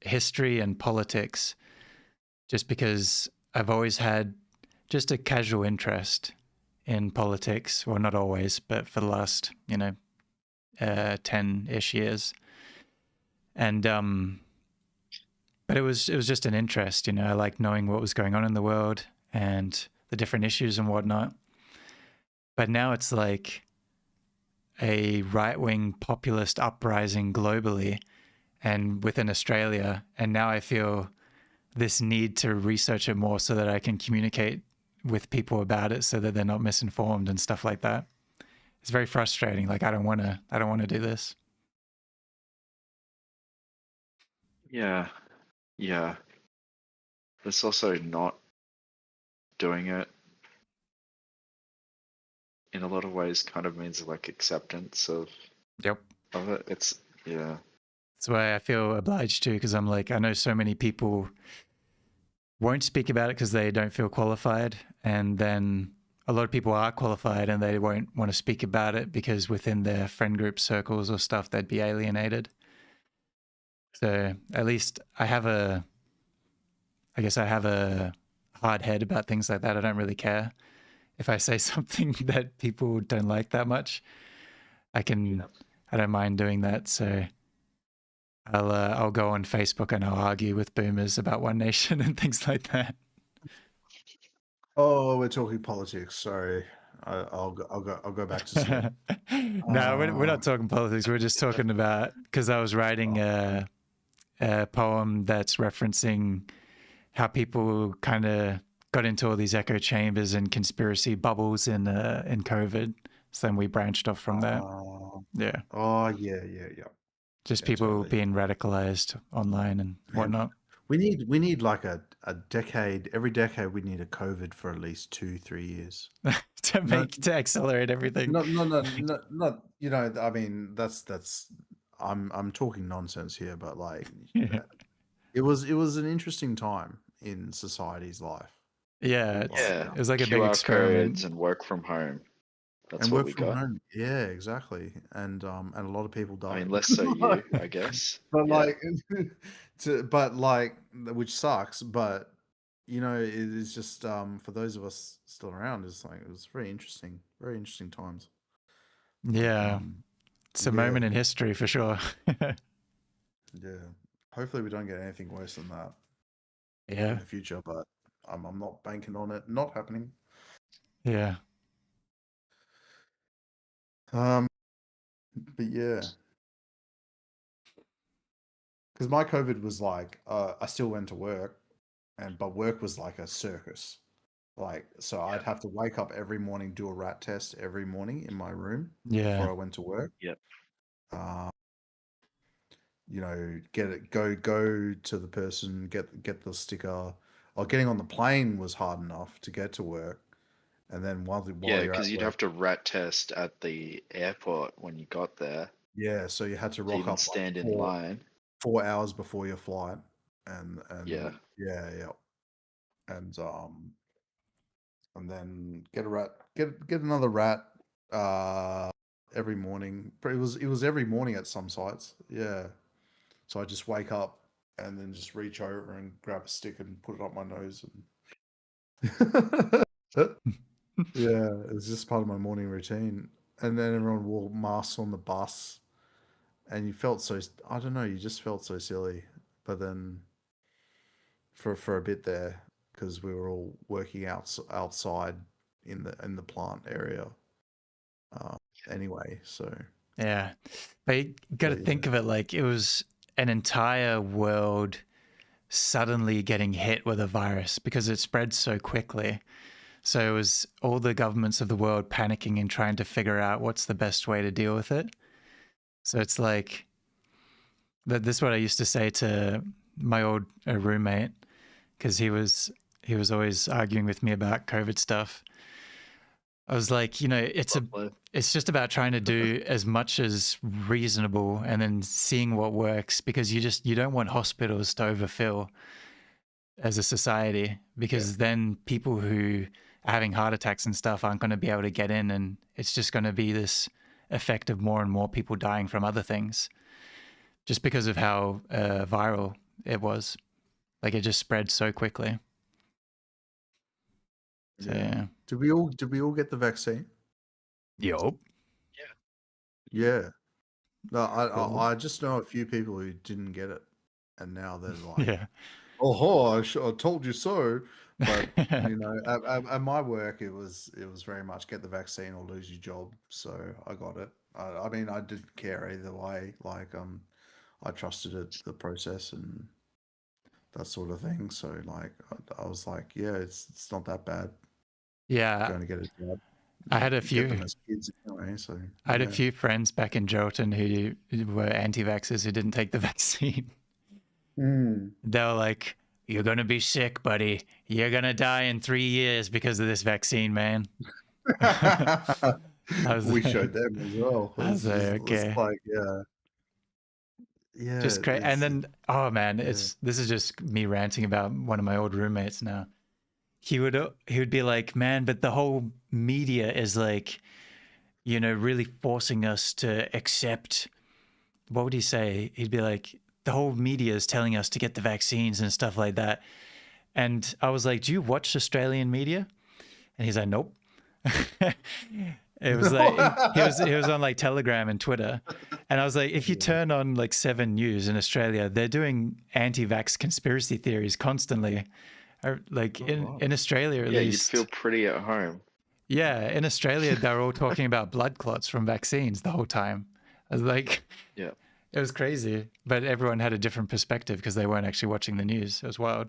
history and politics just because I've always had just a casual interest in politics. Well, not always, but for the last, 10-ish years. And, but it was just an interest, I like knowing what was going on in the world and the different issues and whatnot. But now it's like a right-wing populist uprising globally and within Australia. And now I feel this need to research it more so that I can communicate with people about it so that they're not misinformed and stuff like that. It's very frustrating. Like I don't want to do this. Yeah. Yeah. It's also not doing it in a lot of ways kind of means like acceptance Yep. of it. It's, yeah. That's why I feel obliged to, because I'm like, I know so many people won't speak about it because they don't feel qualified. And then a lot of people are qualified and they won't want to speak about it because within their friend group circles or stuff, they'd be alienated. So at least I guess I have a hard head about things like that. I don't really care if I say something that people don't like that much. I don't mind doing that. So I'll go on Facebook and I'll argue with boomers about One Nation and things like that. Oh, we're talking politics. Sorry, I'll go back to sleep. No, we're Uh, not talking politics. We're just talking about, because I was writing a poem that's referencing how people kind of got into all these echo chambers and conspiracy bubbles in COVID. So then we branched off from that. Yeah. Oh, yeah. Just Yeah, people totally. being radicalized online and whatnot. We need like a decade. Every decade, we need a COVID for at least 2-3 years. to accelerate everything. Not. You know, I mean, that's. I'm talking nonsense here, but like, it was an interesting time in society's life. Yeah, Yeah, it was like a big QR experiment. codes and work from home. That's And what work we from got. home. Yeah, exactly. And a lot of people died. I mean, less so you, I guess. But Yeah. like, which sucks. But you know, it is just for those of us still around, it's like it was very interesting times. Yeah, Like, it's a moment in history for sure. yeah. Hopefully, we don't get anything worse than that Yeah, in the future. But I'm not banking on it not happening. yeah, But yeah. Because my COVID was like, I still went to work, but work was like a circus. Like, so I'd have to wake up every morning, do a rat test every morning in my room yeah, before I went to work. Yep. You know, go to the person, get the sticker. Or getting on the plane was hard enough to get to work, and then while Yeah, you're because at you'd work, have to rat test at the airport when you got there yeah, so you had to to rock even up like stand in line. 4 hours before your flight, and Yeah. yeah, and then get a rat, get another rat every morning. But it was every morning at some sites. Yeah. So I just wake up and then just reach over and grab a stick and put it up my nose and yeah, it's just part of my morning routine. And then everyone wore masks on the bus and you felt so, I don't know, you just felt so silly. But then for a bit there, because we were all working outside in the plant area anyway. So yeah. But you got to think of it like it was an entire world suddenly getting hit with a virus because it spread so quickly. So it was all the governments of the world panicking and trying to figure out what's the best way to deal with it. So it's like this is what I used to say to my old roommate because he was always arguing with me about COVID stuff. I was like, you know, it's just about trying to do as much as reasonable and then seeing what works because you don't want hospitals to overfill as a society because then people who are having heart attacks and stuff aren't going to be able to get in, and it's just going to be this effect of more and more people dying from other things just because of how viral it was. Like it just spread so quickly. So, yeah. Did we all get the vaccine? Yup. Yeah. No, Cool. I just know a few people who didn't get it, and now they're like, Yeah. "Oh, I told you so." But you know, at my work, it was very much get the vaccine or lose your job. So I got it. I mean, I didn't care either way. Like, I trusted the process and that sort of thing. So like, I was like, yeah, it's not that bad. Yeah. Going to get a job. I had a Get few. them as kids anyway. So I had a few friends back in Geraldton who were anti-vaxxers who didn't take the vaccine. They were like, "You're gonna be sick, buddy. You're gonna die in 3 years because of this vaccine, man." We showed them as well. I was like, okay. It's like, yeah, Just crazy. And then, oh man, this is just me ranting about one of my old roommates now. He would be like, "Man, but the whole media is like, you know, really forcing us to accept." What would he say? He'd be like, "The whole media is telling us to get the vaccines and stuff like that." And I was like, "Do you watch Australian media?" And he's like, "Nope." It was like he was on like Telegram and Twitter, and I was like, if you turn on like 7 News in Australia, they're doing anti-vax conspiracy theories constantly. Or like in Australia at least. You'd feel pretty at home. Yeah, in Australia they're all talking about blood clots from vaccines the whole time. I was like, yeah, it was crazy, but everyone had a different perspective because they weren't actually watching the news. It was wild.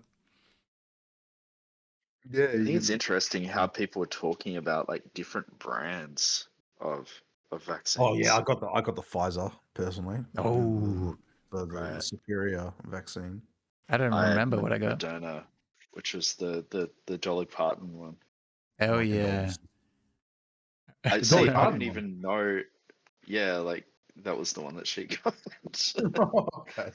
Yeah, I think you it's can. interesting how people are talking about like different brands of Oh yeah, vaccines. I got the Pfizer personally. Oh, The Right. superior vaccine. I don't I had remember what I got. Moderna, which was the Dolly Parton one. Oh Like a yeah. dog's. I The see. Dolly I Parton didn't one. even know. Yeah, like that was the one that she got. Okay.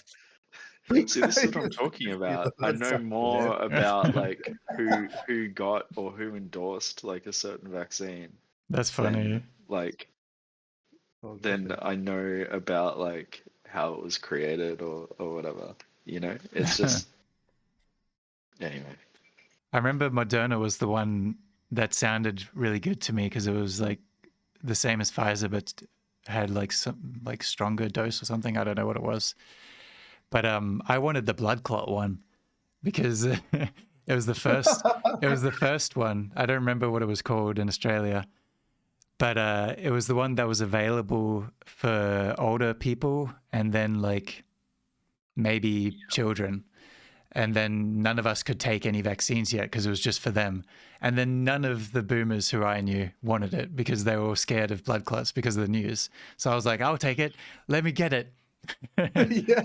See, this is what I'm talking Yeah, about. I that's know so weird. more about like who got or who endorsed like a certain vaccine That's than funny. like Oh, gosh, than I know about like how it was created or whatever. You know, it's just anyway. I remember Moderna was the one that sounded really good to me because it was like the same as Pfizer, but had like some like stronger dose or something. I don't know what it was, but I wanted the blood clot one because it was the first. It was the first one. I don't remember what it was called in Australia, but it was the one that was available for older people and then like maybe children. And then none of us could take any vaccines yet because it was just for them. And then none of the boomers who I knew wanted it because they were all scared of blood clots because of the news. So I was like, I'll take it. Let me get it. Yeah.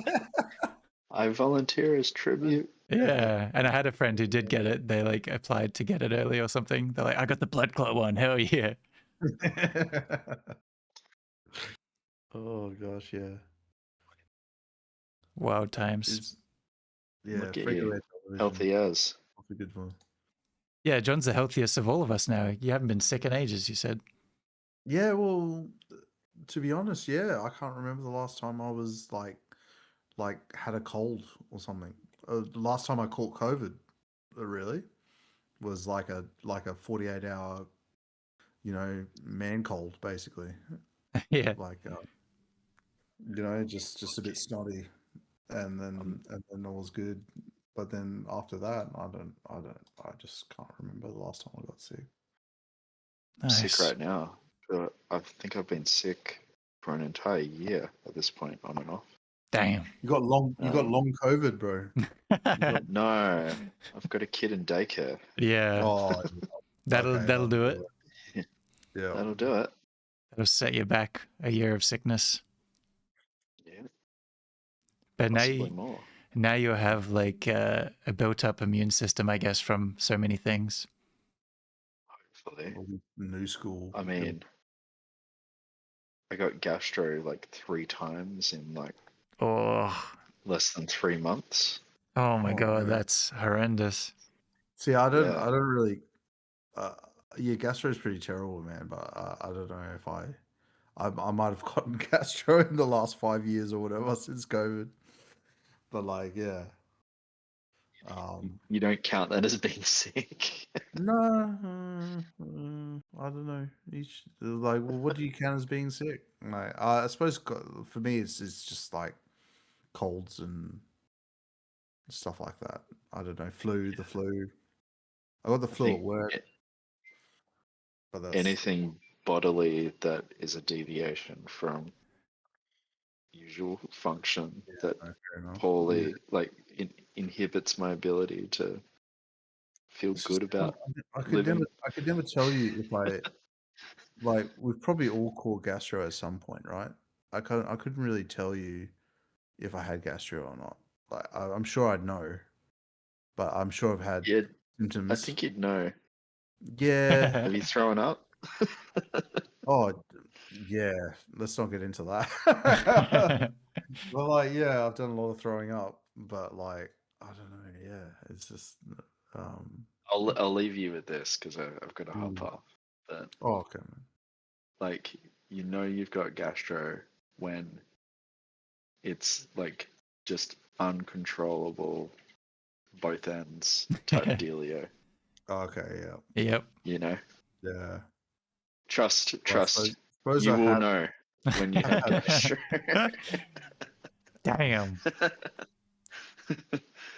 I volunteer as tribute. Yeah. And I had a friend who did get it. They like applied to get it early or something. They're like, I got the blood clot one. Hell yeah. Oh gosh, yeah. Wild times. It's yeah, Look at free to you, air television. healthy as. That's a good one. Yeah. John's the healthiest of all of us now. You haven't been sick in ages, you said. Yeah, well, to be honest, yeah, I can't remember the last time I was like had a cold or something. The last time I caught COVID, really, was like a 48 hour, man cold basically. Yeah. Like just a bit snotty, and then it was good. But then after that, I just can't remember the last time I got sick. I'm sick Nice. right now. I think I've been sick for an entire year at this point, on and off. Damn. You got long COVID, bro. You got No, I've got a kid in daycare. Yeah. oh That'll okay, that'll that'll do do it. it. Yeah. That'll do it. That'll set you back a year of sickness. Yeah, But possibly more. now you have like a built up immune system, I guess, from so many things. Hopefully. New school. I mean, I got gastro like 3 times in like Oh, less than 3 months. oh my Oh God, no. that's horrendous. See, I don't Yeah. really. Uh, yeah, gastro is pretty terrible, man. But I don't know if I might have gotten gastro in the last 5 years or whatever since COVID. But like, yeah. You don't count that as being sick. No, I don't know. Like, well, what do you count as being sick? Like, I suppose for me, it's just like colds and stuff like that. I don't know, the flu. I got the I flu at think work, but that's anything bodily that is a deviation from usual function that no, fair enough. Yeah, poorly like inhibits my ability to feel it's just good about I could never living. I could never tell you if I like we've probably all caught gastro at some point, right? I couldn't really tell you if I had gastro or not. Like I'm sure I'd know, but I'm sure I've had Yeah, I symptoms. think you'd know. Yeah. Have you thrown up? Oh, yeah. Let's not get into that. Well, like, yeah, I've done a lot of throwing up, but like, I don't know. Yeah, it's just, um, I'll leave you with this because I've got to hop mm. off. But Oh, okay, man. like, you've got gastro when it's like just uncontrollable both ends type dealio. Okay, yeah, Yep. You know, yeah. trust, Well, I trust. suppose You I will have. know when you I have have. gastro. Damn.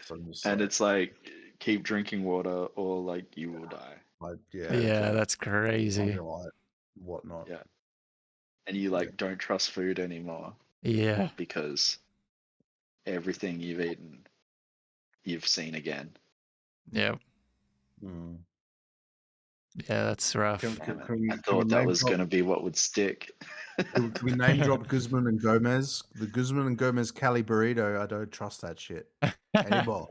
So I'm just And it's like keep drinking water or like you will die. like, yeah, Yeah, drink, that's crazy. light, whatnot. Yeah. And you Yeah, like don't trust food anymore Yeah. because everything you've eaten, you've seen again. Yep. Mm. Yeah, that's rough. Damn it. Can I we thought that name was drop? going to be what would stick. Can we name drop Guzman and Gomez? The Guzman and Gomez Cali burrito. I don't trust that shit anymore.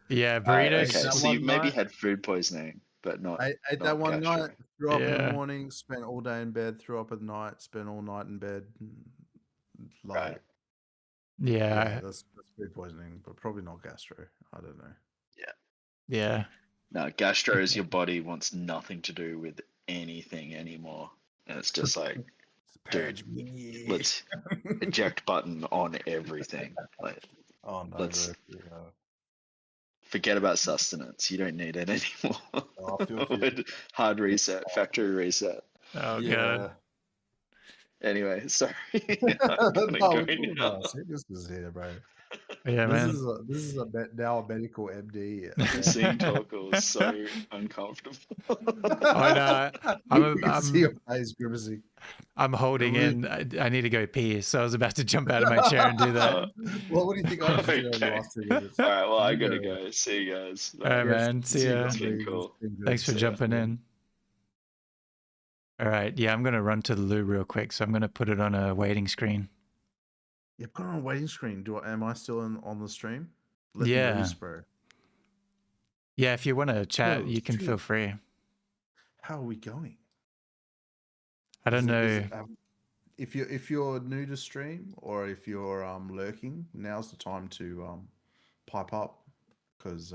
Yeah, I ate burritos. Okay, that so you one maybe night. had food poisoning, but not I ate that not one night. gastro. Threw up in the Yeah. morning. Spent all day in bed. Threw up at night. Spent all night in bed. Like, Right. yeah, Yeah. that's food poisoning, but probably not gastro. I don't know. Yeah. No, gastro is your body wants nothing to do with anything anymore. And it's just like, dude, Purge me. let's eject button on everything. Like, Oh no, let's bro. Yeah. forget about sustenance. You don't need it anymore. Oh, I feel for you. Hard reset, factory reset. Oh god. Yeah. Anyway, sorry. No, I'm we're gonna talking go now. about sicknesses here, bro. Yeah, man. This is now a medical MD. Seeing Torkel is so uncomfortable. Oh no, You can see your face grimacing. I'm holding in. I need to go pee, so I was about to jump out of my chair and do that. Well, what do you think I just did over the Okay. last 2 minutes? All right, well, I You gotta go. go. See you guys. All right, Bye. man. See ya. It's been cool. Thanks for See ya. jumping in. All right, yeah, I'm gonna run to the loo real quick, so I'm gonna put it on a waiting screen. Yeah, put it on a waiting screen. Am I still on the stream? Let me Yeah. loose, bro. Yeah, if you want to chat, Oh, you can shit. feel free. How are we going? I don't know. If you're new to stream or if you're lurking, now's the time to pipe up because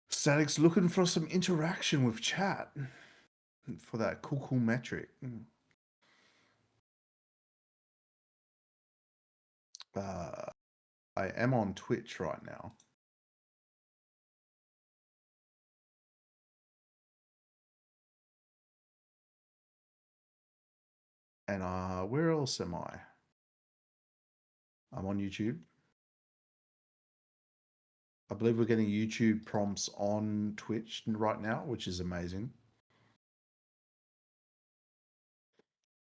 Static's looking for some interaction with chat for that cool metric. I am on Twitch right now. And where else am I? I'm on YouTube. I believe we're getting YouTube prompts on Twitch right now, which is amazing.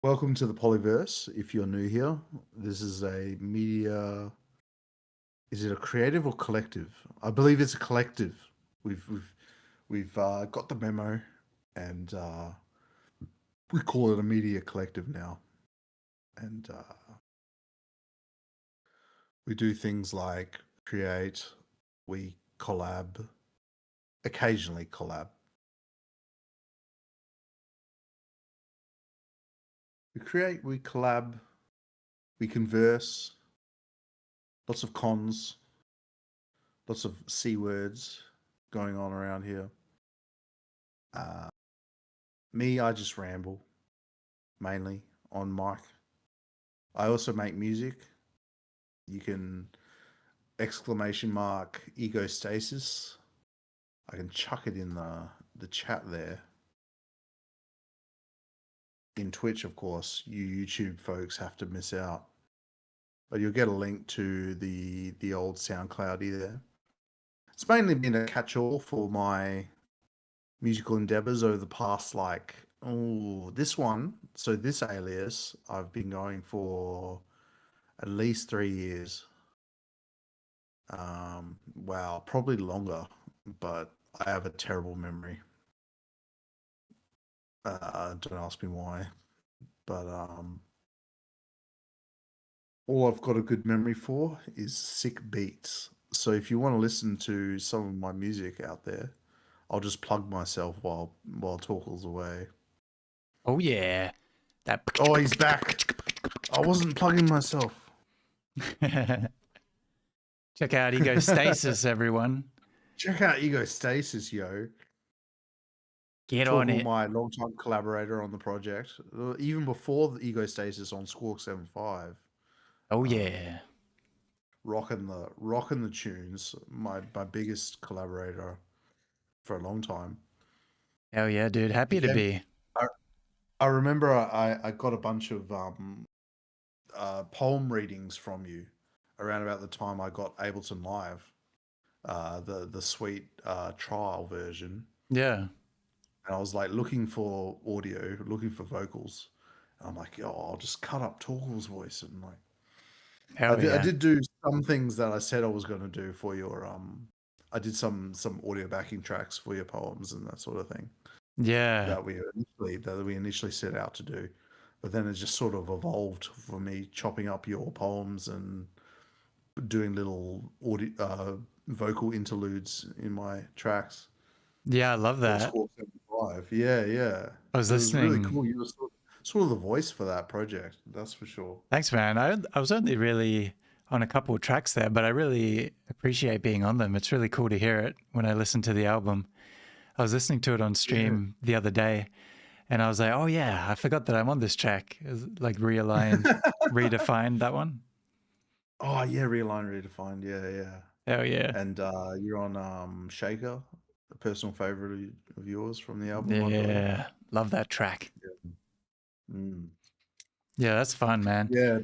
Welcome to the Pollyverse. If you're new here, this is a media. Is it a creative or collective? I believe it's a collective. We've got the memo, and we call it a media collective now. And we do things like create, we collab, occasionally collab. We create, we collab, we converse, lots of cons, lots of C words going on around here. Me, I just ramble, mainly on mic. I also make music. You can exclamation mark ego stasis. I can chuck it in the chat there. In Twitch, of course, you YouTube folks have to miss out. But you'll get a link to the old SoundCloudy there. It's mainly been a catch-all for my musical endeavors over the past, this one. So this alias, I've been going for at least 3 years. Wow, probably longer, but I have a terrible memory. Don't ask me why, but all I've got a good memory for is sick beats. So if you want to listen to some of my music out there, I'll just plug myself while Torkel's away. Oh yeah, that. Oh, he's back. I wasn't plugging myself. Check out Ego Stasis, everyone. Check out Ego Stasis, yo. Get Torkel, on it. my long-time collaborator on the project, even before the Ego Stasis on Squawk 7.5. Oh yeah. Rocking the tunes. My biggest collaborator for a long time. Hell yeah, dude. Happy to be. I remember I got a bunch of poem readings from you around about the time I got Ableton Live, the sweet trial version. Yeah. And I was like looking for audio, looking for vocals. And I'm like, yo, I'll just cut up Torkel's voice and like. Hell I yeah. did do some things that I said I was going to do for your I did some audio backing tracks for your poems and that sort of thing Yeah. that we initially set out to do, but then it just sort of evolved for me chopping up your poems and doing little audio vocal interludes in my tracks. Yeah, I love Or that. Score 75. Yeah, yeah. I was It was really listening. cool. You were sort of the voice for that project, that's for sure. Thanks, man. I was only really on a couple of tracks there, but I really appreciate being on them. It's really cool to hear it when I listen to the album. I was listening to it on Yeah. stream the other day, and I was like, oh yeah, I forgot that I'm on this track. It was like realigned, redefined that one. Oh yeah, Realign, Redefined. Yeah, yeah. Oh yeah. And you're on Shaker, a personal favorite of yours from the album, I believe. Yeah. Love that track. Mm. Yeah, that's fun, man. Yeah.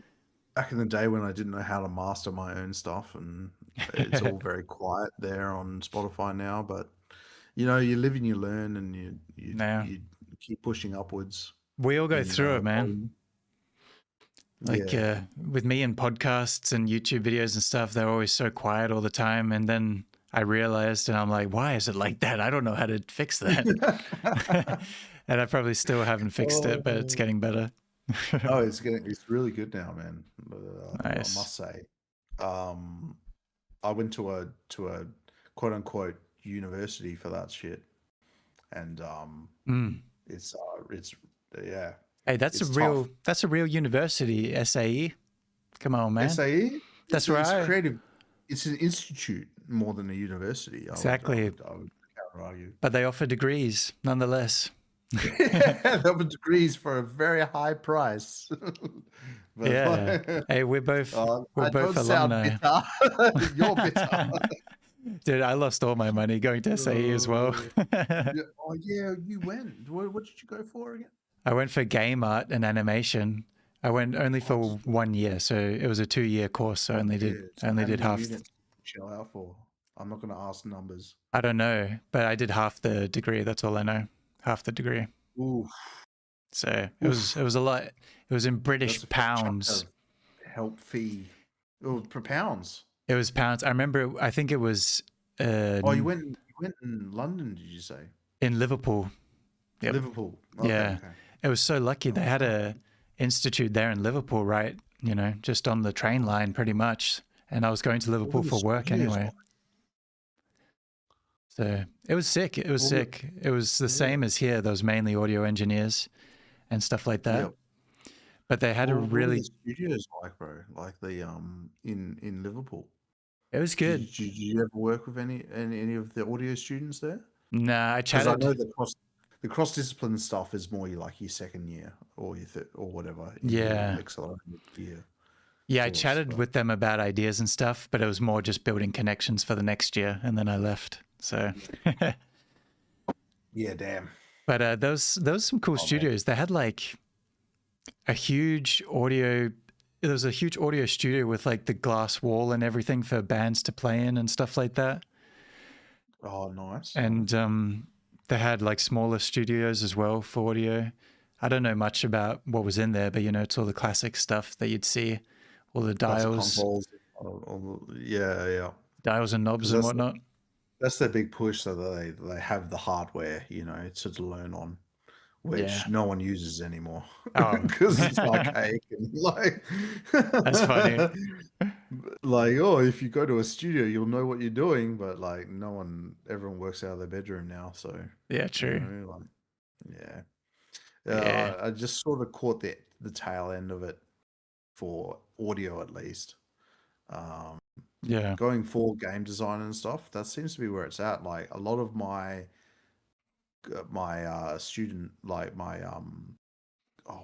Back in the day when I didn't know how to master my own stuff, and it's all very quiet there on Spotify now, but you know, you live and you learn, and No. you keep pushing upwards. We all go in, through it, man. volume. Like Yeah. with me and podcasts and YouTube videos and stuff, they're always so quiet all the time. And then I realized, and I'm like, why is it like that? I don't know how to fix that. And I probably still haven't fixed it, but it's Oh. getting better. Oh, it's really good now, man. I Nice. must say. I went to a quote unquote university for that shit, and Mm. it's yeah. Hey, that's It's a real university, SAE. Come on, man. SAE. That's it's right. creative. It's an institute more than a university. Exactly. I would counter argue. But they offer degrees nonetheless. They offer degrees for a very high price. But Yeah. Hey, we're both I don't sound alumni. bitter. You're bitter. Dude, I lost all my money going to SAE as well. Yeah. Oh yeah, you went. What did you go for again? I went for game art and animation. I went only for 1 year, so it was a 2-year course. So I only did So only how did many half. units did you shell out for? I'm not going to ask numbers. I don't know, but I did half the degree. That's all I know. Half the degree. Ooh, So it was a lot. It was in British that's a fair chunk pounds. of help fee. Oh, per pounds. It was pounds. I remember. I think it was Oh, you went in London, did you say? in Liverpool. Yep. Liverpool. Okay, Yeah. okay. It was so lucky. They had a institute there in Liverpool, right? You know, just on the train line, pretty much. And I was going to Liverpool What for were the work studios anyway. like? So it was sick. It was What were- sick. It was the same as here. There was mainly audio engineers and stuff like that. Yep. But they had a What were really. the studios like, bro? Like the in Liverpool. It was good. Did you ever work with any of the audio students there? Nah, I Because I know chatted. the cross discipline stuff is more like your second year or your or whatever. In Yeah. Your accelerated year. Yeah, I course, chatted but- with them about ideas and stuff, but it was more just building connections for the next year, and then I left. So, Yeah, damn. but those some cool man. studios. They had like a huge audio. There was a huge audio studio with like the glass wall and everything for bands to play in and stuff like that. Oh, nice. And they had like smaller studios as well for audio. I don't know much about what was in there, but you know, it's all the classic stuff that you'd see, all the Classic dials, consoles, yeah. dials and knobs and that's- whatnot. That's their big push, so that they have the hardware, you know, to learn on, which Yeah. no one uses anymore Oh. because it's archaic and like. That's funny. Like, oh, if you go to a studio, you'll know what you're doing, but like, everyone works out of their bedroom now, so Yeah, you true. know, like, yeah. Yeah. I just sort of caught the tail end of it for audio, at least. Yeah. Going for game design and stuff, that seems to be where it's at. Like a lot of my student, like my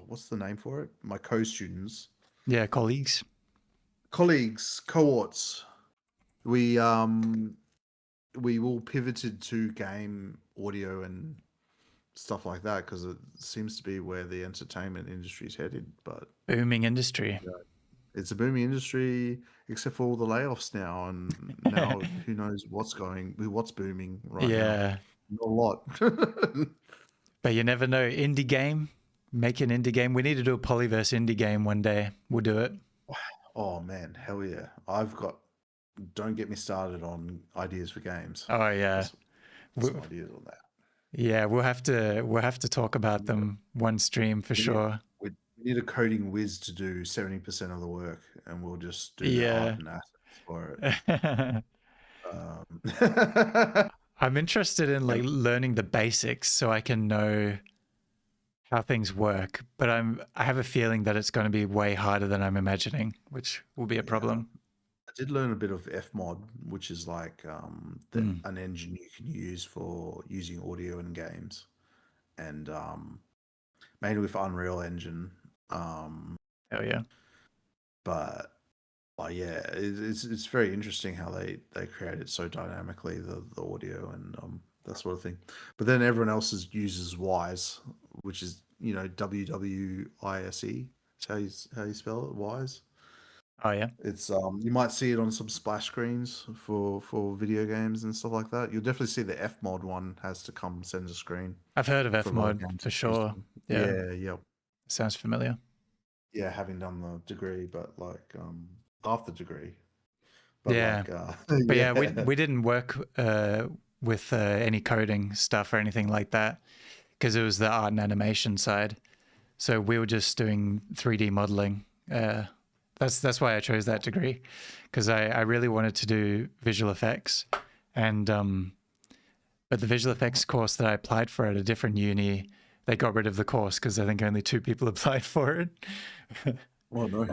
what's the name for it? My co-students, Yeah, colleagues. colleagues, cohorts. We all pivoted to game audio and stuff like that because it seems to be where the entertainment industry is headed. But Booming industry. it's a booming industry, except for all the layoffs now, and now who knows what's booming right now. Yeah. Not a lot. But you never know. Indie game. Make an indie game. We need to do a Pollyverse indie game one day. We'll do it. Oh man, hell yeah! I've got don't get me started on ideas for games. Oh yeah. That's some W- ideas on that. Yeah, we'll have to talk about them one stream for We need, sure. we need a coding whiz to do 70% of the work, and we'll just do the art Yeah. and assets for it. I'm interested in like And- learning the basics so I can know how things work, but I have a feeling that it's going to be way harder than I'm imagining, which will be a yeah, problem. I did learn a bit of Fmod, which is like Mm. an engine you can use for using audio in games, and mainly with Unreal Engine. Oh yeah. But yeah, it's very interesting how they create it so dynamically, the audio and that sort of thing. But then everyone else uses Wise, which is WWISE. That's how you spell it, Wise. Oh yeah. It's you might see it on some splash screens for video games and stuff like that. You'll definitely see the Fmod one has to come center screen I've heard of for a lot of Fmod games for sure. using. Yeah, Yeah, yep. sounds familiar. Yeah, having done the degree, but like half the degree. But Yeah, like but yeah, we yeah. we didn't work with any coding stuff or anything like that because it was the art and animation side. So we were just doing 3D modeling. That's why I chose that degree, because I really wanted to do visual effects, and but the visual effects course that I applied for at a different uni, they got rid of the course because I think only 2 people applied for it. Oh no.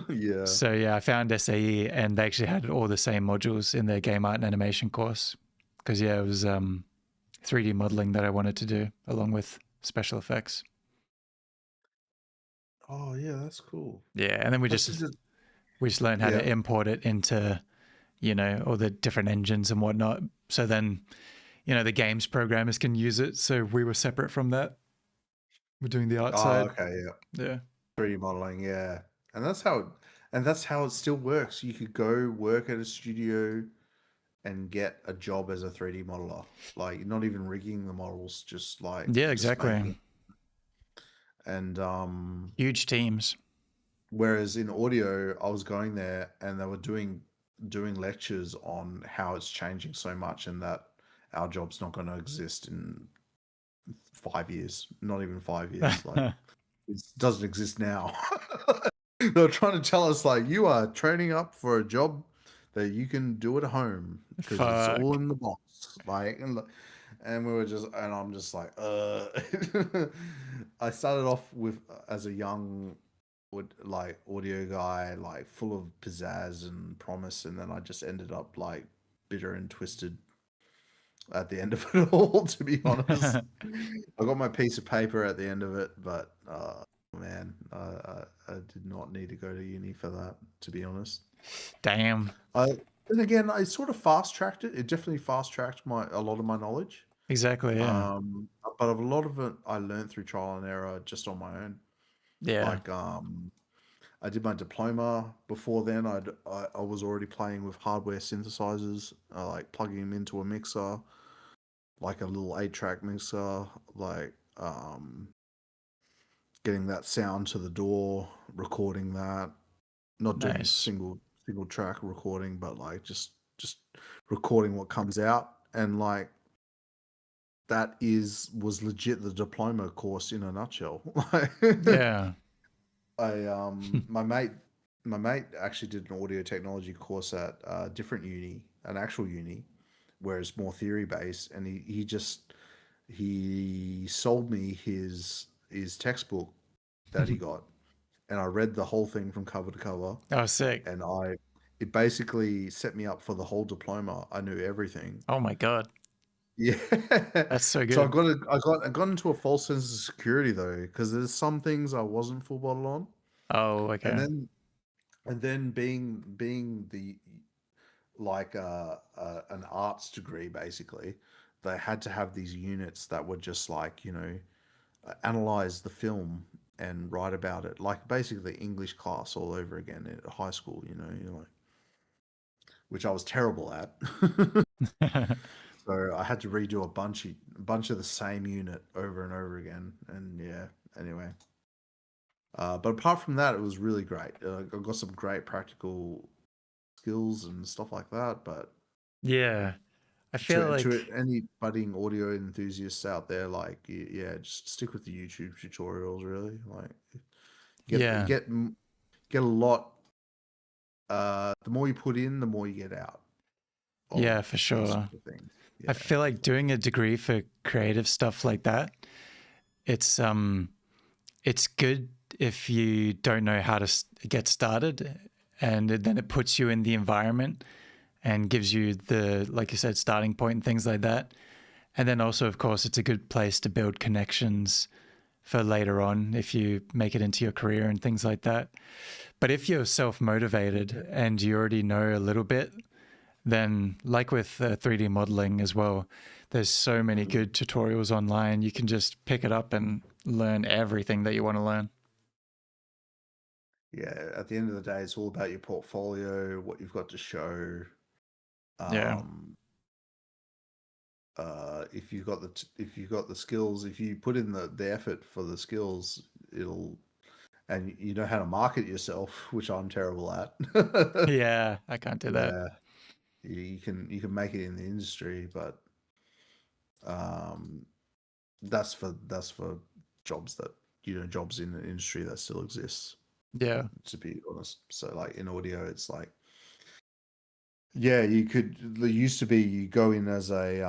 Yeah. So yeah, I found SAE, and they actually had all the same modules in their game art and animation course, because yeah, it was 3D modeling that I wanted to do along with special effects. Oh yeah, that's cool. Yeah, and then we That's just just we just learned how yeah. to import it into, all the different engines and whatnot. So then, the games programmers can use it. So we were separate from that. We're doing the art Oh, side. okay, yeah. Yeah. 3D modeling, yeah. And that's how it still works. You could go work at a studio and get a job as a 3D modeler. Like not even rigging the models, just Yeah, just exactly. making. And Huge teams. whereas in audio, I was going there and they were doing lectures on how it's changing so much and that our job's not going to exist in 5 years, not even 5 years. Like it doesn't exist now. They're trying to tell us like you are training up for a job that you can do at home because it's all Fuck. in the box. Like and we were just and I'm just like I started off with as a young like audio guy, like full of pizzazz and promise, and then I just ended up like bitter and twisted at the end of it all, to be honest. I got my piece of paper at the end of it, but man, I did not need to go to uni for that, to be honest. Damn. Then again, I sort of fast tracked it. It definitely fast tracked a lot of my knowledge. Exactly. Yeah. But a lot of it I learned through trial and error just on my own. Yeah. Like I did my diploma before then. I was already playing with hardware synthesizers, like plugging them into a mixer, like a little 8-track mixer, like getting that sound to the door, recording that, not doing Nice. single track recording, but like just recording what comes out, and like that was legit the diploma course in a nutshell. Like Yeah. I my mate actually did an audio technology course at a different uni, an actual uni, where it's more theory based, and he sold me his textbook that he got, and I read the whole thing from cover to cover, Oh, sick. and it basically set me up for the whole diploma. I knew everything. Oh my God. Yeah. That's so So good. I got into a false sense of security though, because there's some things I wasn't full bottle on, Oh, and okay. then being the like an arts degree basically, they had to have these units that were just like analyze the film and write about it, like basically English class all over again at high school. You're like, which I was terrible at. So I had to redo a bunch of the same unit over and over again, and yeah. Anyway, but apart from that, it was really great. I got some great practical skills and stuff like that. But Yeah. I feel to like, any budding audio enthusiasts out there, like yeah, just stick with the YouTube tutorials. Really, like yeah, get a lot. The more you put in, the more you get out of yeah, for these sure. sort of things. I Yeah, feel like doing a degree for creative stuff like that, it's it's good if you don't know how to get started, and then it puts you in the environment and gives you the, like you said, starting point and things like that. And then also, of course, it's a good place to build connections for later on if you make it into your career and things like that. But if you're self-motivated and you already know a little bit, then like with 3D modeling as well, there's so many good tutorials online. You can just pick it up and learn everything that you want to learn. yeah. At the end of the day, it's all about your portfolio, what you've got to show. Yeah. If you've got if you've got the skills, if you put in the effort for the skills, and you know how to market yourself, which I'm terrible at. Yeah, I can't do that. Yeah, you can make it in the industry, but um, that's for jobs that jobs in the industry that still exists. Yeah. To be honest, so like in audio, it's like yeah, you could. There used to be you go in as a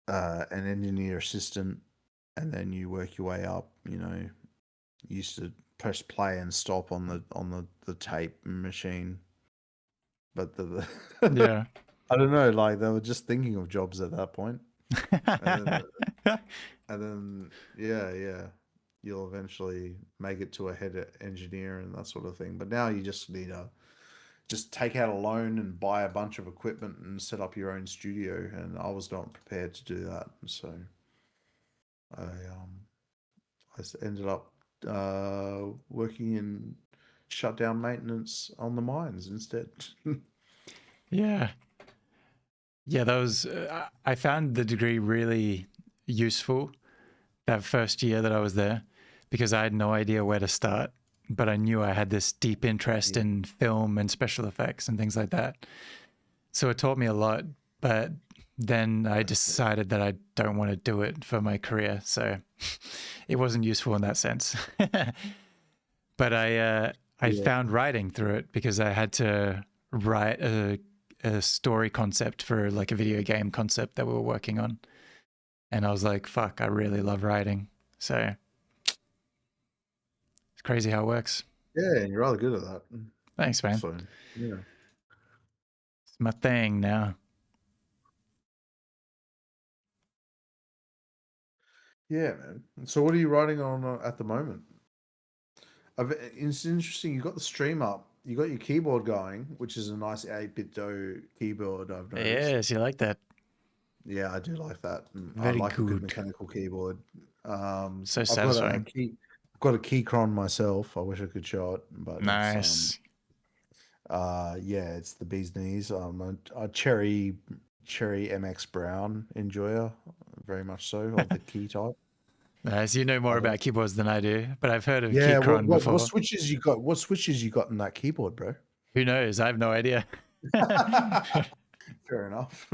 an engineer assistant, and then you work your way up. You used to press play and stop on the tape machine, but Yeah. I don't know, like they were just thinking of jobs at that point, and then yeah, you'll eventually make it to a head engineer and that sort of thing. But now you just need to just take out a loan and buy a bunch of equipment and set up your own studio, and I was not prepared to do that, so I ended up working in shutdown maintenance on the mines instead. Yeah. Yeah, I found the degree really useful that first year that I was there because I had no idea where to start, but I knew I had this deep interest Yeah. in film and special effects and things like that. So it taught me a lot, but then I decided that I don't want to do it for my career. So it wasn't useful in that sense. But I Yeah. found writing through it because I had to write a story concept for like a video game concept that we were working on. And I was like, fuck, I really love writing. So it's crazy how it works. Yeah, and you're rather good at that. Thanks, man. So yeah. It's my thing now. Yeah, man. So what are you writing on at the moment? It's interesting. You got the stream up. You got your keyboard going, which is a nice 8-bit Do keyboard. I've noticed. Yes, you like that. Yeah, I do like that. I Very like a good good. mechanical keyboard. So I've satisfying. got a Keychron myself. I wish I could show it, but Nice. yeah, it's the bee's knees. A cherry MX Brown enjoyer, very much so, of the key type. Nice. You know more about keyboards than I do, but I've heard of Yeah, Keychron before. what switches you got? What switches you got in that keyboard, bro? Who knows? I have no idea. Fair enough.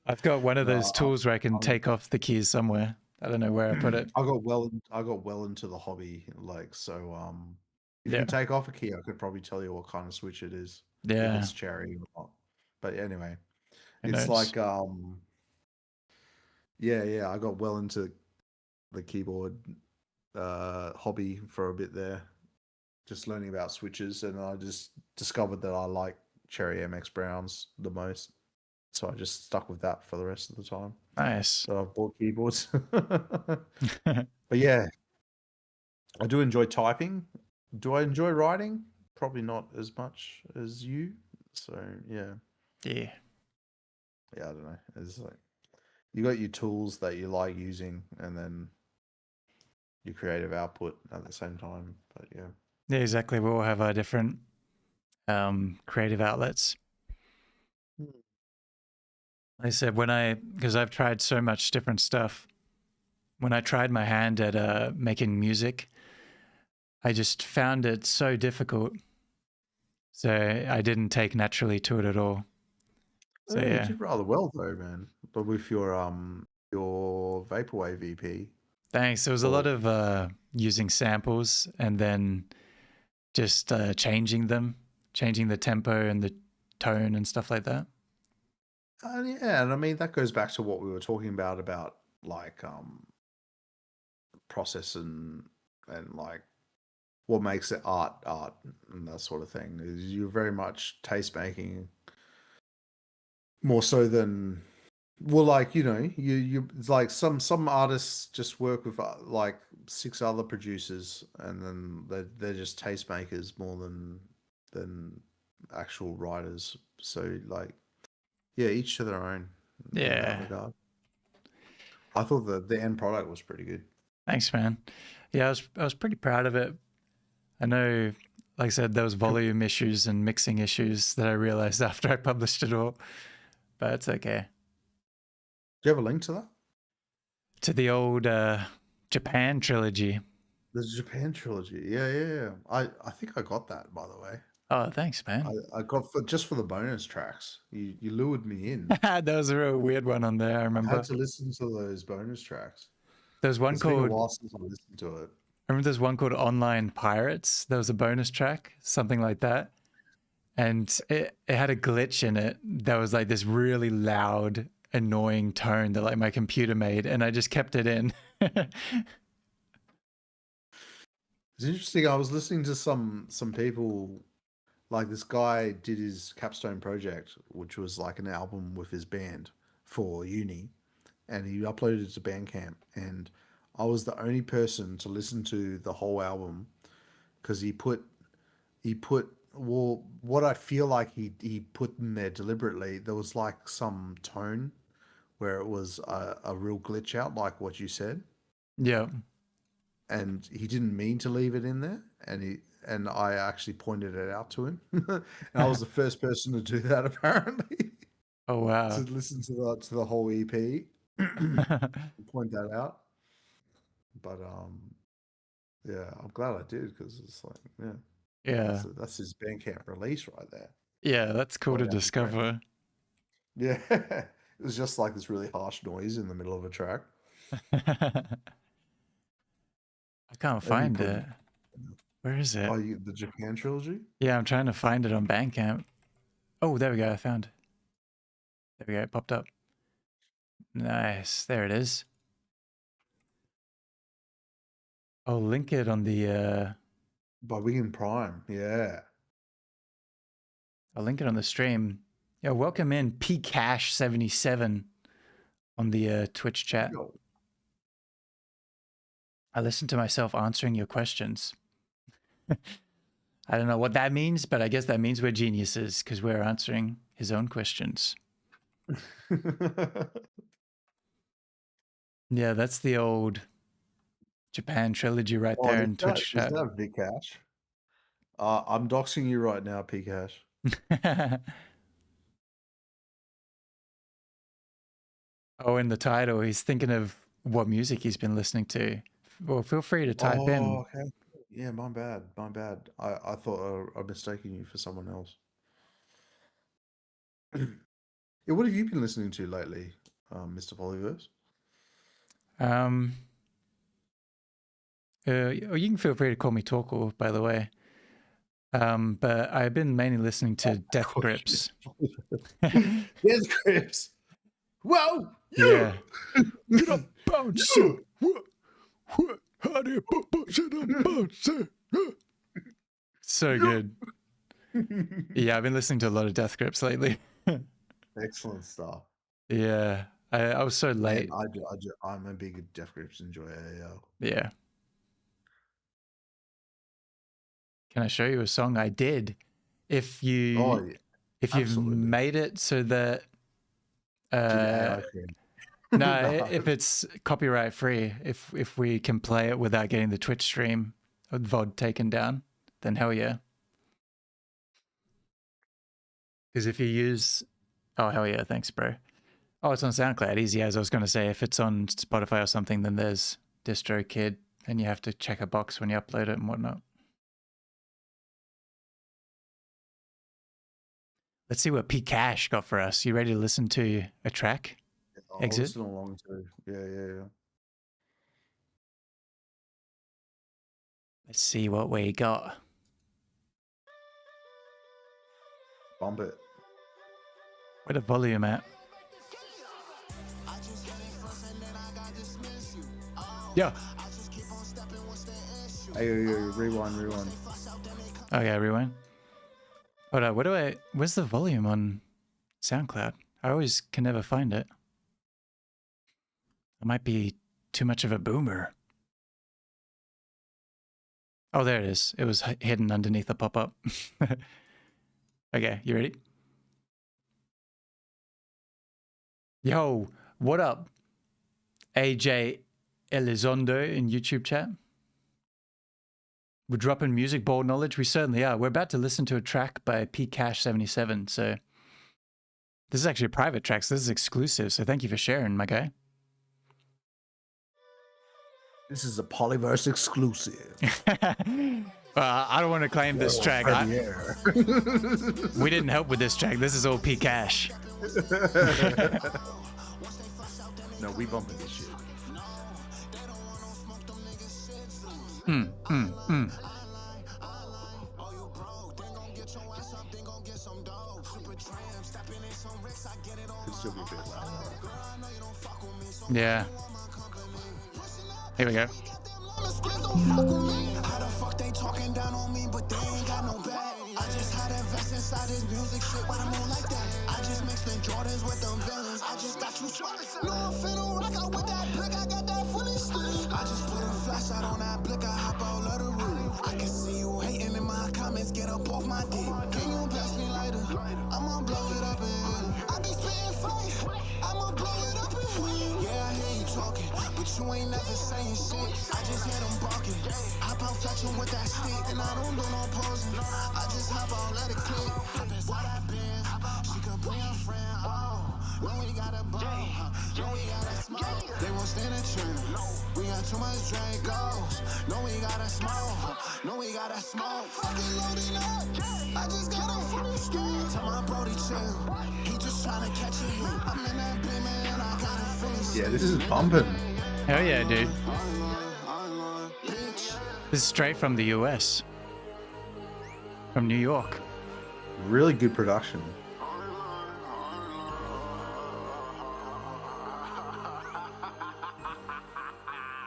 I've got one of No, those tools where I can take off the keys somewhere. I don't know where I put it. I got well into the hobby, like so. If Yeah. you take off a key, I could probably tell you what kind of switch it is, if Yeah. it's cherry or not. But anyway, Who it's knows? like yeah, I got well into the keyboard hobby for a bit there, just learning about switches, and I just discovered that I like cherry MX Browns the most, so I just stuck with that for the rest of the time. Nice. So I've bought keyboards. But yeah, I do enjoy typing. Do I enjoy writing? Probably not as much as you. So yeah, Yeah. I don't know. It's like you got your tools that you like using, and then your creative output at the same time. But yeah, Yeah, exactly. We all have our different creative outlets. I said because I've tried so much different stuff. When I tried my hand at making music, I just found it so difficult So I didn't take naturally to it at all. So You yeah, did rather well though, man. But with your vaporwave EP. thanks. There was a Or lot of using samples and then just changing them, changing the tempo and the tone and stuff like that. yeah, and I mean that goes back to what we were talking about like process and like what makes it art and that sort of thing. Is you're very much taste making more so than well, like you it's like some artists just work with like 6 other producers, and then they're just tastemakers more than actual writers. So like, yeah, each to their own in that Yeah. regard. I thought the end product was pretty good. Thanks, man. Yeah, I was pretty proud of it. I know, like I said, there was volume issues and mixing issues that I realized after I published it all, but it's okay. Do you have a link to that? To the old Japan trilogy. The Japan trilogy. Yeah. I think I got that, by the way. Oh, thanks, man. I got just for the bonus tracks. You lured me in. That was a real weird one on there. I I remember. had to listen to those bonus tracks. There's one It's been a called. while since I listened to it. I remember there's one called Online Pirates. There was a bonus track, something like that. And it had a glitch in it that was like this really loud, annoying tone that like my computer made, and I just kept it in. It's interesting. I was listening to some people, like this guy did his capstone project, which was like an album with his band for uni, and he uploaded it to Bandcamp, and I was the only person to listen to the whole album because he put well, what I feel like he put in there deliberately. There was like some tone where it was a real glitch out, like what you said, Yeah. and he didn't mean to leave it in there, and I actually pointed it out to him, and I was the first person to do that apparently. Oh To wow. listen to the whole EP, point that out. But yeah, I'm glad I did because it's like, yeah, Yeah. that's his Bandcamp release right there. Yeah, that's cool to Right down the track. discover. Yeah, it was just like this really harsh noise in the middle of a track. I can't And you find put it. Where is it? the Japan trilogy. Yeah, I'm trying to find it on Bandcamp. Oh, there we go. I found. There we go. It popped up. Nice. There it is. I'll link it on the By Wigan Prime, yeah. I'll link it on the stream. Yeah, welcome in pcash77 on the Twitch chat. Yo. I listened to myself answering your questions. I don't know what that means, but I guess that means we're geniuses because we're answering his own questions. Yeah, that's the old Japan trilogy right there in Twitch chat. Is that Vcash? I'm doxing you right now, Pcash. Oh, in the title, he's thinking of what music he's been listening to. Well, feel free to type in. Okay. Yeah, my bad. I thought I mistaken you for someone else. Yeah, what have you been listening to lately, Mr. Pollyverse? You can feel free to call me Torkel, by the way. But I've been mainly listening to Death Grips. Death Grips. Whoa! Yeah. Get up, bounce. So good. Yeah, I've been listening to a lot of Death Grips lately. Excellent stuff. Yeah, I was so late. I'm a big Death Grips enjoyer. Yeah. Can I show you a song I did? If you've absolutely. made it so that no, if it's copyright free, if we can play it without getting the Twitch stream or VOD taken down, then hell yeah. Because if you use, oh hell yeah, thanks bro. Oh, it's on SoundCloud, easy as. I was going to say, if it's on Spotify or something, then there's DistroKid, and you have to check a box when you upload it and whatnot. Let's see what P Cash got for us. You ready to listen to a track? I'll Exit. listen along too. Yeah. Let's see what we got. Bump it. Where the volume at? Yeah. Hey, rewind. Oh yeah, rewind. Hold on, where's the volume on SoundCloud? I always can never find it. I might be too much of a boomer. Oh, there it is. It was hidden underneath the pop-up. Okay, you ready? Yo, what up? AJ Elizondo in YouTube chat. We're dropping music ball knowledge. We certainly are. We're about to listen to a track by P Cash 77. So this is actually a private track. So this is exclusive. So thank you for sharing, my guy. This is a Pollyverse exclusive. I don't want to claim this track. We didn't help with this track. This is all P Cash. No, we bumping this shit. Could still be a bit loud. Yeah. Here we go. How the fuck they talking down on me, but they ain't got no bag. I just had a vest inside this music shit, why the moon like that? I just mixed the Jordans with them villains. I just got you sweaters. No, I'm finna rock out with that blick. I got that fully still. I just put a flashlight on that blick. I hop out of the room. I can see you hating in my comments. Get up off my dick. Can you pass me lighter? I'ma blow it up in here. I be spitting fire. I'ma blow it up in here. Yeah, I hear you talking, but you ain't never saying shit. I just hear them barking. Hop out fletching with that stick, and I don't do no posing. I just hop out, let it click. Why that bitch? She could bring her friend. Oh, when we got a ball, no, we got a smoke. They won't stand a chance. We got too much Dracos. No, we gotta smoke. No, we gotta smoke. Fucking loading up. I just got a fully skin. Tell my brody chill. He just trying to catch a hit. I'm in that big man. I got a fully Yeah, this is bumping. Hell yeah, dude. This is straight from the US. From New York. Really good production.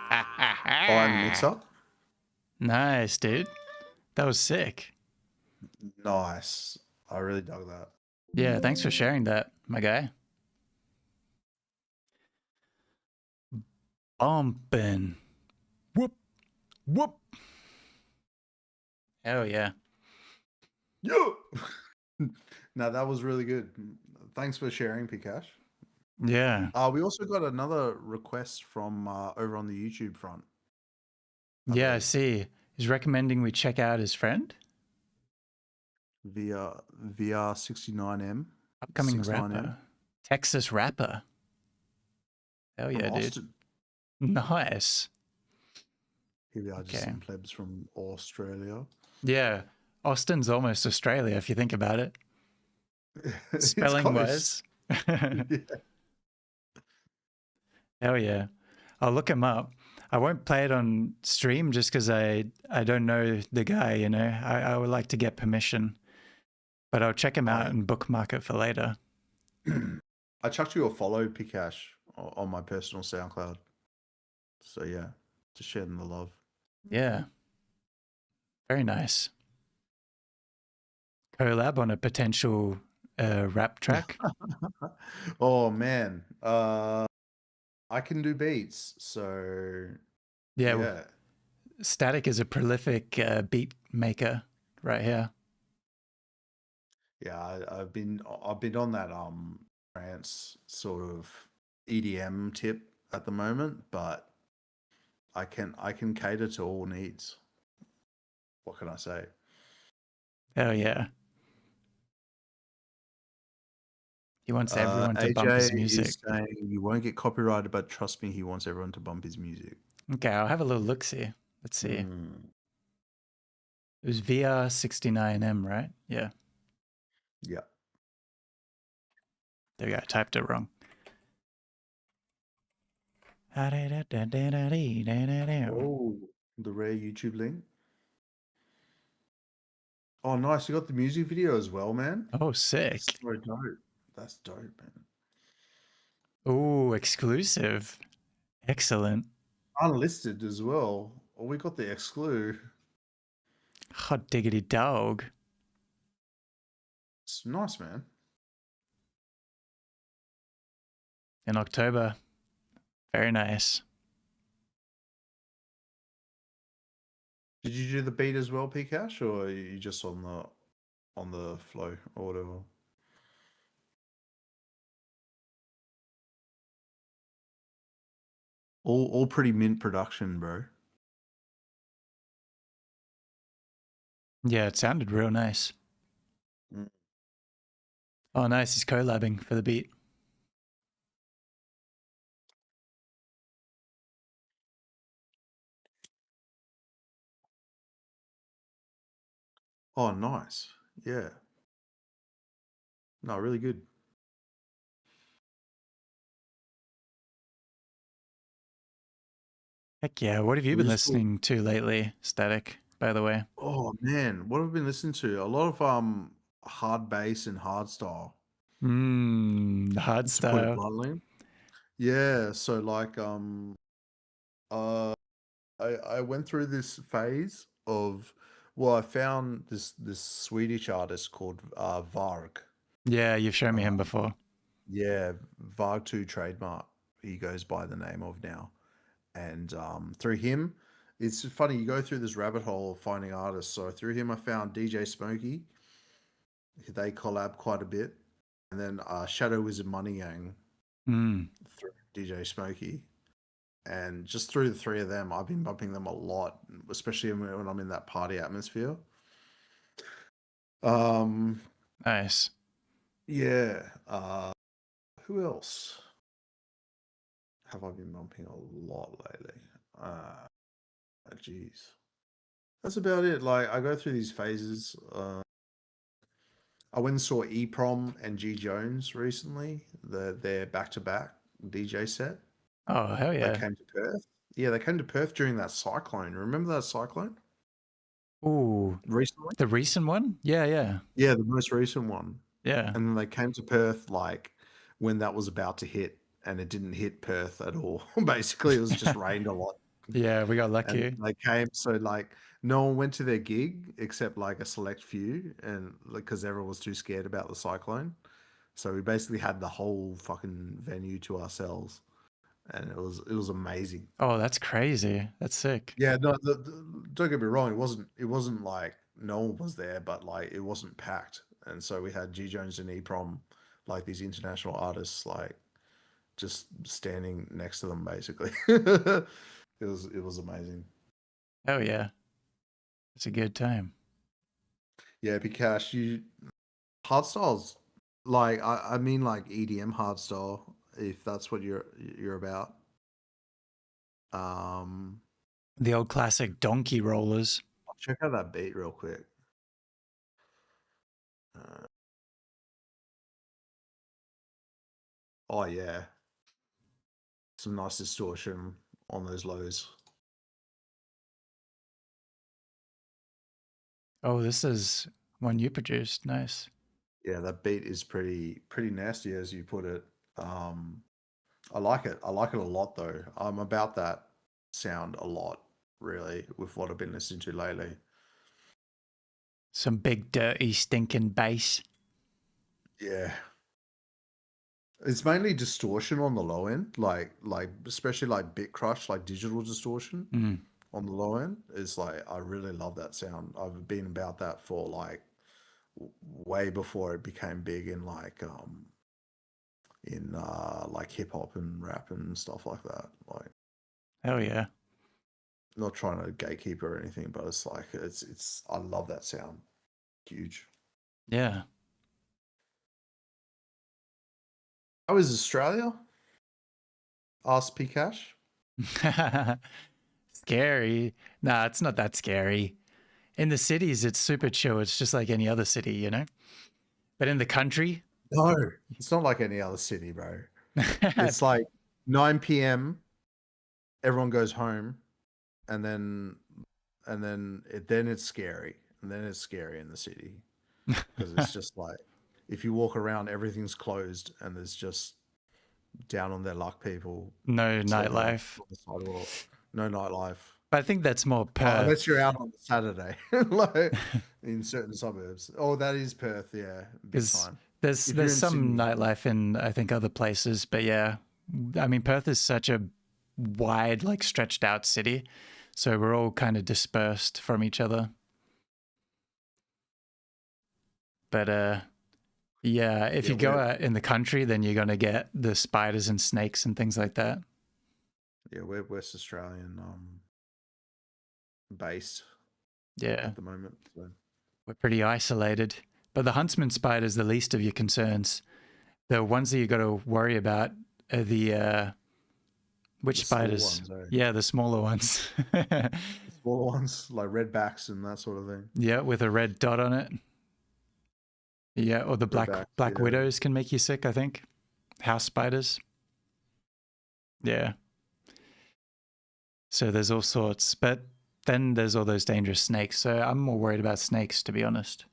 Fine mix up. Nice, dude. That was sick. Nice. I really dug that. Yeah, thanks for sharing that, my guy. Bumpin'. Whoop. Whoop. Hell yeah. Yo. No, that was really good. Thanks for sharing, Pikash. Yeah. We also got another request from over on the YouTube front. Yeah, I see. He's recommending we check out his friend. Via VR69M. Upcoming 69M. rapper. Texas rapper. Hell yeah, From dude. Austin. Nice. Here we are, just Okay. some plebs from Australia. Yeah. Austin's almost Australia if you think about it. It's Spelling close. wise. Yeah. Hell yeah. I'll look him up. I won't play it on stream just because I don't know the guy, you know. I would like to get permission. But I'll check him out Right. and bookmark it for later. I chucked you a follow, Pikash, on my personal SoundCloud. So yeah, just sharing the love. Yeah. Very nice. Collab on a potential rap track. Oh man, I can do beats, so Yeah. yeah. Static is a prolific beat maker right here. Yeah, I've been on that trance sort of EDM tip at the moment, but I can cater to all needs. What can I say? Hell yeah. He wants everyone to bump his AJ music. is saying you won't get copyrighted, but trust me, he wants everyone to bump his music. Okay, I'll have a little look-see. Let's see. Mm, It was VR69M, right? Yeah. yeah. There we go. I typed it wrong. Oh, the rare YouTube link. Oh, nice. You got the music video as well, man. Oh, That's sick. so dope. That's dope, man. Oh, exclusive. Excellent. Unlisted as well. Oh, we got the exclu. Hot diggity dog. It's nice, man. In October. Very nice. Did you do the beat as well, Pcash, or are you just on the flow or whatever? All pretty mint production, bro. Yeah, it sounded real nice. Mm. Oh, nice. He's collabing for the beat. Oh, nice. Yeah. No, really good. Heck yeah. What have you We been just thought- listening to lately, Static, by the way? Oh man, what have we been listening to? A lot of hard bass and hard style. The hard To put it style. bluntly. Yeah, so like uh I went through this phase of I found this Swedish artist called Varg. Yeah, you've shown me him before. Yeah, Varg 2 trademark. He goes by the name of now. And through him, it's funny, you go through this rabbit hole of finding artists. So through him I found DJ Smokey. They collab quite a bit. And then Shadow Wizard Money Gang through DJ Smokey. And just through the three of them, I've been bumping them a lot, especially when I'm in that party atmosphere. Nice. Yeah. Who else have I been bumping a lot lately? Jeez. That's about it. Like, I go through these phases. I went and saw EPROM and G Jones recently. Their back-to-back DJ set. Oh, hell They yeah. came to Perth. Yeah, they came to Perth during that cyclone. Remember that cyclone Ooh, recently? the recent one? Yeah, yeah. Yeah, the most recent one. Yeah. And then they came to Perth like when that was about to hit, and it didn't hit Perth at all. Basically, it was just rained a lot. Yeah, we got lucky. And they came, so like no one went to their gig except like a select few, and because everyone was too scared about the cyclone. So we basically had the whole fucking venue to ourselves, and it was amazing. Oh, that's crazy. That's sick. Yeah, no, don't get me wrong. It wasn't like no one was there, but like it wasn't packed, and so we had G Jones and EPROM, like these international artists, like just standing next to them, basically. It was amazing. Oh yeah. It's a good time. Yeah, Pikash, you hardstyles, like I mean like EDM hardstyle, if that's what you're about. The old classic donkey rollers. I'll check out that beat real quick. Oh yeah, some nice distortion on those lows. Oh, this is one you produced. Nice. Yeah, that beat is pretty nasty, as you put it. I like it. I like it a lot, though. I'm about that sound a lot, really, with what I've been listening to lately. Some big dirty stinking bass. Yeah, it's mainly distortion on the low end, like especially like bit crush, like digital distortion on the low end. Is like I really love that sound. I've been about that for like way before it became big in like hip hop and rap and stuff like that. Like, Hell yeah. not trying to gatekeeper or anything, but it's like it's I love that sound. Huge. Yeah. How is Australia? Ask Pcash. Scary. Nah, it's not that scary. In the cities, it's super chill. It's just like any other city, you know? But in the country, No, it's not like any other city, bro. It's like 9 p.m. Everyone goes home, and then it's scary, and then it's scary in the city because it's just like if you walk around, everything's closed, and there's just down on their luck people No sleeping on nightlife. the sidewalk. No nightlife. But I think that's more Perth. Unless you're out on Saturday, like in certain suburbs. Oh, that is Perth, yeah, big time. There's If you're in some Sydney- nightlife in I think other places, but yeah, I mean Perth is such a wide, like stretched out city, so we're all kind of dispersed from each other. But yeah, if Yeah, you go we're- out in the country, then you're gonna get the spiders and snakes and things like that. Yeah, we're West Australian based Yeah, at the moment. So. we're pretty isolated. But the huntsman spider is the least of your concerns. The ones that you got to worry about are the which The small spiders? ones, eh? Yeah, the smaller ones. Smaller ones like redbacks and that sort of thing. Yeah, with a red dot on it. Yeah, or the black Redbacks, yeah. widows can make you sick, I think. House spiders. Yeah. So there's all sorts, but then there's all those dangerous snakes. So I'm more worried about snakes, to be honest.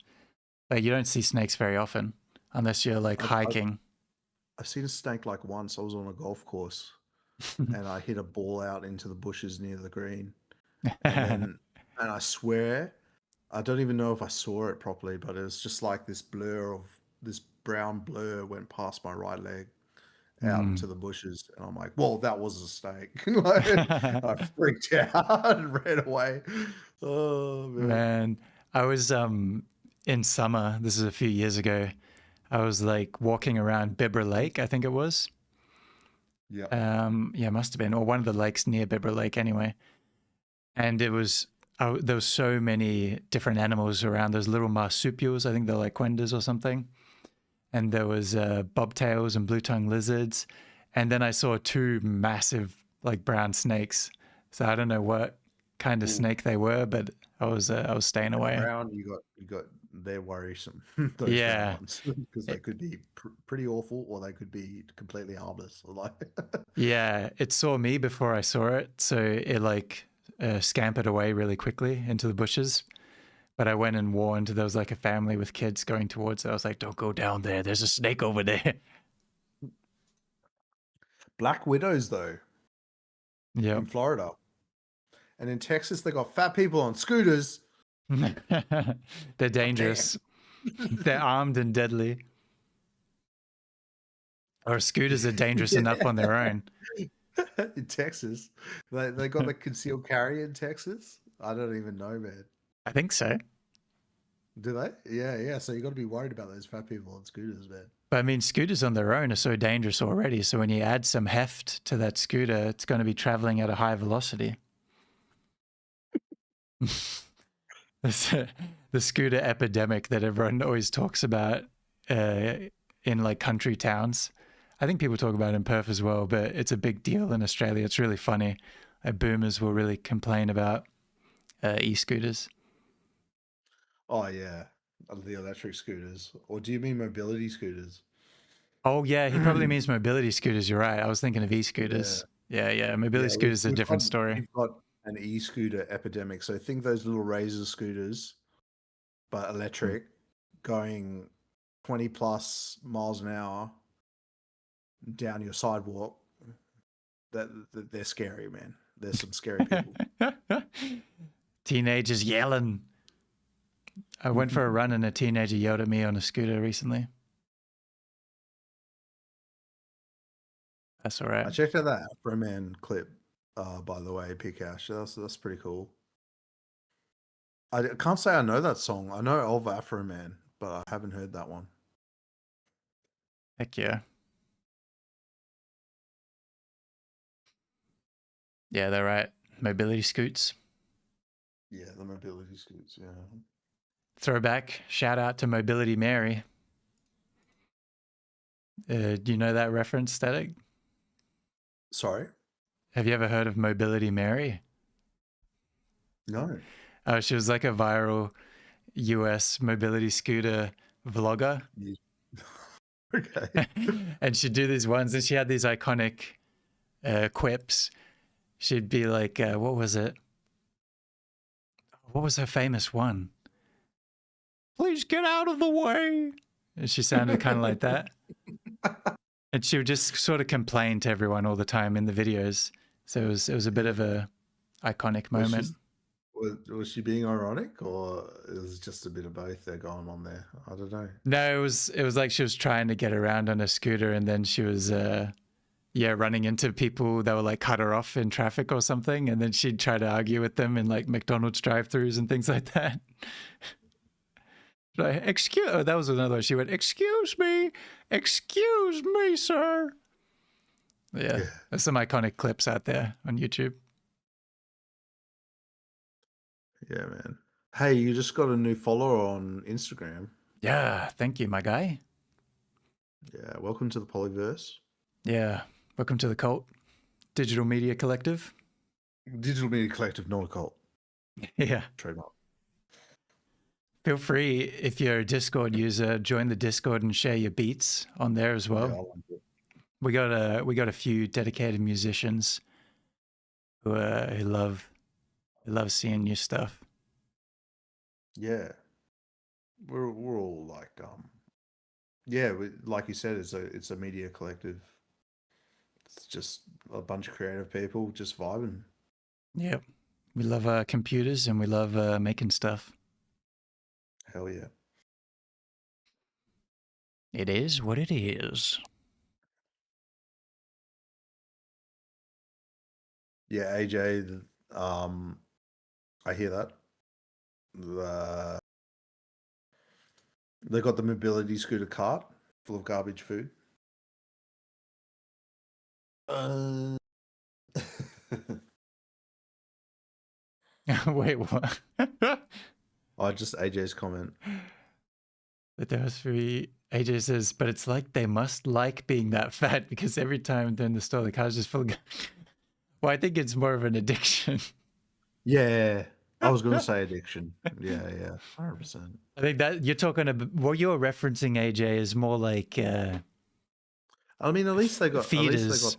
Like you don't see snakes very often unless you're like hiking. I've seen a snake like once. I was on a golf course and I hit a ball out into the bushes near the green. And I swear, I don't even know if I saw it properly, but it was just like this brown blur went past my right leg out into the bushes. And I'm like, well, that was a snake. Like, I freaked out and ran away. Oh, Man, I was in summer, this is a few years ago, I was like walking around Bibra Lake, I think it was. Yeah. Yeah, must have been, or one of the lakes near Bibra Lake anyway. And it was, there was so many different animals around. There's little marsupials, I think they're like quendas or something. And there was bobtails and blue-tongued lizards. And then I saw two massive like brown snakes. So I don't know what kind of snake they were, but I was staying away. Brown, you got they're worrisome. Those Yeah. brown ones because they could be pretty awful, or they could be completely harmless. Like, Yeah, it saw me before I saw it, so it like scampered away really quickly into the bushes. But I went and warned. There was like a family with kids going towards it. I was like, "Don't go down there. There's a snake over there." black widows though Yeah, in Florida, and in Texas they got fat people on scooters. they're dangerous. They're armed and deadly. Or scooters are dangerous enough on their own. In Texas, they got the concealed carry in Texas. I don't even know, man. I think so. Do they? Yeah. So you got to be worried about those fat people on scooters, man. But I mean, scooters on their own are so dangerous already. So when you add some heft to that scooter, it's going to be traveling at a high velocity. The scooter epidemic that everyone always talks about in like country towns. I think people talk about it in Perth as well, but it's a big deal in Australia. It's really funny. Boomers will really complain about e-scooters. Oh yeah, the electric scooters. Or do you mean mobility scooters? Oh yeah, he probably means mobility scooters. You're right. I was thinking of e-scooters. Yeah. Mobility Yeah, scooters is a different story. We've got an e-scooter epidemic. So think those little razor scooters, but electric, going 20 plus miles an hour down your sidewalk. They're scary, man. There's some scary people. Teenagers yelling. I went for a run and a teenager yelled at me on a scooter recently. That's all right. I checked out that Afro Man clip, by the way, Pikash. That's pretty cool. I can't say I know that song. I know of Afro Man, but I haven't heard that one. Heck yeah. Yeah, they're right. Mobility scoots. Yeah, the mobility scoots, yeah. Throwback. Shout out to Mobility Mary. Do you know that reference, Static? Sorry? Have you ever heard of Mobility Mary? No. Oh, she was like a viral US mobility scooter vlogger. Okay. And she'd do these ones, and she had these iconic quips. She'd be like, what was it? What was her famous one? Please get out of the way. And she sounded kind of like that. And she would just sort of complain to everyone all the time in the videos. So it was a bit of a iconic moment. Was she being ironic, or it was just a bit of both there going on there? I don't know. No, it was like she was trying to get around on a scooter, and then she was running into people that were like cut her off in traffic or something, and then she'd try to argue with them in like McDonald's drive-throughs and things like that. Like, that was another one. She went, excuse me, sir. Yeah, there's some iconic clips out there on YouTube. Yeah, man. Hey, you just got a new follower on Instagram. Yeah, thank you, my guy. Yeah, welcome to the Pollyverse. Yeah, welcome to the cult. Digital Media Collective. Digital Media Collective, not a cult. Yeah. Trademark. Feel free, if you're a Discord user, join the Discord and share your beats on there as well. Yeah, I like it. We got a few dedicated musicians who love seeing new stuff. Yeah, we're all like yeah, like you said, it's a media collective. It's just a bunch of creative people just vibing. Yep, we love computers and we love making stuff. Hell yeah. It is what it is. Yeah, AJ. I hear that. They got the mobility scooter cart full of garbage food. Wait, what? Oh, just AJ's comment. But there was three. AJ says, but it's like they must like being that fat because every time they're in the store, the car's just full of. Well, I think it's more of an addiction. Yeah, I was going to say addiction. Yeah, 100%. I think that you're talking about what you're referencing, AJ, is more like. I mean, at least they got feeders.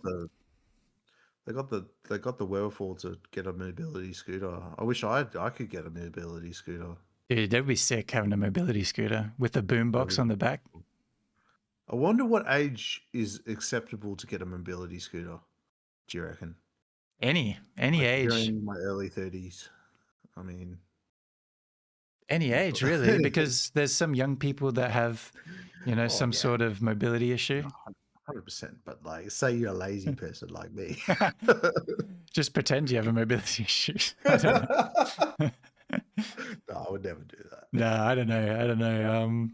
They got the wherewithal to get a mobility scooter. I wish I could get a mobility scooter. Dude, that'd be sick having a mobility scooter with a boombox on the back. I wonder what age is acceptable to get a mobility scooter. Do you reckon? Any Like, age. during my early 30s. I mean, any age, really, because there's some young people that have, some sort of mobility issue. 100%. But like, say you're a lazy person like me. Just pretend you have a mobility issue. No, I would never do that. No, I don't know.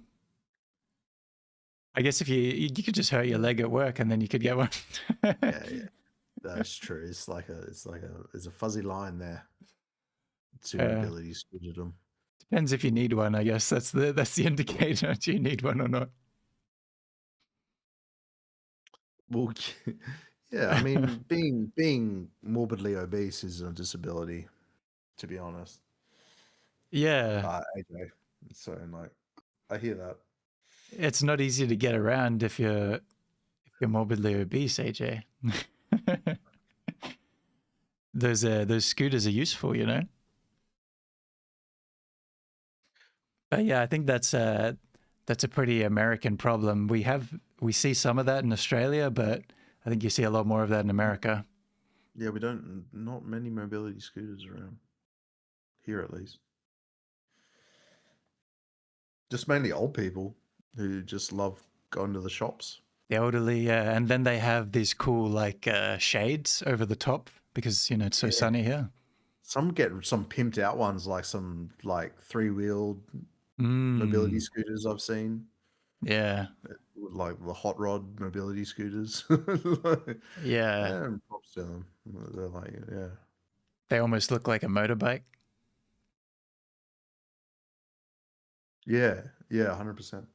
I guess if you could just hurt your leg at work and then you could get one. Yeah. That's true. It's there's a fuzzy line there. To mobility scooterdom. Depends if you need one, I guess. That's the indicator. Do you need one or not? Well, yeah. I mean, being morbidly obese is a disability, to be honest. Yeah. AJ. So like, I hear that. It's not easy to get around if you're morbidly obese, AJ. Those scooters are useful, But yeah, I think that's a pretty American problem. We see some of that in Australia, but I think you see a lot more of that in America. Yeah, not many mobility scooters around here, at least. Just mainly old people who just love going to the shops. The elderly, and then they have these cool like shades over the top because it's so sunny here. Some get some pimped out ones, like some like 3-wheeled mobility scooters I've seen. Yeah, like the hot rod mobility scooters. Yeah, and props to them. They're like, yeah, they almost look like a motorbike. Yeah, 100%.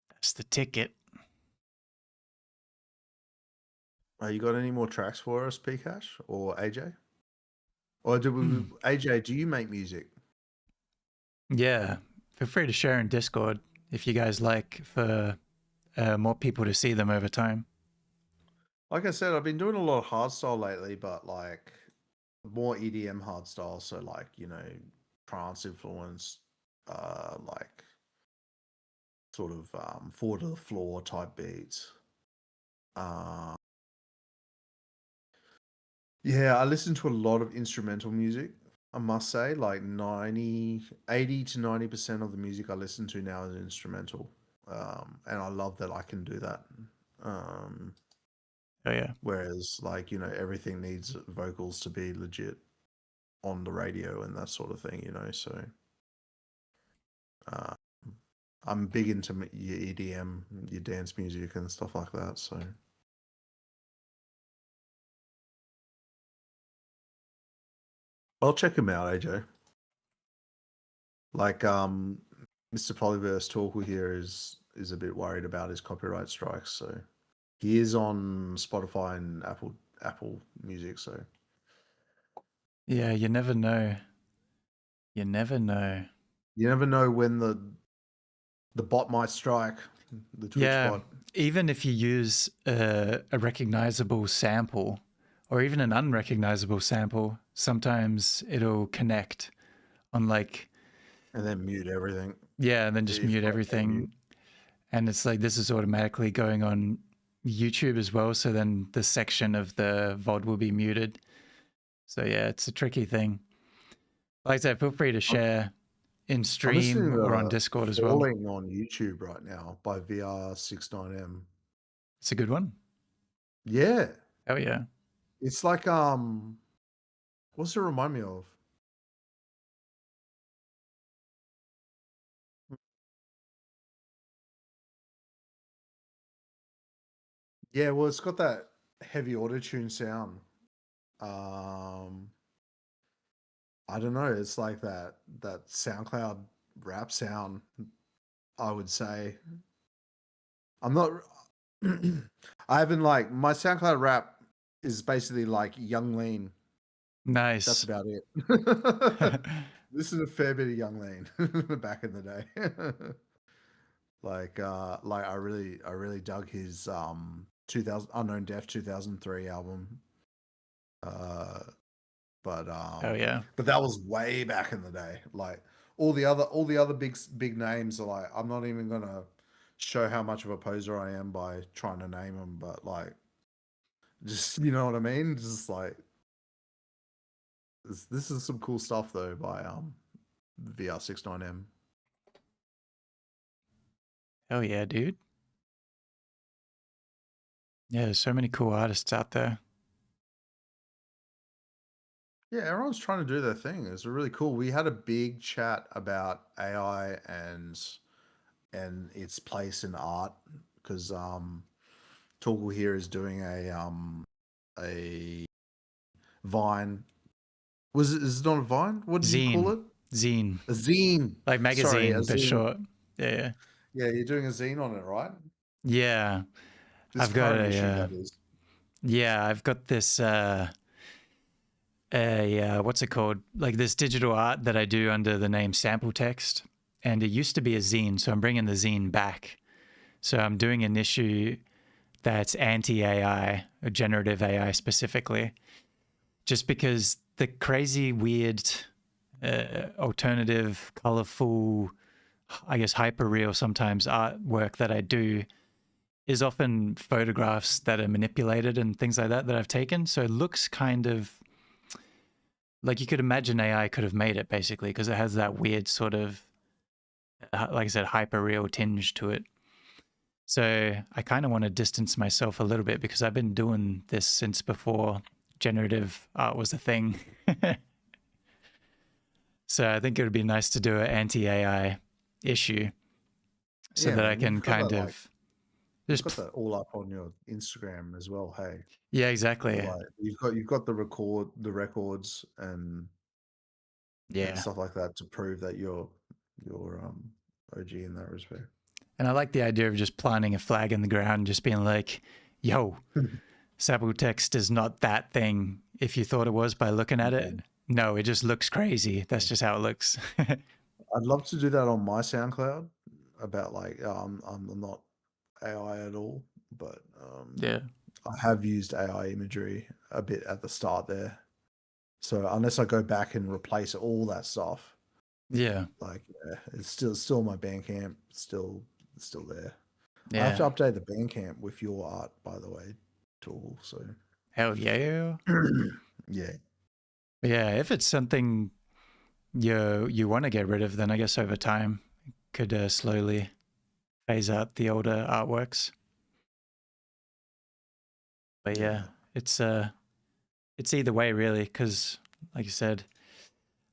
That's the ticket. You got any more tracks for us, Pcash or AJ? Or AJ, do you make music? Yeah, feel free to share in Discord if you guys like, for more people to see them over time. Like I said, I've been doing a lot of hardstyle lately, but like more EDM hardstyle. So like, you know, trance influenced, like sort of four to the floor type beats. Yeah, I listen to a lot of instrumental music. I must say, like 80 to 90% of the music I listen to now is instrumental. And I love that I can do that. Oh yeah. Whereas, like, you know, everything needs vocals to be legit on the radio and that sort of thing, you know. So I'm big into your EDM, your dance music and stuff like that. So I'll check him out, AJ. Like, Mr. Pollyverse Torkel here is a bit worried about his copyright strikes, so he is on Spotify and Apple Music. So Yeah, you never know. You never know. you never know when the bot might strike, the Twitch bot. Even if you use a recognizable sample or even an unrecognizable sample, sometimes it'll connect on like... And then mute everything. Yeah, and then just mute everything. And it's like, this is automatically going on YouTube as well. So then the section of the VOD will be muted. So yeah, it's a tricky thing. Like I said, feel free to share in stream or on Discord as well. Falling on YouTube right now by VR69M. It's a good one. Yeah. Oh yeah. It's like, what's it remind me of? Yeah, well, it's got that heavy auto-tune sound. I don't know. It's like that SoundCloud rap sound, I would say. I'm not... I haven't like... My SoundCloud rap is basically like Young Lean. Nice. That's about it. This is a fair bit of Young Lean back in the day. Like I really dug his 2000 Unknown Death 2003 album. But oh yeah. But that was way back in the day. Like all the other big names are like, I'm not even gonna show how much of a poser I am by trying to name them, but like, just, you know what I mean? Just like, this is some cool stuff though by VR69M. Oh yeah, dude. Yeah, there's so many cool artists out there. Yeah, everyone's trying to do their thing. It's really cool. We had a big chat about AI and its place in art, because Torkel here is doing a Vine. Is it not a Vine? What do you call it? Zine. A zine. Like magazine, Sorry, a but zine. short. Yeah. Yeah, you're doing a zine on it, right? Yeah. This I've got current issue, that is. Yeah, I've got this what's it called? Like this digital art that I do under the name Sample Text. And it used to be a zine, so I'm bringing the zine back. So I'm doing an issue that's anti-AI, or generative AI specifically, just because the crazy, weird, alternative, colorful, I guess hyper-real sometimes artwork that I do is often photographs that are manipulated and things like that I've taken. So it looks kind of like you could imagine AI could have made it, basically, because it has that weird sort of, like I said, hyper-real tinge to it. So I kind of want to distance myself a little bit, because I've been doing this since before generative art was a thing. So I think it would be nice to do an anti-AI issue, so that I can kind of just put that all up on your Instagram as well. Hey. Yeah, exactly. Like, you've got the records and stuff like that to prove that you're OG in that respect. And I like the idea of just planting a flag in the ground and just being like, yo, Sample Text is not that thing if you thought it was by looking at it. No, it just looks crazy. That's just how it looks. I'd love to do that on my SoundCloud about like I'm not AI at all, but Yeah. I have used AI imagery a bit at the start there. So unless I go back and replace all that stuff, Yeah. like it's still my Bandcamp, still there. I have to Yeah. update the Bandcamp with your art, by the way, tool. So Hell yeah. yeah, Yeah. If it's something you want to get rid of, then I guess over time could slowly phase out the older artworks. But yeah, it's either way really, because like you said,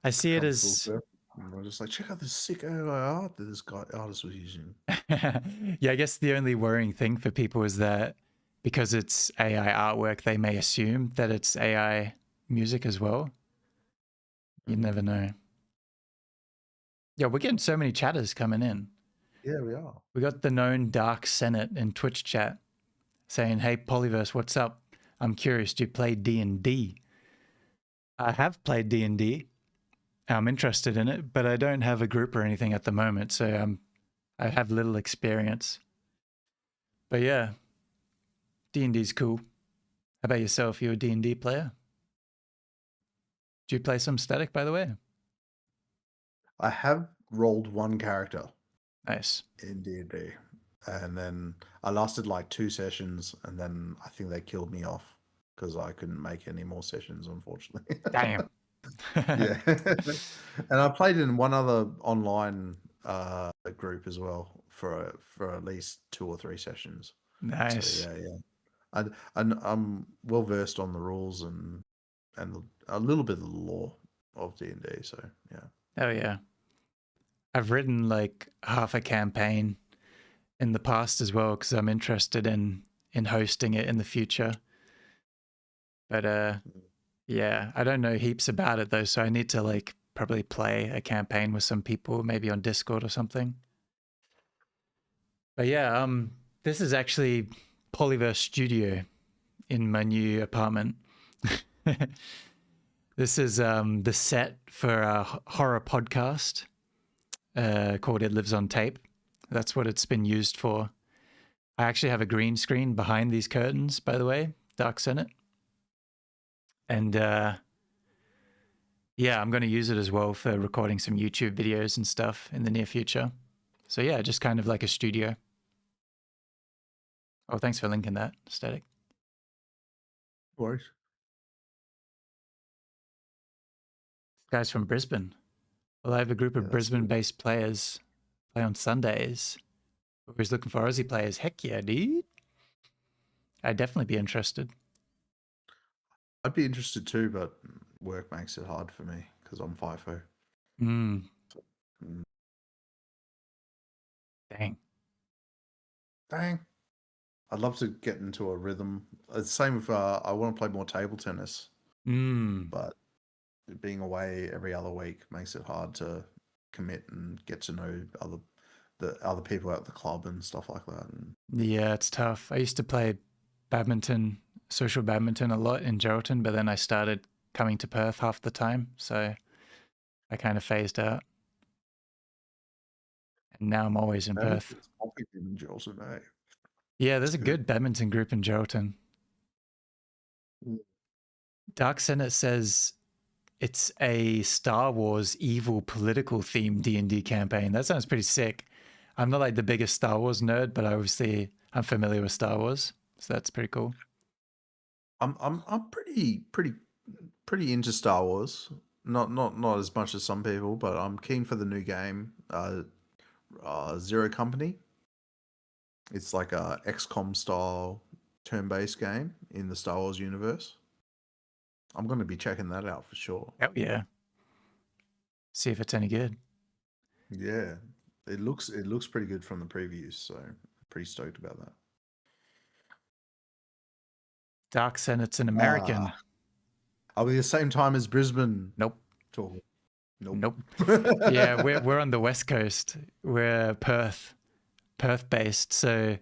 I see it come full as circle. And we're just like, check out this sick AI art that this artist was using. yeah, I guess the only worrying thing for people is that because it's AI artwork, they may assume that it's AI music as well. You never know. Yeah, we're getting so many chatters coming in. Yeah, we are. We got the known Dark Senate in Twitch chat saying, "Hey Polyverse, what's up? I'm curious, do you play D&D?" I have played D&D. I'm interested in it, but I don't have a group or anything at the moment, so I have little experience. But yeah, D&D's cool. How about yourself? You a D&D player? Do you play some Static, by the way? I have rolled one character Nice. in D&D, and then I lasted like 2 sessions, and then I think they killed me off because I couldn't make any more sessions, unfortunately. Damn. Yeah, and I played in one other online group as well for at least 2 or 3 sessions. Nice. So yeah. I'm well versed on the rules and a little bit of the lore of D&D. So yeah. Oh yeah. I've written like half a campaign in the past as well because I'm interested in hosting it in the future. But yeah, I don't know heaps about it though, so I need to like probably play a campaign with some people, maybe on Discord or something. But yeah, this is actually Polyverse Studio in my new apartment. This is the set for a horror podcast called It Lives on Tape. That's what it's been used for. I actually have a green screen behind these curtains, by the way, Dark Senate. And yeah, I'm going to use it as well for recording some YouTube videos and stuff in the near future. So yeah, just kind of like a studio. Oh, thanks for linking that, Static. No worries. Guys from Brisbane. Well, I have a group of Brisbane-based players play on Sundays. Who's looking for Aussie players? Heck yeah, dude. I'd definitely be interested. I'd be interested too, but work makes it hard for me because I'm FIFO. Dang. I'd love to get into a rhythm. It's the same with I want to play more table tennis, but being away every other week makes it hard to commit and get to know the other people at the club and stuff like that. And Yeah, it's tough. I used to play badminton, social badminton a lot in Geraldton, but then I started coming to Perth half the time, so I kind of phased out. And now I'm always in Perth. Badminton's popular in Geraldton, eh? Yeah, there's a good badminton group in Geraldton. Dark Senate says it's a Star Wars evil political themed D&D campaign. That sounds pretty sick. I'm not like the biggest Star Wars nerd, but I'm familiar with Star Wars, so that's pretty cool. I'm pretty into Star Wars. Not as much as some people, but I'm keen for the new game, Zero Company. It's like a XCOM style turn-based game in the Star Wars universe. I'm going to be checking that out for sure. Oh yeah. See if it's any good. Yeah, it looks pretty good from the previews, so pretty stoked about that. Dark Senate's an American. Are we the same time as Brisbane? Nope. Torkel? Nope. Yeah, we're on the West Coast. We're Perth based, so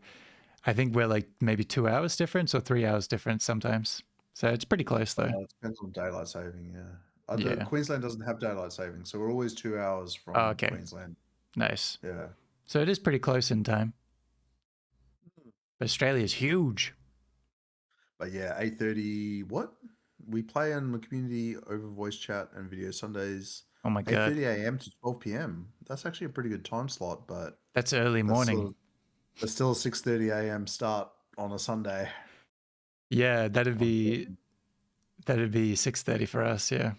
I think we're like maybe 2 hours difference or 3 hours difference sometimes. So it's pretty close though. It depends on daylight saving. Yeah, Yeah. Queensland doesn't have daylight saving, so we're always 2 hours from Oh, okay. Queensland. Nice. Yeah. So it is pretty close in time. But Australia's huge. But yeah, 8:30. What? We play in the community over voice chat and video Sundays. Oh my God. 8:30 a.m. to 12 p.m. That's actually a pretty good time slot, but That's early morning. that's still a 6:30 a.m. start on a Sunday. Yeah, that'd be 6:30 for us, yeah.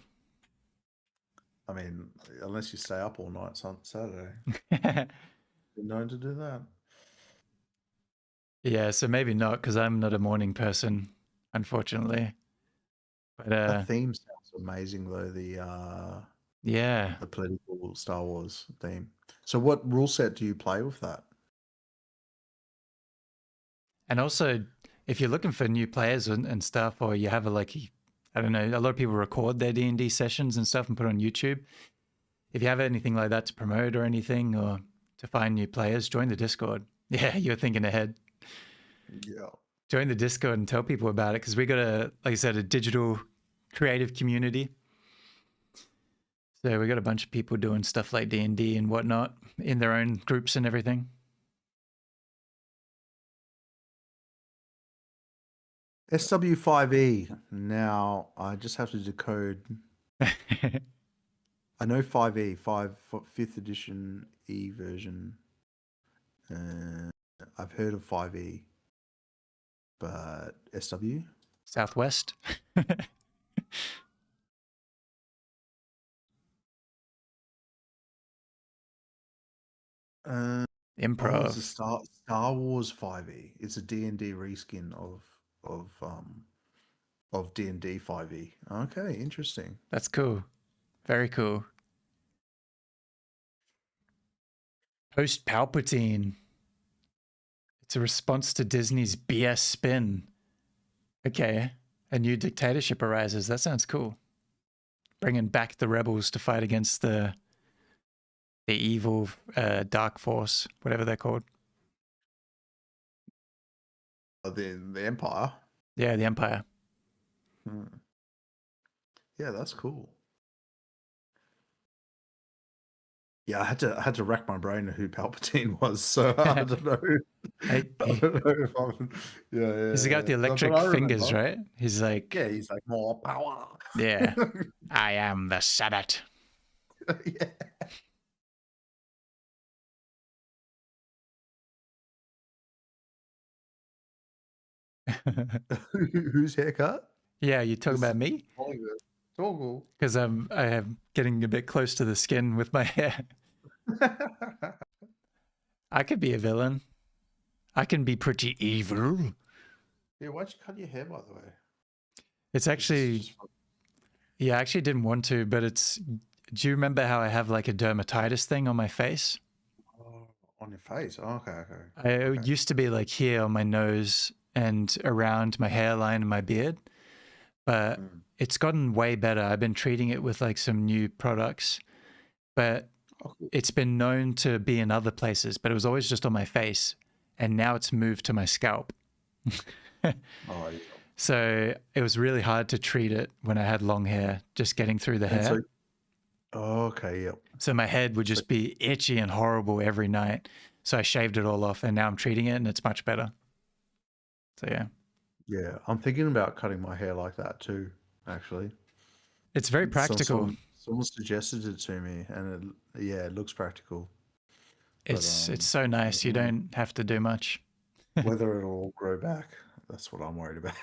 I mean, unless you stay up all night Saturday. Been known to do that. Yeah, so maybe not because I'm not a morning person, unfortunately. But That theme sounds amazing though, yeah. the political Star Wars theme. So what rule set do you play with that? And also, if you're looking for new players and stuff, or you have I don't know, a lot of people record their D&D sessions and stuff and put on YouTube. If you have anything like that to promote or anything, or to find new players, join the Discord. Yeah, you're thinking ahead. Yeah. Join the Discord and tell people about it because we got like I said, a digital creative community. So we got a bunch of people doing stuff like D&D and whatnot in their own groups and everything. SW5E. Now I just have to decode. I know 5E, 5th edition E version. I've heard of 5E, but SW? Southwest. Improv. It's a Star Wars 5E. It's a D&D reskin of D&D 5E. Okay, interesting. That's cool. Very cool. Post Palpatine. It's a response to Disney's BS spin. Okay. A new dictatorship arises. That sounds cool. Bringing back the rebels to fight against the evil dark force, whatever they're called. The Empire. Yeah, the Empire. Yeah, that's cool. Yeah, I had to rack my brain who Palpatine was, so I don't know. I don't know if I'm. Yeah. He's the guy with the electric fingers, right? He's like. Yeah, he's like more power. Yeah. I am the Senate. Yeah. Whose haircut? Yeah, you talking about me? Torkel. Because I am getting a bit close to the skin with my hair. I could be a villain. I can be pretty evil. Yeah, why'd you cut your hair, by the way? It's actually, yeah, I actually didn't want to, but it's, do you remember how I have like a dermatitis thing on my face? Oh, on your face? Oh, okay. It used to be like here on my nose and around my hairline and my beard, but it's gotten way better. I've been treating it with like some new products, but it's been known to be in other places, but it was always just on my face. And now it's moved to my scalp. Yeah. So it was really hard to treat it when I had long hair, just getting through the hair. Okay, yep. So my head would just be itchy and horrible every night. So I shaved it all off and now I'm treating it and it's much better. So yeah. Yeah, I'm thinking about cutting my hair like that too, actually. It's very practical. Someone suggested it to me and it looks practical. It's so nice. You don't have to do much. Whether it'll all grow back, that's what I'm worried about.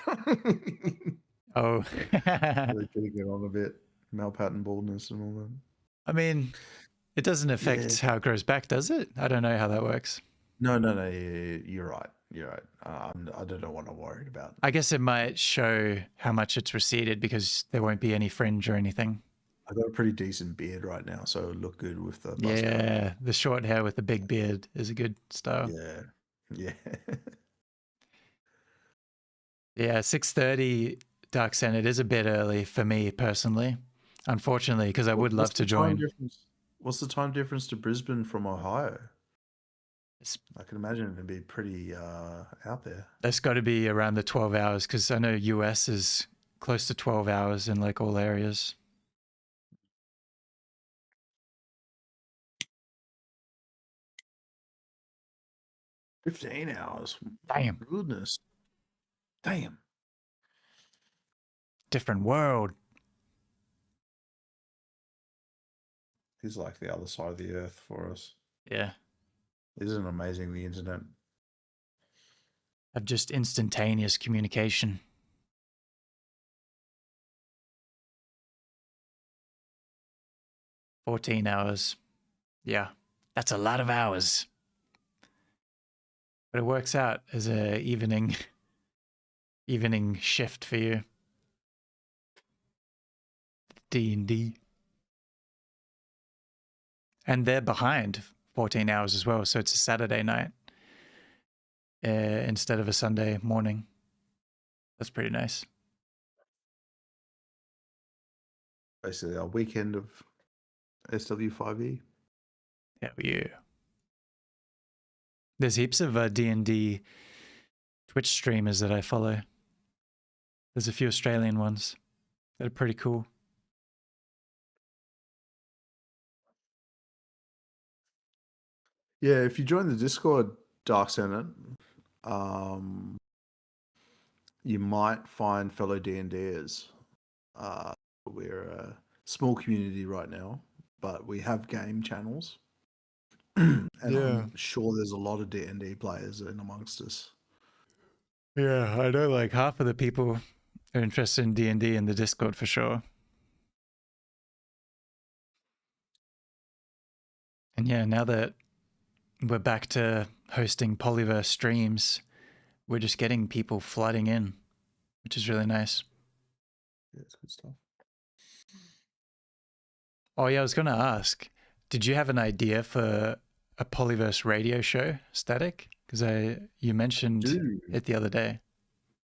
Oh. Really getting it on a bit. Malpattern baldness and all that. I mean, it doesn't affect how it grows back, does it? I don't know how that works. No. You're right. I don't know what I'm worried about. I guess it might show how much it's receded because there won't be any fringe or anything. I've got a pretty decent beard right now, so it'll look good with the buzz cut. The short hair with the big beard is a good style. Yeah. Yeah, 6:30 Dark Senate is a bit early for me personally, unfortunately, because I would love to join. What's the time difference to Brisbane from Ohio? I can imagine it'd be pretty out there. That's got to be around the 12 hours because I know US is close to 12 hours in like all areas. 15 hours. Damn. Goodness. Damn. Different world. He's like the other side of the earth for us. Yeah. Isn't it amazing, the internet? Of just instantaneous communication. "14 hours. Yeah, that's a lot of hours. But it works out as a evening shift for you. D&D. And they're behind 14 hours as well, so it's a Saturday night instead of a Sunday morning. That's pretty nice. Basically, our weekend of SW5E. Yeah. There's heaps of D&D Twitch streamers that I follow. There's a few Australian ones that are pretty cool. Yeah, if you join the Discord, Dark Senate, you might find fellow D&Ders. We're a small community right now, but we have game channels. And I'm sure there's a lot of D&D players in amongst us. Yeah, I know like half of the people are interested in D&D in the Discord for sure. And yeah, now that we're back to hosting Pollyverse streams, we're just getting people flooding in, which is really nice. Yeah, it's good stuff. Oh yeah, I was going to ask, did you have an idea for a Pollyverse radio show, Static? Because you mentioned it the other day.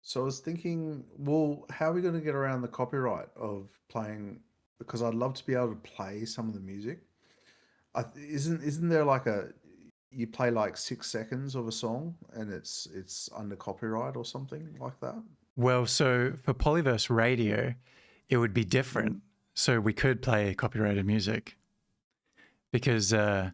So I was thinking, well, how are we going to get around the copyright of playing? Because I'd love to be able to play some of the music. Isn't there like you play like 6 seconds of a song and it's under copyright or something like that? Well, so for Pollyverse radio, it would be different. So we could play copyrighted music because I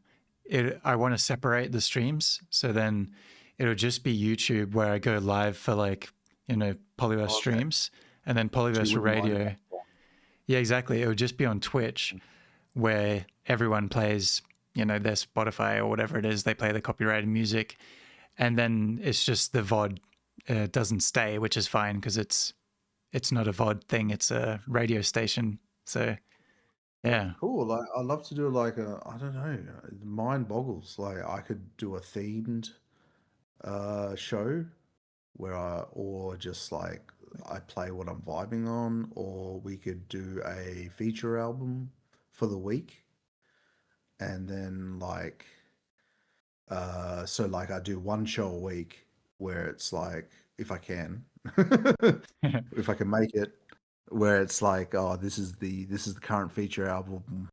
want to separate the streams. So then it'll just be YouTube where I go live for like, Pollyverse streams, and then Pollyverse radio. Yeah, exactly. It would just be on Twitch where everyone plays, their Spotify or whatever it is. They play the copyrighted music. And then it's just the VOD doesn't stay, which is fine because it's not a VOD thing. It's a radio station. So, yeah. Cool. Like, I'd love to do like I don't know, mind boggles. Like I could do a themed show where or just like I play what I'm vibing on, or we could do a feature album for the week. And then like, so like I do one show a week where it's like, if I can, if I can make it, where it's like, oh, this is the current feature album.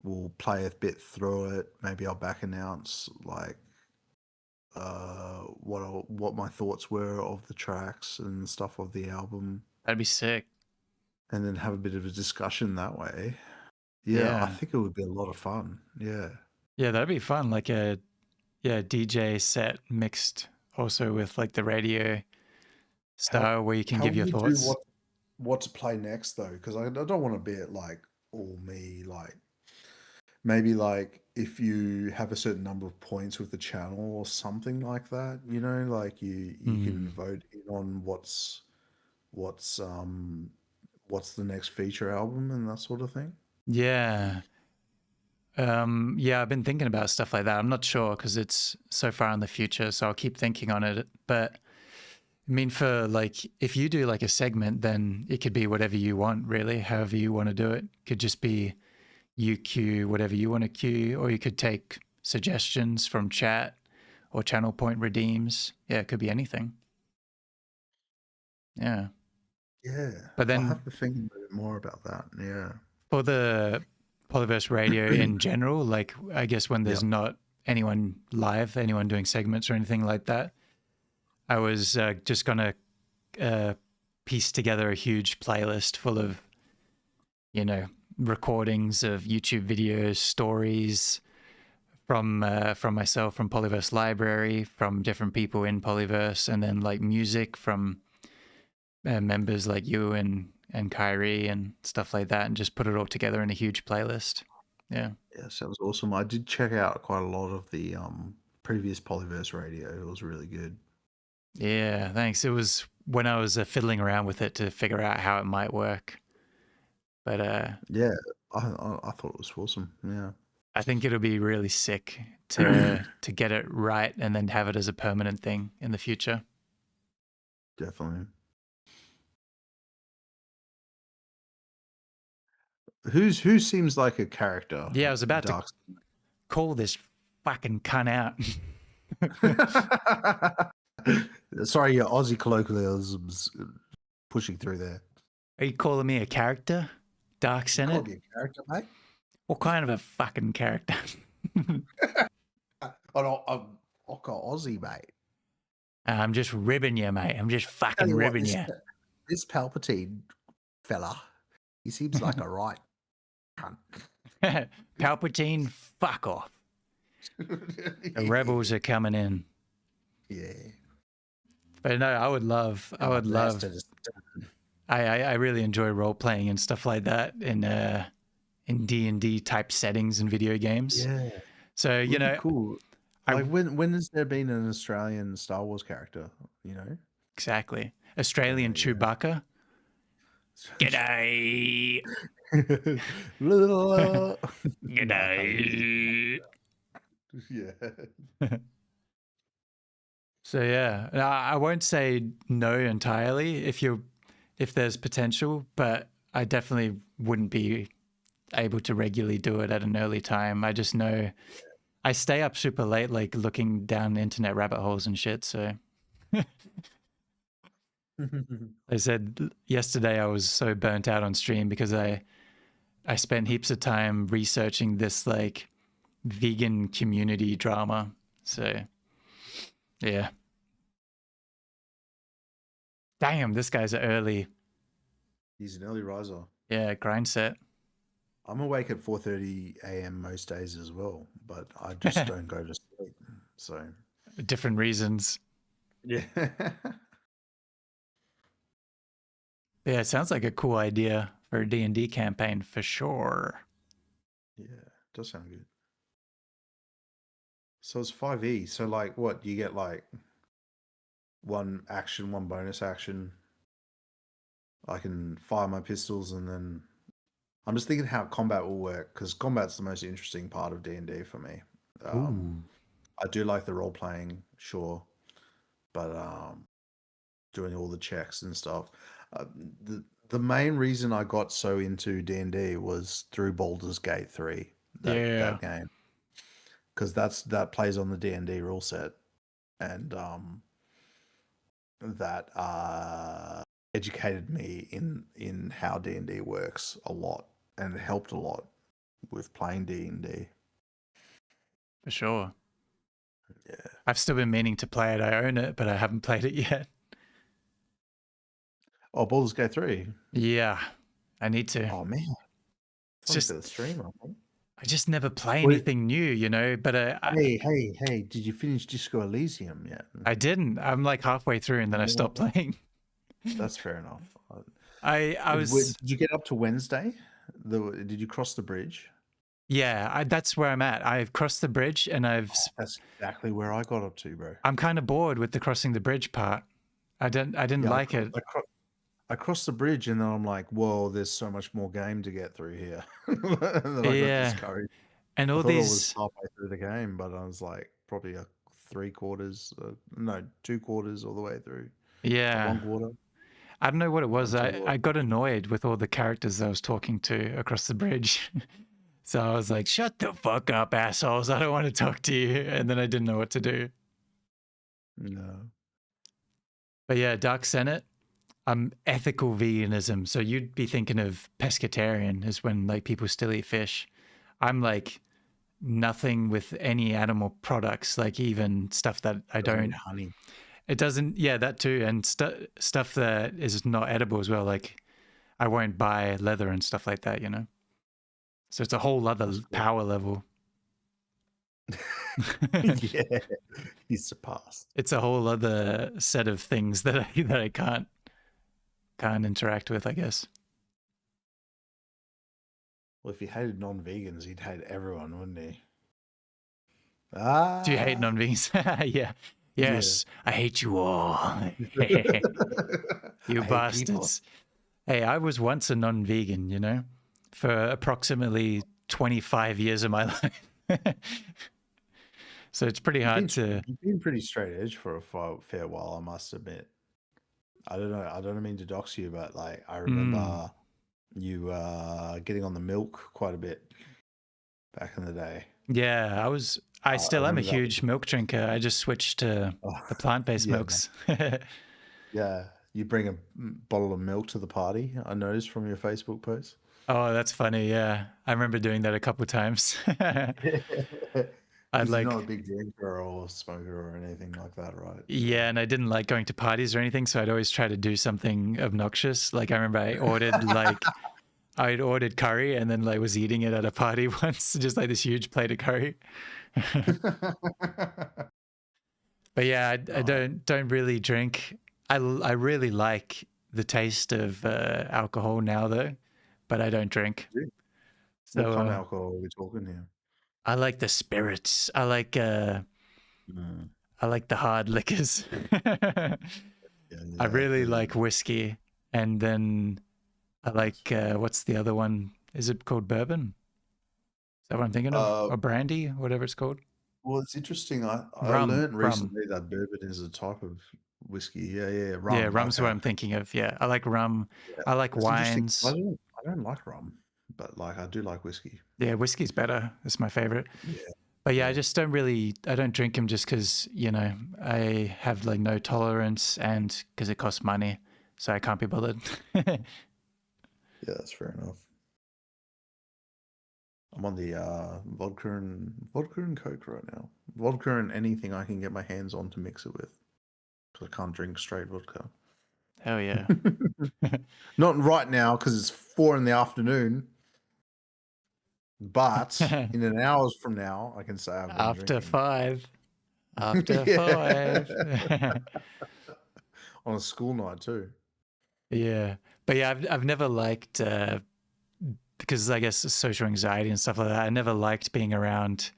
We'll play a bit through it. Maybe I'll back announce like what my thoughts were of the tracks and stuff of the album. That'd be sick. And then have a bit of a discussion that way. Yeah, I think it would be a lot of fun. Yeah. Yeah, that'd be fun. Like a DJ set mixed also with like the radio style where you can give your thoughts. What to play next though? Because I don't want to be at like all me. Like maybe like if you have a certain number of points with the channel or something like that, like you can vote in on what's the next feature album and that sort of thing. Yeah. Yeah, I've been thinking about stuff like that. I'm not sure because it's so far in the future, so I'll keep thinking on it. But I mean, for like, if you do like a segment, then it could be whatever you want, really, however you want to do it. Could just be you cue whatever you want to cue, or you could take suggestions from chat or channel point redeems. Yeah, it could be anything. Yeah. Yeah. But then I'll have to think a bit more about that. Yeah. For the Pollyverse radio in general, like I guess when there's not anyone live, anyone doing segments or anything like that, I was just gonna piece together a huge playlist full of, recordings of YouTube videos, stories, from myself, from Polyverse Library, from different people in Polyverse, and then like music from members like you and Kyrie and stuff like that, and just put it all together in a huge playlist. Yeah. Yeah, sounds awesome. I did check out quite a lot of the previous Polyverse radio. It was really good. Yeah, thanks. It was when I was fiddling around with it to figure out how it might work. But Yeah, I thought it was awesome. Yeah. I think it'll be really sick to get it right and then have it as a permanent thing in the future. Definitely. Who seems like a character? Yeah, I was about Dark. to call this fucking cunt out. Sorry, your Aussie colloquialisms pushing through there. Are you calling me a character? Dark Senate? Call me a character, mate. What kind of a fucking character? I'm Aussie, mate. I'm just ribbing you, mate. I'm just fucking ribbing you. This Palpatine fella, he seems like a right cunt. Palpatine, fuck off. The rebels are coming in. Yeah. But no, I would love. I really enjoy role playing and stuff like that in D&D type settings and video games. Yeah. So you know, cool. Like when has there been an Australian Star Wars character? You know, exactly. Australian Chewbacca. G'day. G'day. Yeah. So yeah, I won't say no entirely if there's potential, but I definitely wouldn't be able to regularly do it at an early time. I just know I stay up super late, like looking down internet rabbit holes and shit. So I said yesterday I was so burnt out on stream because I spent heaps of time researching this like vegan community drama. So yeah. Damn, this guy's early. He's an early riser. Yeah, grind set. I'm awake at 4:30 a.m. most days as well, but I just don't go to sleep. So Different reasons. yeah. Yeah, it sounds like a cool idea for a D&D campaign for sure. Yeah, does sound good. So it's 5e. So like what? You get like one action, one bonus action. I can fire my pistols and then I'm just thinking how combat will work because combat's the most interesting part of D&D for me. I do like the role playing, sure, but doing all the checks and stuff. The main reason I got so into D&D was through Baldur's Gate 3, that game, because that plays on the D&D rule set, and that educated me in how D&D works a lot, and it helped a lot with playing D&D. For sure. Yeah. I've still been meaning to play it. I own it, but I haven't played it yet. Oh, Baldur's Gate 3. Yeah, I need to. Oh man, It's just the stream. I just never play anything new, you know. But Hey! Did you finish Disco Elysium yet? I didn't. I'm like halfway through, and then I stopped playing. That's fair enough. I was. Did you get up to Wednesday? Did you cross the bridge? Yeah, that's where I'm at. I've crossed the bridge, and That's exactly where I got up to, bro. I'm kind of bored with the crossing the bridge part. I didn't like it. I crossed the bridge, and then I'm like, "Whoa, there's so much more game to get through here." And then I got discouraged. And all I thought I these was halfway through the game, but I was like probably a 2/4 all the way through. Yeah. 1/4. I don't know what it was. I got annoyed with all the characters I was talking to across the bridge. So I was like, shut the fuck up, assholes. I don't want to talk to you. And then I didn't know what to do. No. But yeah, Dark Senate, ethical veganism. So you'd be thinking of pescatarian is when like people still eat fish. I'm like nothing with any animal products, like even stuff that I don't. Honey. It doesn't, yeah, that too. And stuff that is not edible as well. Like I won't buy leather and stuff like that, you know? So it's a whole other power level. Yeah, he's surpassed. It's a whole other set of things that I can't interact with, I guess. Well, if he hated non-vegans, he'd hate everyone, wouldn't he? Do you hate Ah, non-vegans? Yeah. Yes, I hate you all. You I hate people. bastards. Hey, I was once a non-vegan, you know, for approximately 25 years of my life. So it's pretty hard to. You've been pretty straight edge for a fair while, I must admit. I don't know. I don't mean to dox you, but like I remember you getting on the milk quite a bit back in the day. Yeah, I still am a remember that. huge milk drinker. I just switched to the plant-based Yeah, milks. Yeah, you bring a bottle of milk to the party. I noticed from your Facebook post. Oh, that's funny. Yeah, I remember doing that a couple times. I'd Because you're like, not a big drinker or smoker or anything like that, right? yeah, and I didn't like going to parties or anything, so I'd always try to do something obnoxious. Like I remember I'd ordered curry and then like was eating it at a party once, just like this huge plate of curry. But yeah, I don't really drink. I really like the taste of alcohol now though, but I don't drink. What So kind of alcohol are we talking here? I like the spirits. I like the hard liquors. I Yeah, really like whiskey, and then I like what's the other one? Is it called bourbon? Is that what I'm thinking of? Or brandy, whatever it's called. Well, it's interesting. I Rum, learned rum. recently that bourbon is a type of whiskey. Yeah, rum. Yeah, rum's okay. what I'm thinking of. Yeah, I like rum. Yeah, I like that's interesting. wines. I don't like rum, but like I do like whiskey. Yeah, whiskey's better. It's my favorite. Yeah. But yeah, I just don't drink them just because, you know, I have like no tolerance and because it costs money. So I can't be bothered. Yeah, that's fair enough. I'm on the vodka and Coke right now. Vodka and anything I can get my hands on to mix it with. Because I can't drink straight vodka. Hell yeah. Not right now because it's 4 in the afternoon. But in an hour from now, I can say I've been After drinking. 5. After Yeah. 5. On a school night too. Yeah. But yeah, I've never liked because I guess social anxiety and stuff like that. I never liked being around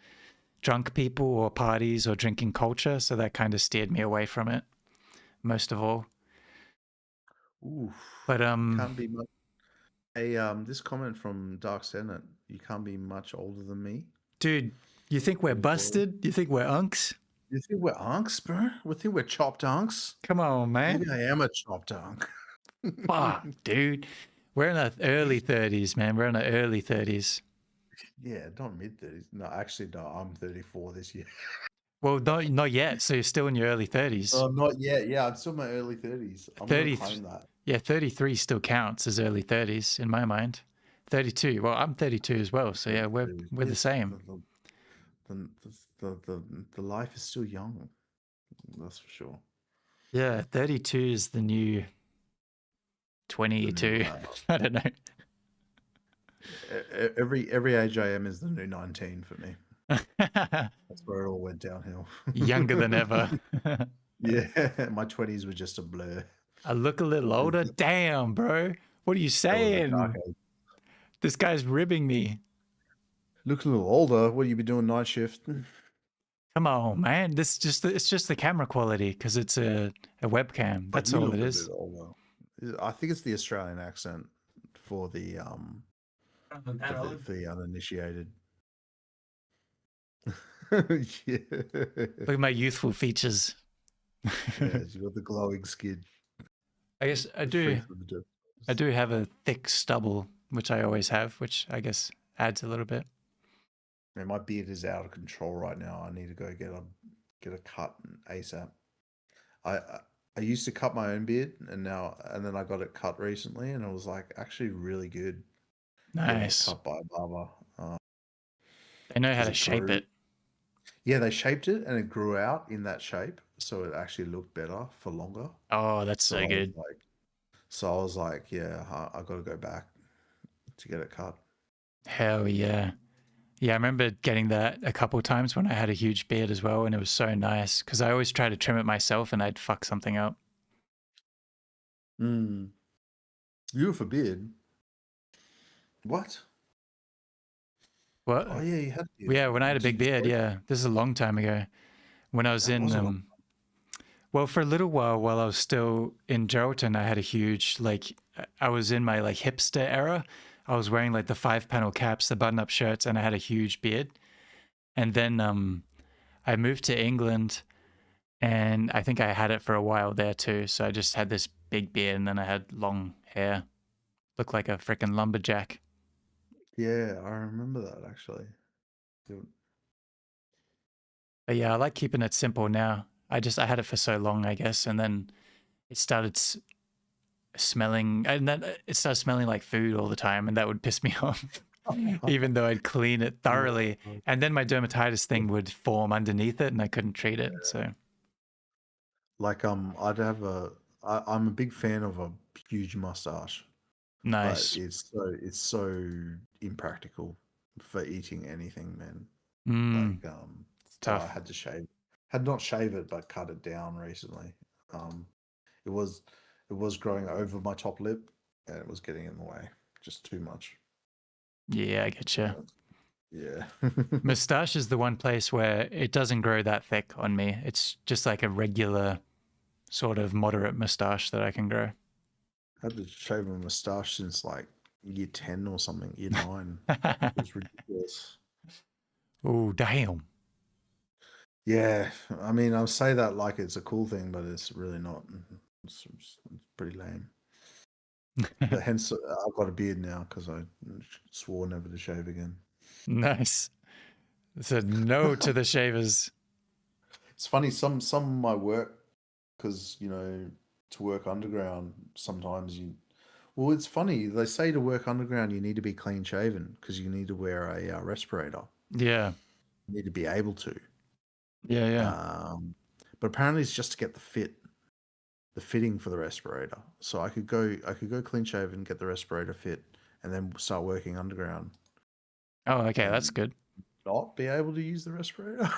drunk people or parties or drinking culture, so that kind of steered me away from it most of all. Oof. But Can't be much. Hey, this comment from Dark Senate. You can't be much older than me. dude, you think we're 44. busted? You think we're unks? You think we're unks, bro? We think we're chopped unks? Come on, man. Maybe I am a chopped unk. Fuck, dude. We're in the early 30s, man. We're in the early 30s. Yeah, not mid-30s. No, actually, no, I'm 34 this year. Well, not yet. So you're still in your early 30s. Oh, not yet. Yeah, I'm still in my early 30s. I'm going to claim that. Yeah, 33 still counts as early 30s in my mind. 32. Well, I'm 32 as well. So yeah, we're the same. The life is still young. That's for sure. Yeah, 32 is the new 22. I don't know. Every age I am is the new 19 for me. That's where it all went downhill. Younger than ever. Yeah, my 20s were just a blur. I look a little older. Damn, bro. What are you saying? This guy's ribbing me. Look a little older. What you be doing night shift? Come on, man. It's just the camera quality because it's a webcam. That's all it is. I think it's the Australian accent for the uninitiated. Yeah. Look at my youthful features. Yeah, you got the glowing skin. I guess I do have a thick stubble, which I always have, which I guess adds a little bit. Man, my beard is out of control right now. I need to go get a cut ASAP. I used to cut my own beard, and then I got it cut recently, and it was like actually really good. Nice. Cut by a barber. They know how to shape it. Yeah, they shaped it, and it grew out in that shape, so it actually looked better for longer. Oh, that's so good. So I was like, yeah, I got to go back to get it cut. Hell yeah. Yeah, I remember getting that a couple of times when I had a huge beard as well, and it was so nice because I always try to trim it myself and I'd fuck something up. Mm. You were for beard. What? What? Oh yeah, you had a beard. Yeah, when I had a Did big you beard, grow it? yeah. This is a long time ago. When I was That in was a lot. well, for a little while I was still in Geraldton, I had a huge like I was in my like hipster era. I was wearing like the 5-panel caps, the button-up shirts, and I had a huge beard. And then I moved to England, and I think I had it for a while there too. So I just had this big beard, and then I had long hair. Looked like a freaking lumberjack. Yeah, I remember that actually. You- But yeah, I like keeping it simple now. I had it for so long, I guess, and then it started smelling, and then it started smelling like food all the time, and that would piss me off. Even though I'd clean it thoroughly, and then my dermatitis thing would form underneath it, and I couldn't treat it. So Like I'm a big fan of a huge mustache, but nice. it's so impractical for eating anything, man. Mm, Like it's so I tough. had to had not shave it, but cut it down recently. Um, it was growing over my top lip, and it was getting in the way, just too much. Yeah, I get you. Yeah. Mustache is the one place where it doesn't grow that thick on me. It's just like a regular sort of moderate mustache that I can grow. I had to shave my mustache since like year 10 or something, year 9. It was ridiculous. Oh, damn. Yeah, I mean, I'll say that like it's a cool thing, but it's really not. It's pretty lame. But hence, I've got a beard now because I swore never to shave again. Nice. Said no to the shavers. It's funny, some of my work, because to work underground, sometimes well, it's funny. They say to work underground, you need to be clean shaven because you need to wear a respirator. Yeah. You need to be able to. Yeah, yeah. But apparently, it's just to get the fitting for the respirator. So I could go clean shaven, get the respirator fit, and then start working underground. Oh, okay, that's And good. not be able to use the respirator.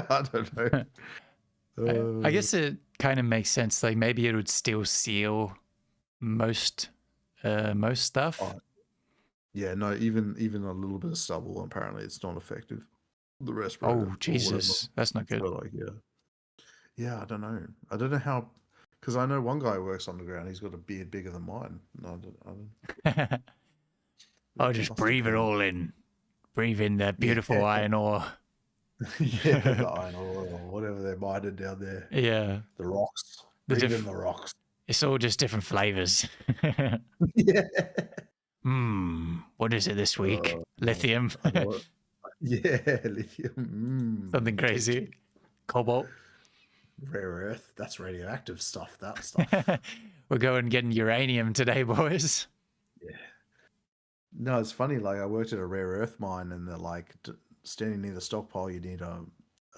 I don't know. I guess it kind of makes sense. Like maybe it would still seal most stuff. Oh, yeah, no, even a little bit of stubble. Apparently, it's not effective. The respirator. Oh, Jesus, that's not good. So, like, yeah, I don't know. I don't know how, because I know one guy who works underground. He's got a beard bigger than mine. No, I don't. I'll just breathe it all in. Breathe in that beautiful iron ore. Yeah, the iron ore or whatever they're mining down there. Yeah. The rocks. The Breathe in the rocks. It's all just different flavors. Yeah. What is it this week? Lithium. Yeah, lithium. Something crazy. Cobalt. Rare earth. That's radioactive stuff. That stuff. We're going getting uranium today, boys. Yeah. No, it's funny. Like I worked at a rare earth mine, and they're like standing near the stockpile. You need a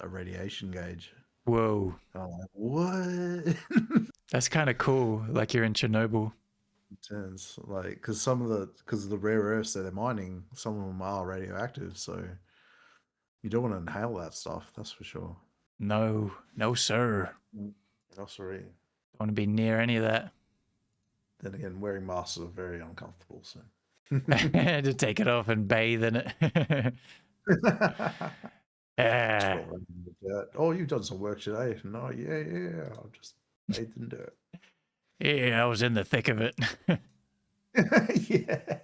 radiation gauge. Whoa. And I'm like, what? That's kind of cool. Like you're in Chernobyl. Intense. Like because of the rare earths that they're mining, some of them are radioactive. So you don't want to inhale that stuff. That's for sure. No, sir. Oh, sorry. Don't want to be near any of that. Then again, wearing masks are very uncomfortable. So to take it off and bathe in it. Oh, you've done some work today. No, yeah. I'll just bathe in dirt. Yeah, I was in the thick of it. Yeah.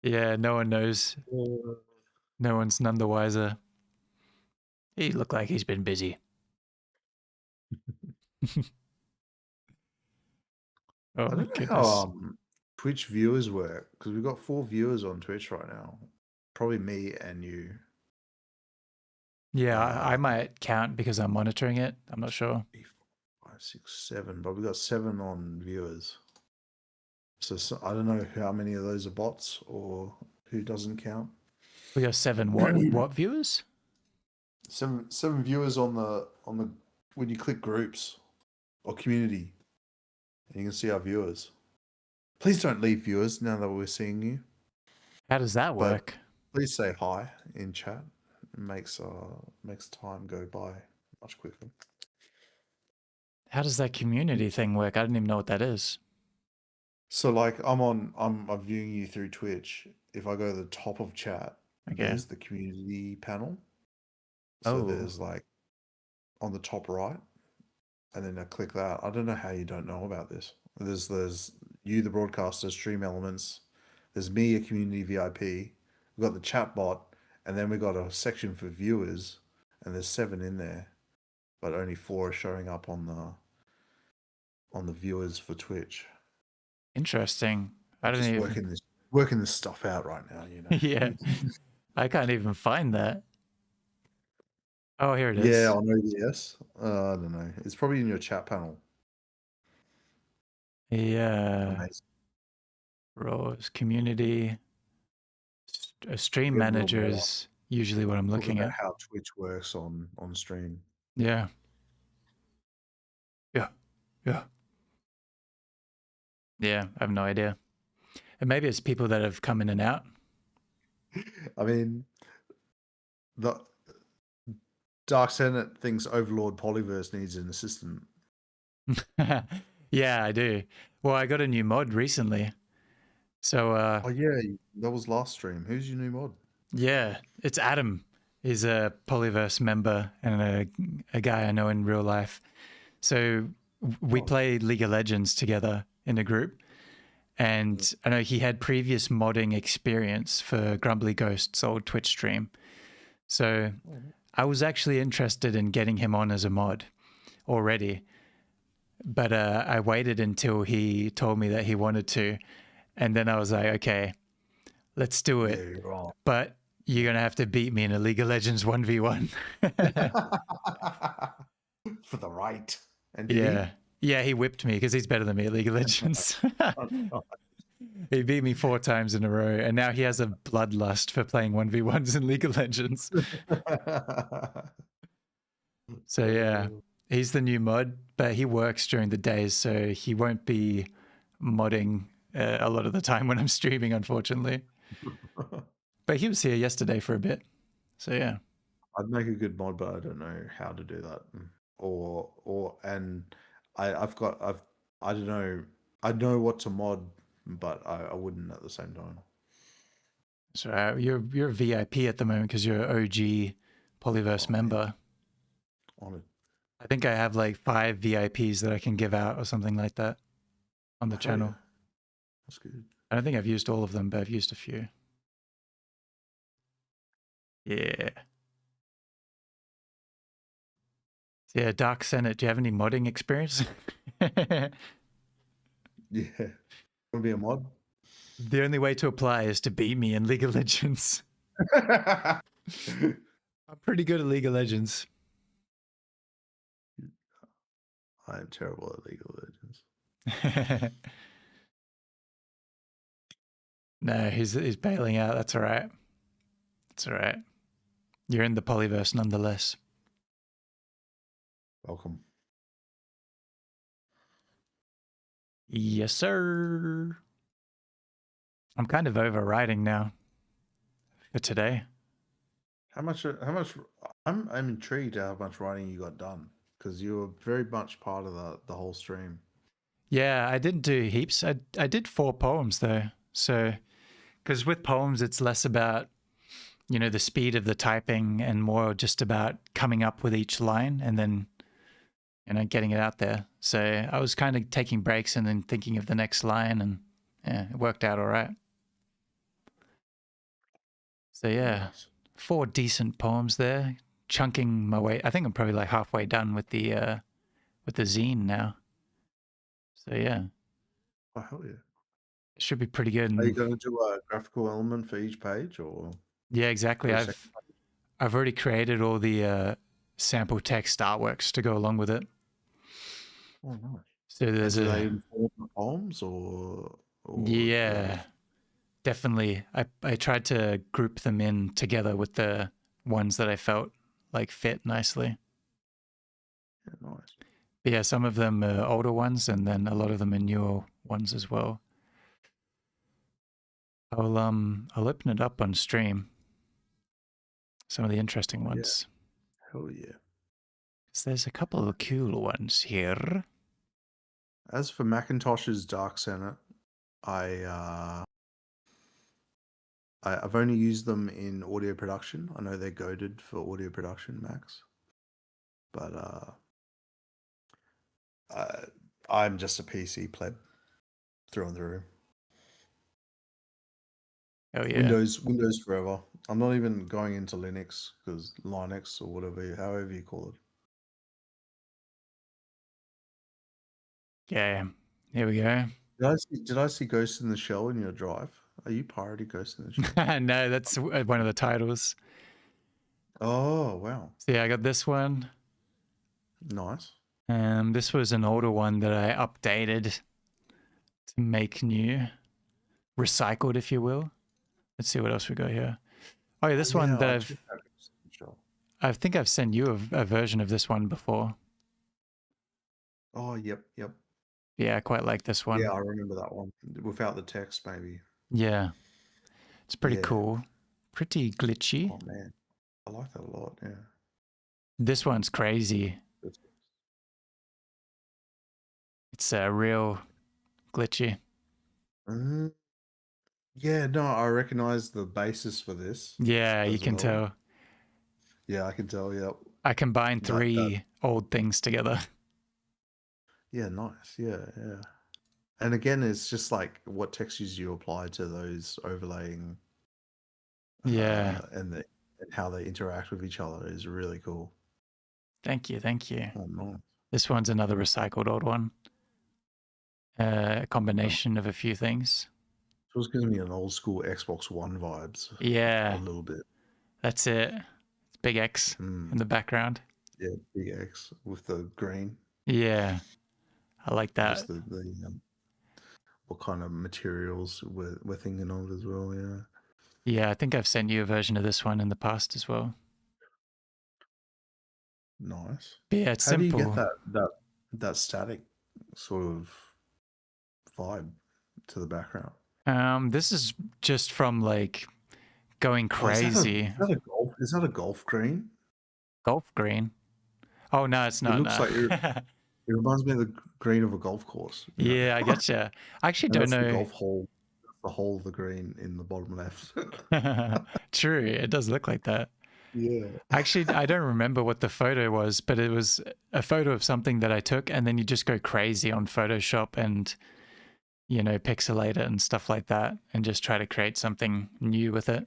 Yeah, no one knows. No one's none the wiser. He looked like he's been busy. Oh, I my don't know goodness. how Twitch viewers work because we've got 4 viewers on Twitch right now. Probably me and you. Yeah, I might count because I'm monitoring it. I'm not sure. 3, 4, 5, 6, 7, but we got 7 on viewers. So I don't know how many of those are bots or who doesn't count. We got 7 what viewers? 7 viewers on the when you click groups or community, and you can see our viewers. Please don't leave viewers now that we're seeing you. How does that work? Please say hi in chat. It makes time go by much quicker. How does that community thing work? I don't even know what that is. So like I'm viewing you through Twitch. If I go to the top of chat, Okay. there's the community panel. So Oh, there's like on the top right, and then I click that. I don't know how you don't know about this. There's you, the broadcaster, stream elements. There's me, a community VIP. We've got the chat bot, and then we've got a section for viewers, and there's 7 in there, but only 4 are showing up on the viewers for Twitch. interesting. I don't Just even. working this stuff out right now, you know. Yeah, I can't even find that. Oh, here it is. Yeah, on OBS. I don't know. It's probably in your chat panel. Yeah. Amazing. Roles, community, stream Get a little manager more is usually what I'm talk looking about at. how Twitch works on stream. Yeah. Yeah. Yeah. Yeah, I have no idea. And maybe it's people that have come in and out. I mean, the Dark Senate thinks Overlord Polyverse needs an assistant. Yeah, I do. Well, I got a new mod recently. So, Oh yeah, that was last stream. Who's your new mod? yeah, it's Adam. He's a Polyverse member and a guy I know in real life. So we play League of Legends together in a group. And I know he had previous modding experience for Grumbly Ghost's old Twitch stream. So I was actually interested in getting him on as a mod already. But I waited until he told me that he wanted to. And then I was like, okay, let's do it. Yeah, you're right. But you're going to have to beat me in a League of Legends 1v1. For the right. And did he? Yeah. Yeah, he whipped me because he's better than me at League of Legends. He beat me 4 times in a row, and now he has a bloodlust for playing 1v1s in League of Legends. So yeah, he's the new mod, but he works during the days, so he won't be modding a lot of the time when I'm streaming, unfortunately. But he was here yesterday for a bit, so yeah. I'd make a good mod, but I don't know how to do that. I don't know. I know what to mod, but I wouldn't at the same time. So you're a VIP at the moment because you're an OG Polyverse member. On it. I think I have like 5 VIPs that I can give out or something like that on the channel. Yeah. That's good. I don't think I've used all of them, but I've used a few. Yeah. Yeah, Dark Senate, do you have any modding experience? Yeah. Want to be a mod? The only way to apply is to beat me in League of Legends. I'm pretty good at League of Legends. I am terrible at League of Legends. No, he's bailing out. That's all right. That's all right. You're in the Polyverse nonetheless. Welcome. Yes, sir. I'm kind of overriding now for today. How much? I'm intrigued how much writing you got done because you were very much part of the whole stream. Yeah, I didn't do heaps. I did 4 poems though. So, because with poems, it's less about, the speed of the typing and more just about coming up with each line and then, getting it out there. So I was kind of taking breaks and then thinking of the next line, and yeah, it worked out all right. So yeah, Nice. 4 decent poems there, chunking my way. I think I'm probably like halfway done with the zine now. So yeah, Oh hell yeah! it should be pretty good. Are you And going to do a graphical element for each page, or yeah, exactly. for a second I've already created all the sample text artworks to go along with it. Oh nice. So there's do they inform the poems or yeah, definitely. I tried to group them in together with the ones that I felt like fit nicely. Yeah, nice. But yeah, some of them are older ones, and then a lot of them are newer ones as well. I'll open it up on stream. some of the interesting Yeah. ones. Hell yeah. 'Cause there's a couple of cool ones here. As for Macintosh's Dark Senate, I've only used them in audio production. I know they're goated for audio production, Max. But I'm just a PC pleb through and through. Oh yeah. Windows forever. I'm not even going into Linux because Linux or whatever, however you call it. Yeah. Here we go. Did I see Ghost in the Shell in your drive? Are you pirating Ghost in the Shell? No, that's one of the titles. Oh wow, So yeah, I got this one. nice. This was an older one that I updated to make new, recycled, if you will. Let's see what else we got here. Oh yeah, this one that I think I've sent you a version of this one before. Oh yep. Yeah, I quite like this one. Yeah, I remember that one without the text, maybe. Yeah, it's pretty Yeah. cool, pretty glitchy. Oh man, I like that a lot. Yeah. This one's crazy. It's real glitchy. Yeah, no, I recognize the basis for this. Yeah, you as can well. tell. Yeah, I can tell. Yep. I combined That- three old things together. Yeah, nice. Yeah. And again, it's just like what textures you apply to those overlaying. Yeah. And how they interact with each other is really cool. Thank you. Oh nice. This one's another recycled old one. A combination of a few things. It was giving me an old school Xbox One vibes. Yeah. A little bit. That's it. It's big X in the background. Yeah, big X with the green. Yeah. I like that. Just the what kind of materials we're thinking of as well, yeah. Yeah, I think I've sent you a version of this one in the past as well. Nice. But yeah, it's How simple. do you get that static sort of vibe to the background? This is just from like going crazy. Is that a golf green? Golf green? Oh no, it's not. It looks no. like it reminds me of the green of a golf course. You know? Yeah, I getcha. I actually don't And that's know. the golf hole. That's the hole of the green in the bottom left. True, it does look like that. Yeah. Actually, I don't remember what the photo was, but it was a photo of something that I took, and then you just go crazy on Photoshop and, you know, pixelate it and stuff like that, and just try to create something new with it.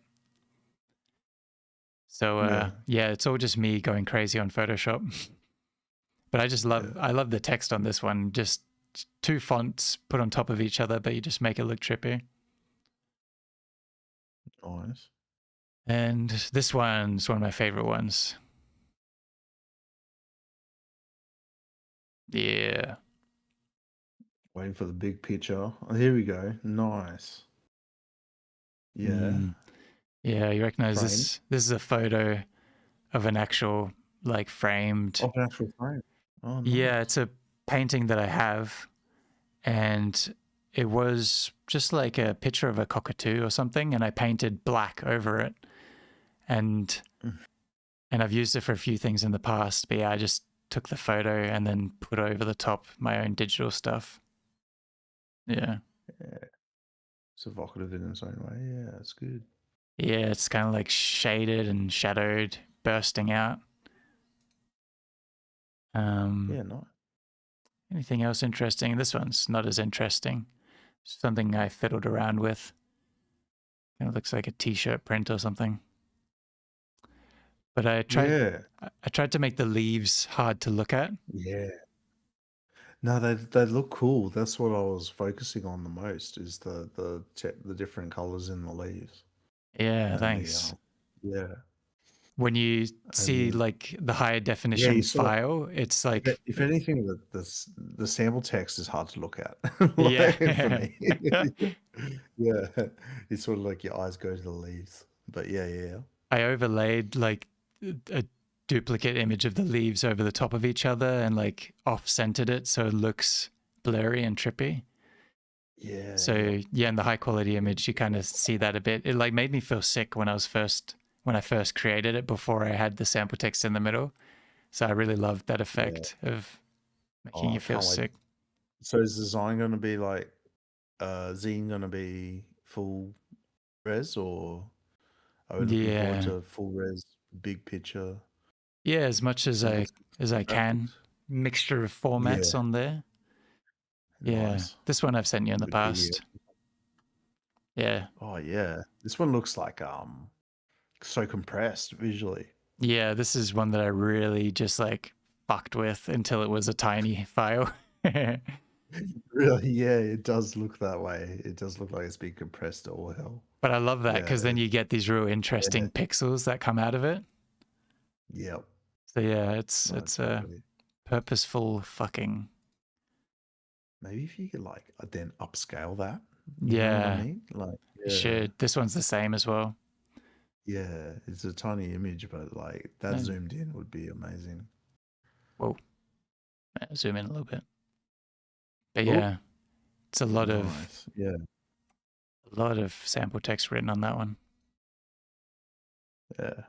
So yeah, it's all just me going crazy on Photoshop. But I just love, I love the text on this one. Just two fonts put on top of each other, but you just make it look trippy. Nice. And this one's one of my favorite ones. Yeah. Waiting for the big picture. Oh, here we go. Nice. Yeah. Yeah, you recognize Frame. this? This is a photo of an actual, like, framed. Of an actual frame. Oh, nice. Yeah, it's a painting that I have, and it was just like a picture of a cockatoo or something, and I painted black over it, and I've used it for a few things in the past. But yeah, I just took the photo and then put over the top my own digital stuff. Yeah. It's evocative in its own way. Yeah, it's good. Yeah, it's kind of like shaded and shadowed, bursting out. Yeah, nice. Anything else interesting? This one's not as interesting. Something I fiddled around with. Kind of looks like a t-shirt print or something. But I tried to make the leaves hard to look at. Yeah. No, they look cool. That's what I was focusing on the most is the different colors in the leaves. Yeah, And thanks. yeah. When you see like the higher definition you saw- file, it's like If anything, the sample text is hard to look at. Yeah. For me. Yeah. It's sort of like your eyes go to the leaves. But yeah. I overlaid like a duplicate image of the leaves over the top of each other and like off-centered it so it looks blurry and trippy. Yeah. So yeah, in the high quality image, you kind of see that a bit. It like made me feel sick when I was first when I first created it before I had the sample text in the middle. So I really loved that effect of making Oh, you I feel can't wait. sick. So is the design going to be like, zine going to be full res, or are we looking forward Yeah. to full res, big picture, Yeah, as much as simple I can. graphics? Mixture of formats Yeah, on there. Yeah. nice. This one I've sent you in the Good PDF. past. Yeah. Oh yeah, this one looks like so compressed visually. Yeah, this is one that I really just like fucked with until it was a tiny file. Really, yeah, it does look that way. It does look like it's being compressed to all hell. But I love that Yeah, because then you get these real interesting pixels that come out of it. yep. So yeah, it's No, a totally. purposeful fucking. Maybe if you could like then upscale that. You know what I Yeah, mean? Like, you should. This one's the same as well. yeah, it's a tiny image, but like that And, zoomed in would be amazing. whoa, zoom in a little bit. But Oh, yeah, it's a lot nice. Yeah, of sample text written on that one. yeah.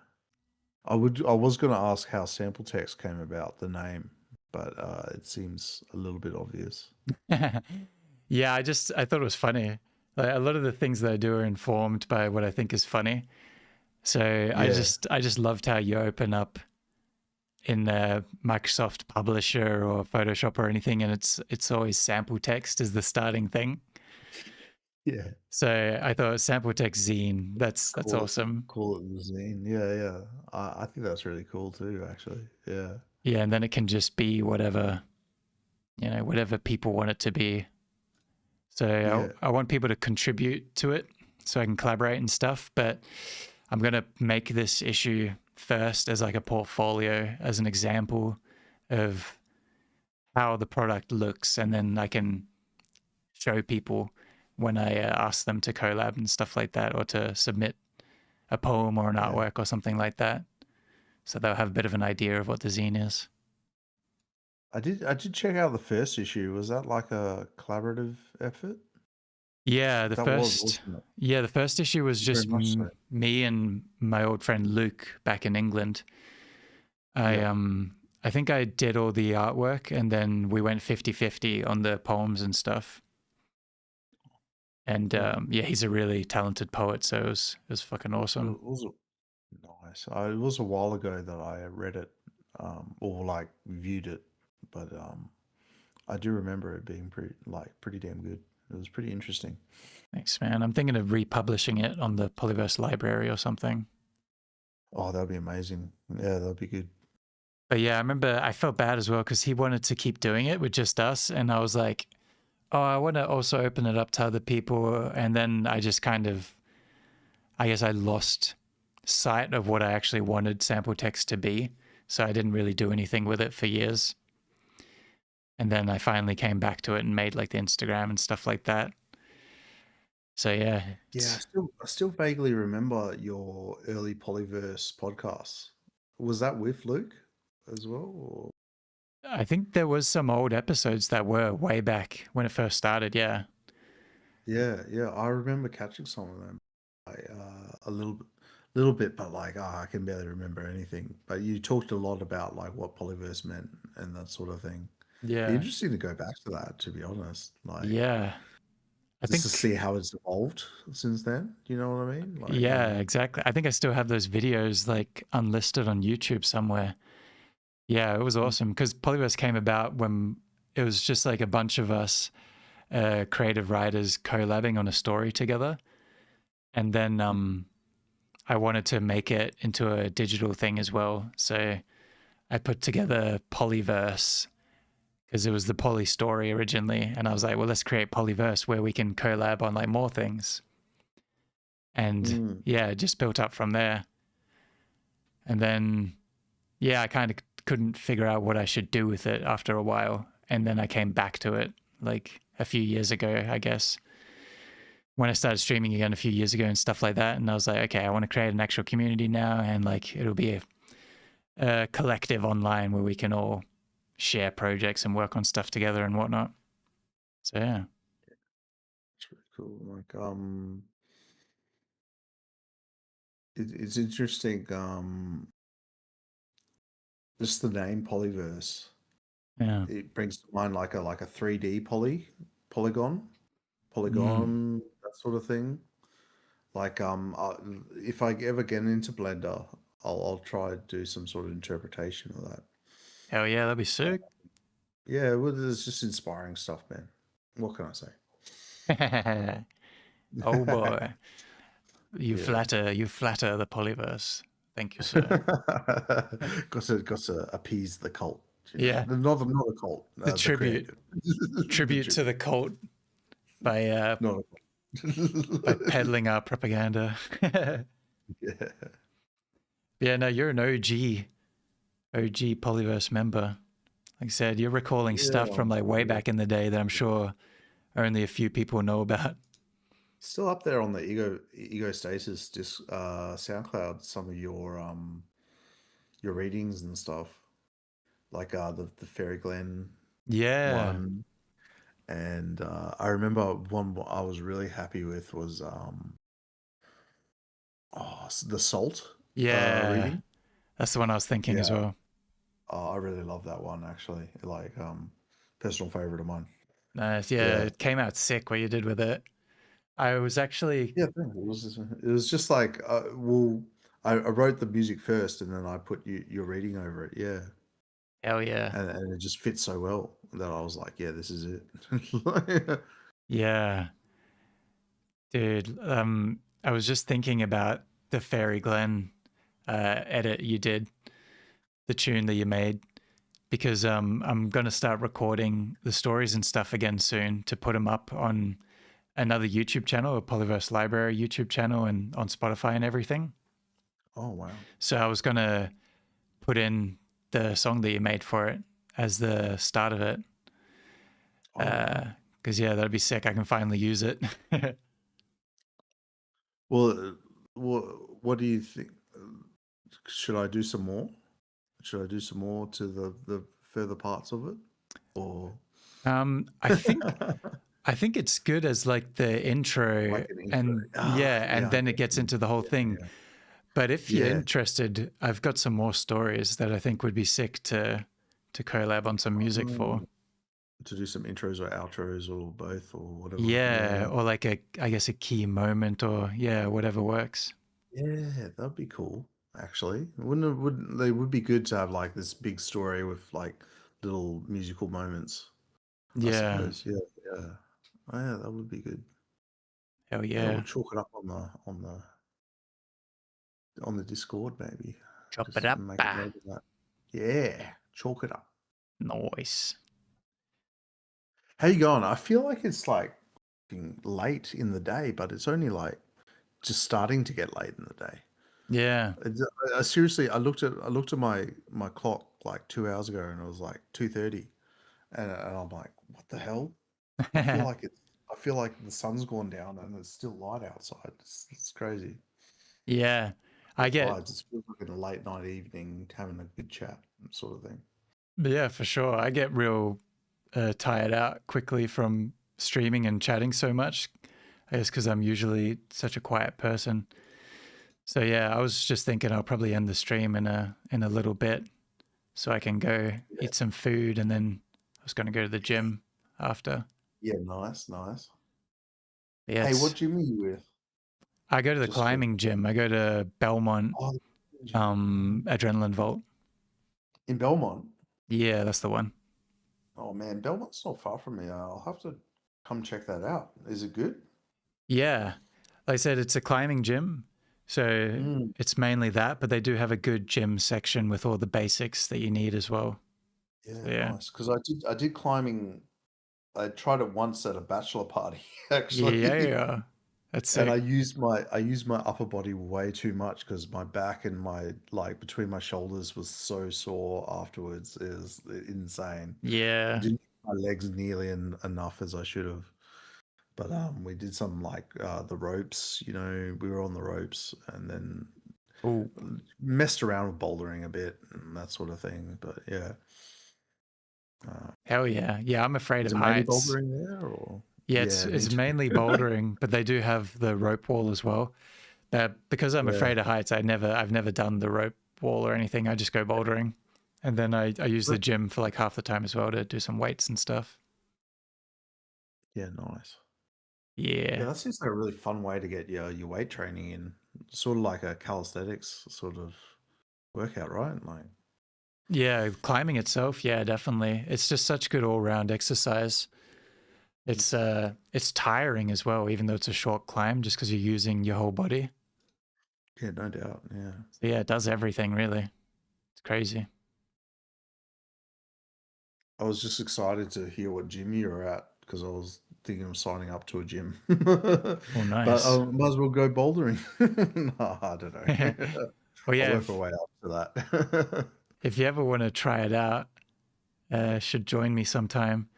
I was gonna ask how sample text came about, the name, but it seems a little bit obvious. Yeah, I thought it was funny. Like, a lot of the things that I do are informed by what I think is funny. So I Yeah. just loved how you open up in Microsoft Publisher or Photoshop or anything, and it's always sample text as the starting thing. Yeah. So I thought sample text zine. That's awesome. Call it the zine. Yeah, yeah. I think that's really cool too, actually. Yeah. Yeah, and then it can just be whatever, whatever people want it to be. So Yeah. I want people to contribute to it so I can collaborate and stuff. But I'm going to make this issue first as like a portfolio, as an example of how the product looks. And then I can show people when I ask them to collab and stuff like that, or to submit a poem or an Yeah. artwork or something like that. So they'll have a bit of an idea of what the zine is. I did check out the first issue. Was that like a collaborative effort? Yeah, That was, wasn't it? yeah, the first issue was Very just much so. me and my old friend Luke back in England. Yeah. I think I did all the artwork, and then we went 50-50 on the poems and stuff. And Cool. yeah, he's a really talented poet, so it was fucking awesome. It was nice. It was a while ago that I read it, or like viewed it, but I do remember it being pretty damn good. It was pretty interesting. Thanks, man. I'm thinking of republishing it on the Pollyverse library or something. Oh, that would be amazing. Yeah, that would be good. But yeah, I remember I felt bad as well because he wanted to keep doing it with just us. And I was like, oh, I want to also open it up to other people. And then I just kind of, I guess I lost sight of what I actually wanted sample text to be. So I didn't really do anything with it for years. And then I finally came back to it and made like the Instagram and stuff like that. So yeah. Yeah, I still vaguely remember your early Polyverse podcasts. Was that with Luke as well? Or? I think there was some old episodes that were way back when it first started. Yeah. Yeah, yeah. I remember catching some of them, like a little bit, but like I can barely remember anything. But you talked a lot about like what Polyverse meant and that sort of thing. Yeah. Be interesting to go back to that, to be honest. Like, yeah. I just think to see how it's evolved since then. You know what I mean? Like, yeah, exactly. I think I still have those videos like unlisted on YouTube somewhere. Yeah, it was awesome because Polyverse came about when it was just like a bunch of us creative writers collabing on a story together. And then I wanted to make it into a digital thing as well. So I put together Polyverse because it was the Poly story originally. And I was like, well, let's create Polyverse where we can collab on like more things. And yeah, it just built up from there. And then, yeah, I kind of couldn't figure out what I should do with it after a while. And then I came back to it like a few years ago, I guess, when I started streaming again a few years ago and stuff like that. And I was like, okay, I want to create an actual community now. And like, it'll be a collective online where we can all share projects and work on stuff together and whatnot. So yeah. it's really cool. Like, it's interesting. Just the name Polyverse. Yeah. It brings to mind like a 3D polygon, Mm. that sort of thing. Like if I ever get into Blender, I'll try to do some sort of interpretation of that. Hell yeah, that'd be sick. Yeah, well, it's just inspiring stuff, man. What can I say? Oh boy, you Yeah. flatter the Polyverse. Thank you, sir. got to appease the cult. Yeah, Not the cult, the the creator. tribute to the cult by Not a by cult. peddling our propaganda. Yeah. Yeah, no, you're an OG Polyverse member. Like I said, you're recalling stuff from like way back in the day that I'm sure only a few people know about. Still up there on the ego stasis SoundCloud, some of your readings and stuff. Like the Fairy Glen Yeah, one. And I remember one I was really happy with was the Salt yeah, reading. that's the one I was thinking as Yeah. well. I really love that one actually. Like personal favorite of mine. Nice. Yeah, Yeah. it came out sick what you did with it. I was actually, Yeah, it was just like I wrote the music first and then I put your reading over it. Yeah. hell yeah. And it just fits so well that I was like, yeah, this is it. Yeah, dude. I was just thinking about the Fairy Glen edit you did, the tune that you made, because I'm gonna start recording the stories and stuff again soon to put them up on another YouTube channel, a Polyverse Library YouTube channel, and on Spotify and everything. Oh wow. So I was gonna put in the song that you made for it as the start of it. Oh, wow. Because yeah, that'd be sick. I can finally use it. Well, what do you think? Should I do some more? Should I do some more to the further parts of it, or I think I think it's good as like the intro, like an intro? and yeah, and Yeah, then it gets into the whole thing. yeah. But if you're Yeah. interested, I've got some more stories that I think would be sick to collab on some music for. To do some intros or outros or both or whatever. Yeah, or like I guess a key moment, or yeah, whatever works. Yeah, that'd be cool. Actually, wouldn't they would be good to have like this big story with like little musical moments. I Yeah, suppose. Yeah, yeah. Oh, yeah, that would be good. hell Yeah, we'll yeah. chalk it up on the Discord maybe. Chop it Just up. make a note of that. Yeah, chalk it up. Nice. How you going? I feel like it's like late in the day, but it's only like just starting to get late in the day. Yeah. Seriously, I looked at my clock like 2 hours ago, and it was like 2:30, and I'm like, what the hell? I feel like the sun's gone down and it's still light outside. It's crazy. Yeah. I get, Vibes. It feels like a late night evening having a good chat sort of thing. yeah, for sure. I get real tired out quickly from streaming and chatting so much. I guess because I'm usually such a quiet person. So yeah, I was just thinking I'll probably end the stream in a little bit, so I can go eat some food, and then I was going to go to the gym after. Yeah, nice. Yeah, Hey, what gym are you with? I go to the Just for- climbing gym. I go to Belmont Oh, Adrenaline Vault. in Belmont. Yeah, that's the one. Oh man, Belmont's not far from me. I'll have to come check that out. Is it good? Yeah, like I said, it's a climbing gym, so it's mainly that, but they do have a good gym section with all the basics that you need as well. Yeah, Yeah. nice. Because I did climbing. I tried it once at a bachelor party, actually. Yeah. That's And sick. I used my upper body way too much because my back and my like between my shoulders was so sore afterwards. It was insane. I Yeah. didn't use my legs nearly enough as I should have. But we did some like the ropes, we were on the ropes and then Ooh. messed around with bouldering a bit and that sort of thing. But yeah. Hell yeah. Yeah, I'm afraid Is of it mainly heights. bouldering there or? Yeah, Yeah, it's me too. mainly bouldering, but they do have the rope wall as well. That because I'm Yeah. afraid of heights, I've never done the rope wall or anything. I just go bouldering, and then I use the gym for like half the time as well to do some weights and stuff. Yeah, nice. Yeah. Yeah, that seems like a really fun way to get your weight training in. Sort of like a calisthenics sort of workout, right? Like, Yeah, climbing itself, yeah, definitely. It's just such good all-round exercise. It's tiring as well, even though it's a short climb, just because you're using your whole body. yeah, no doubt. Yeah. So yeah, it does everything really. It's crazy. I was just excited to hear what gym you were at because I was thinking of signing up to a gym. Oh, But nice. I might as well go bouldering. No, I don't know. Well, yeah, I'll work my way up to that. if you ever want to try it out, should join me sometime.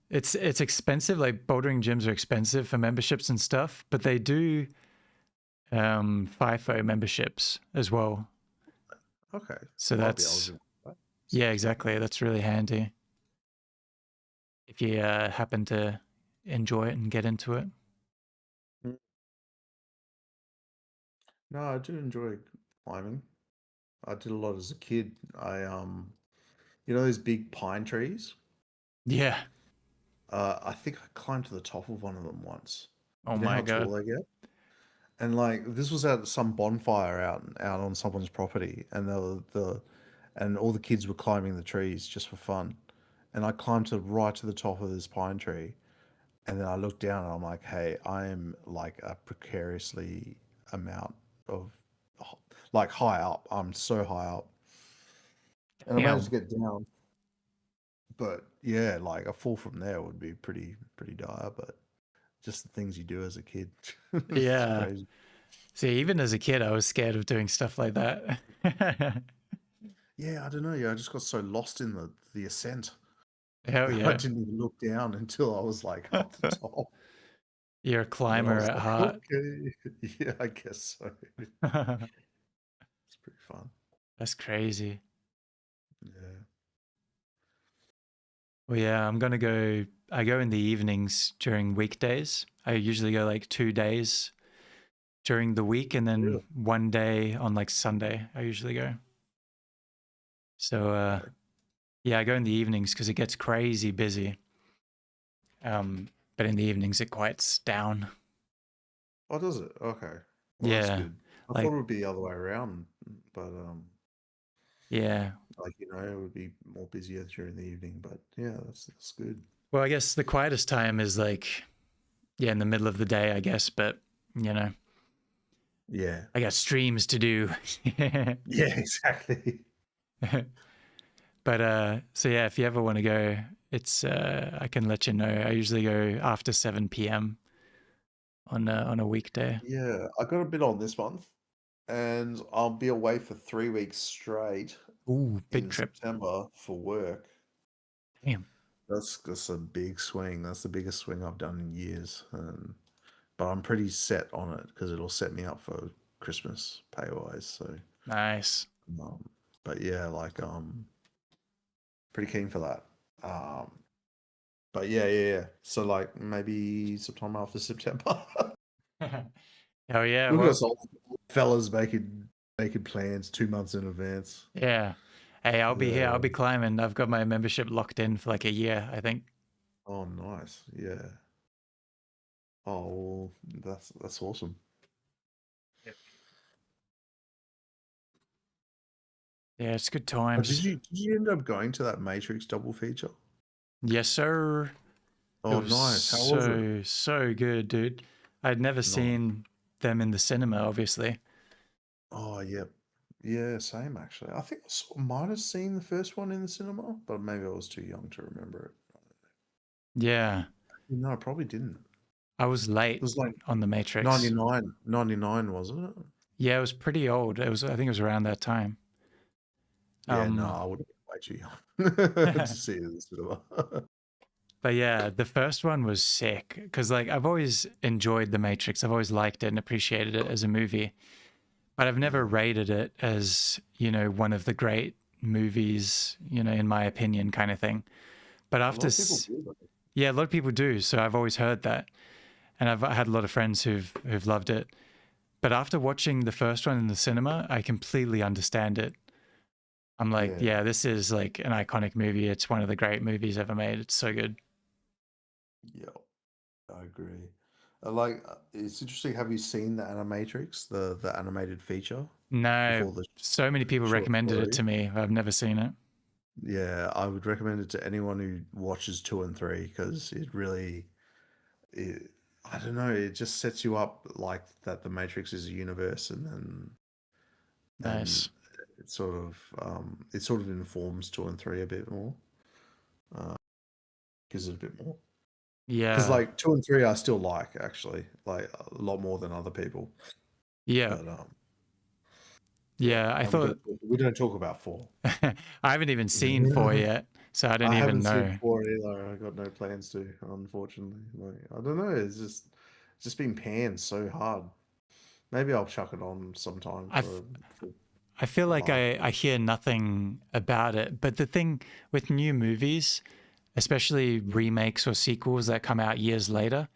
It's expensive. Like bouldering gyms are expensive for memberships and stuff, but they do FIFO memberships as well. Okay. So I'll be that's eligible for that. yeah, exactly. That's really handy if you happen to enjoy it and get into it. No, I do enjoy climbing. I did a lot as a kid. You know those big pine trees? Yeah. I think I climbed to the top of one of them once. Oh You know my how god. tall they get? And like this was at some bonfire out on someone's property, and and all the kids were climbing the trees just for fun. And I climbed right to the top of this pine tree, and then I looked down and I'm like, hey, I am like a precariously amount of like high up. I'm so high up. And I Yeah. managed to get down. But yeah, like a fall from there would be pretty dire, but just the things you do as a kid. It's Yeah. crazy. See, even as a kid, I was scared of doing stuff like that. Yeah, I don't know. Yeah, I just got so lost in the ascent. Hell I yeah. didn't even look down until I was like up the top. You're a And then I climber was at like, heart. okay. Yeah, I guess so. It's pretty fun. That's crazy. Yeah. Well, yeah, I go in the evenings during weekdays. I usually go like 2 days during the week and then Really? one day on like Sunday, I usually go. So, Okay. yeah, I go in the evenings because it gets crazy busy. But in the evenings, it quiets down. Oh, does it? Okay. Well, that's Yeah, good. I like, thought it would be the other way around, but yeah. like it would be more busier during the evening. But yeah, that's good. Well, I guess the quietest time is like, yeah, in the middle of the day, I guess. But, you know, Yeah. I got streams to do. Yeah, exactly. But so yeah, if you ever want to go, it's I can let you know. I usually go after 7 p.m. on a weekday. Yeah, I got a bit on this month, and I'll be away for 3 weeks straight Ooh, big in trip. September for work. Damn. That's a big swing. That's the biggest swing I've done in years. But I'm pretty set on it because it'll set me up for Christmas pay wise. So, Nice. but yeah, like pretty keen for that. But yeah. So like maybe sometime after September. Oh yeah. Look at Well, us old fellas making plans 2 months in advance. yeah. Hey, I'll be here. I'll Yeah. be climbing. I've got my membership locked in for like a year, I think. Oh, nice. Yeah. Oh, well, that's awesome. Yeah, it's good Did times. you end up going to that Matrix double feature? Yes, sir. Oh, It was nice. How was it? so good, dude. I'd never Nice. seen them in the cinema, obviously. Oh, yeah. Yeah, same actually. I think might have seen the first one in the cinema, but maybe I was too young to remember it. Yeah. No, I probably didn't. I was It late was like on the Matrix. 99, wasn't it? Yeah, it was pretty old. I think it was around that time. Yeah, no, I would have been way too young to see it in the cinema. But yeah, the first one was sick because like I've always enjoyed The Matrix. I've always liked it and appreciated it as a movie, but I've never rated it as, you know, one of the great movies, you know, in my opinion, kind of thing. But A after, lot of people do though. yeah, a lot of people do. So I've always heard that, and I've had a lot of friends who've loved it. But after watching the first one in the cinema, I completely understand it. I'm like, yeah, this is like an iconic movie. It's one of the great movies ever made. It's so good. Yeah, I agree. It's interesting. Have you seen the Animatrix, the animated feature? No, Before the so many people short recommended it story? to me. I've never seen it. Yeah, I would recommend it to anyone who watches 2 and 3 because I don't know, it just sets you up like that the Matrix is a universe, and Nice. it sort of informs 2 and 3 a bit more. Gives it a bit more. Because Yeah. like 2 and 3 I still like actually, like a lot more than other people. Yeah. But Yeah. I and thought we don't talk about 4. I haven't even seen 4 yet, so I don't I even haven't seen know. 4 either. I got no plans to, unfortunately. Like, I don't know. It's just been panned so hard. Maybe I'll chuck it on sometime for I feel like laugh. I hear nothing about it. But the thing with new movies, especially remakes or sequels that come out years later,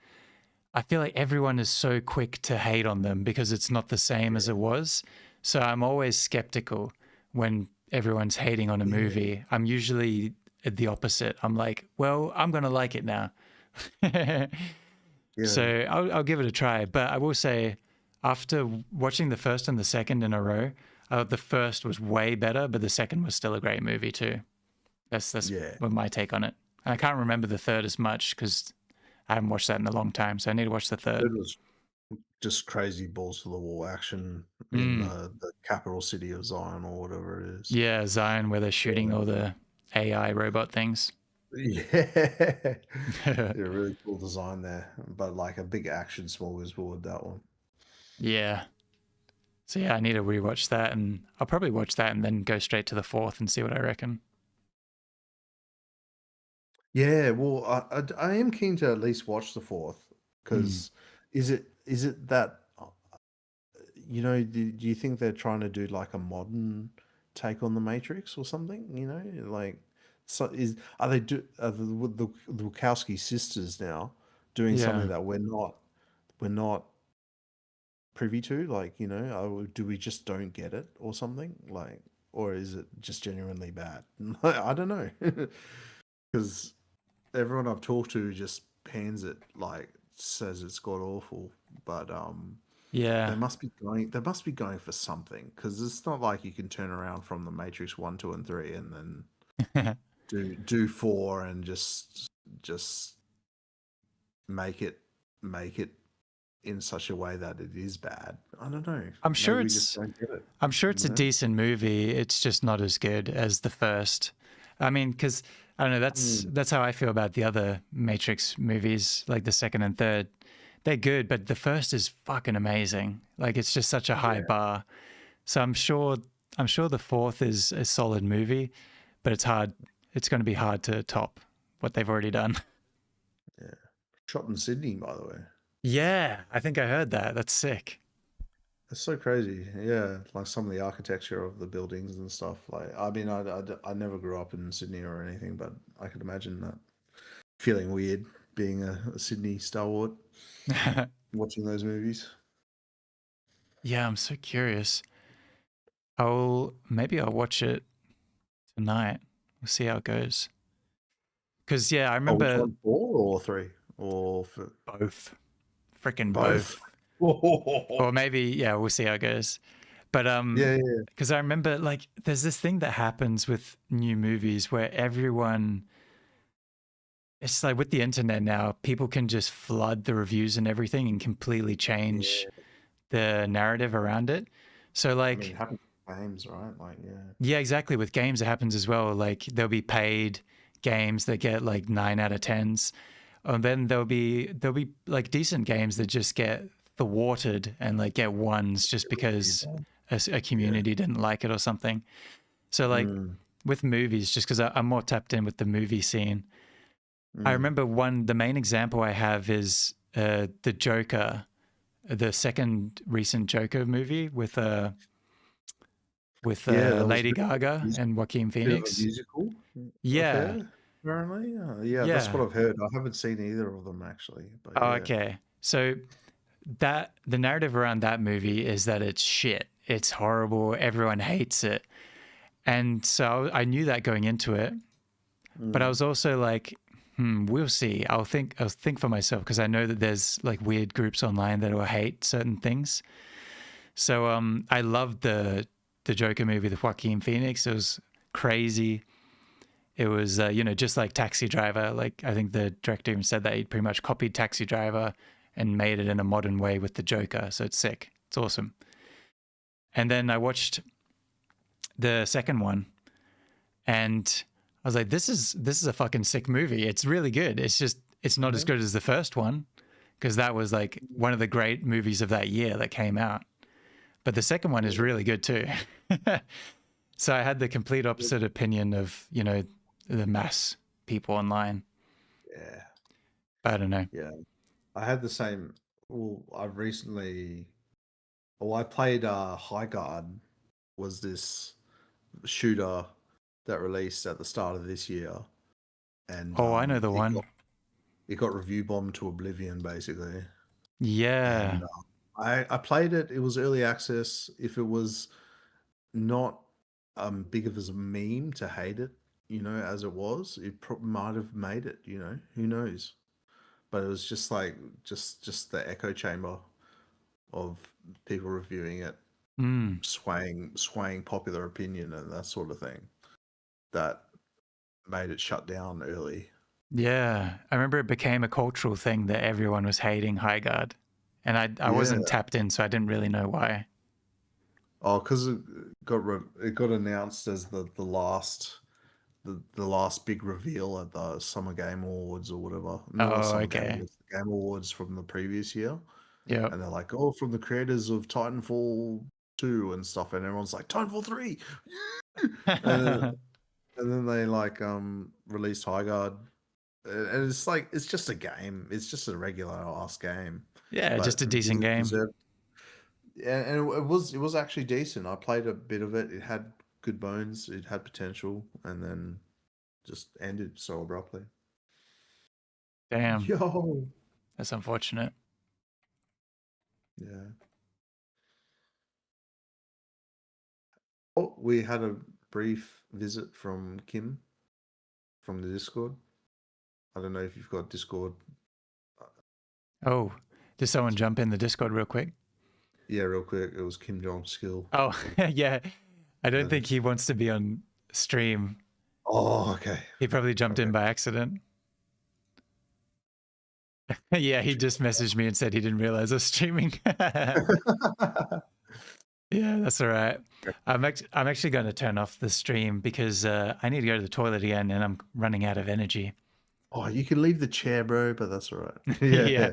I feel like everyone is so quick to hate on them because it's not the same as it was. So I'm always skeptical when everyone's hating on a movie. I'm usually the opposite. I'm like, well, I'm going to like it now. So I'll give it a try. But I will say, after watching the first and the second in a row, the first was way better, but the second was still a great movie too. That's my take on it. And I can't remember the third as much because I haven't watched that in a long time, so I need to watch the third. It was just crazy balls to the wall action in the capital city of Zion or whatever it is. Yeah, Zion, where they're shooting all the AI robot things. Yeah, really cool design there, but like a big action smorgasbord, that one. Yeah. So yeah, I need to rewatch that, and I'll probably watch that and then go straight to the fourth and see what I reckon. Yeah, well, I am keen to at least watch the fourth because is it that do you think they're trying to do like a modern take on the Matrix or something? Like so are the Wachowski sisters now doing something that we're not privy to? Like do we just don't get it or something? Like, or is it just genuinely bad? I don't know because everyone I've talked to just pans it, like says it's god awful, but yeah, they must be going for something because it's not like you can turn around from the Matrix 1, 2, and 3 and then do 4 and just make it in such a way that it is bad. I don't know. I'm sure Maybe we just don't get it. I'm sure it's a decent movie. It's just not as good as the first. I mean, because I don't know. That's how I feel about the other Matrix movies, like the second and third. They're good, but the first is fucking amazing. Like it's just such a high bar. So I'm sure the fourth is a solid movie, but it's hard. It's going to be hard to top what they've already done. Yeah, shot in Sydney, by the way. Yeah, I think I heard that. That's sick. It's so crazy. Yeah, like some of the architecture of the buildings and stuff. Like, I mean, I never grew up in Sydney or anything, but I could imagine that feeling weird being a Sydney stalwart watching those movies. Yeah, I'm so curious. Maybe I'll watch it tonight. We'll see how it goes. Because I remember 4 or 3 or both, freaking both. Or maybe we'll see how it goes. But because I remember like there's this thing that happens with new movies where everyone. It's like with the internet now, people can just flood the reviews and everything and completely change the narrative around it. So like, I mean, it happens with games, right? Like, yeah, exactly. With games, it happens as well. Like there'll be paid games that get like 9 out of 10s, and then there'll be like decent games that just get thwarted and like get ones just because a community didn't like it or something. So like with movies, just because I'm more tapped in with the movie scene. I remember the main example I have is the Joker, the second recent Joker movie with Lady Gaga and Joaquin Phoenix. A musical? Yeah. Apparently? Yeah, that's what I've heard. I haven't seen either of them actually. But okay. So that the narrative around that movie is that it's shit. It's horrible. Everyone hates it. And so I knew that going into it, but I was also like, we'll see. I'll think for myself, because I know that there's like weird groups online that will hate certain things. So I loved the Joker movie, the Joaquin Phoenix. It was crazy. It was, just like Taxi Driver. Like, I think the director even said that he pretty much copied Taxi Driver and made it in a modern way with the Joker. So it's sick. It's awesome. And then I watched the second one, and I was like, this is a fucking sick movie. It's really good. It's just, it's not as good as the first one, because that was like one of the great movies of that year that came out. But the second one is really good too. So I had the complete opposite opinion of, the mass people online. Yeah. I don't know. Yeah. I had the same. Well, I played High Guard, was this shooter that released at the start of this year. And I know the one. It got review bombed to oblivion, basically. Yeah. And, I played it. It was early access. If it was not big of as a meme to hate it, as it was, it might have made it. Who knows? But it was just like just the echo chamber of people reviewing it, swaying popular opinion and that sort of thing, that made it shut down early. Yeah, I remember it became a cultural thing that everyone was hating High Guard, and I wasn't tapped in, so I didn't really know why. Oh, because it got announced as the last big reveal at the Summer Game Awards or whatever. Okay. Game Awards from the previous year. Yeah. And they're like, from the creators of Titanfall 2 and stuff, and everyone's like, Titanfall 3. and then they released High Guard. And it's like, it's just a game. It's just a regular ass game. Yeah, just a decent game. And it was actually decent. I played a bit of it. It had good bones. It had potential, and then just ended so abruptly. Damn. Yo, that's unfortunate. Yeah. Oh, we had a brief visit from Kim from the Discord. I don't know if you've got Discord. Oh, did someone jump in the Discord real quick? Yeah, real quick. It was Kim Jong-skill. Oh, yeah. I don't think he wants to be on stream. Oh, okay. He probably jumped in by accident. Yeah, he just messaged me and said he didn't realize I was streaming. Yeah, that's all right. I'm actually going to turn off the stream because I need to go to the toilet again and I'm running out of energy. Oh, you can leave the chair, bro, but that's all right. Yeah.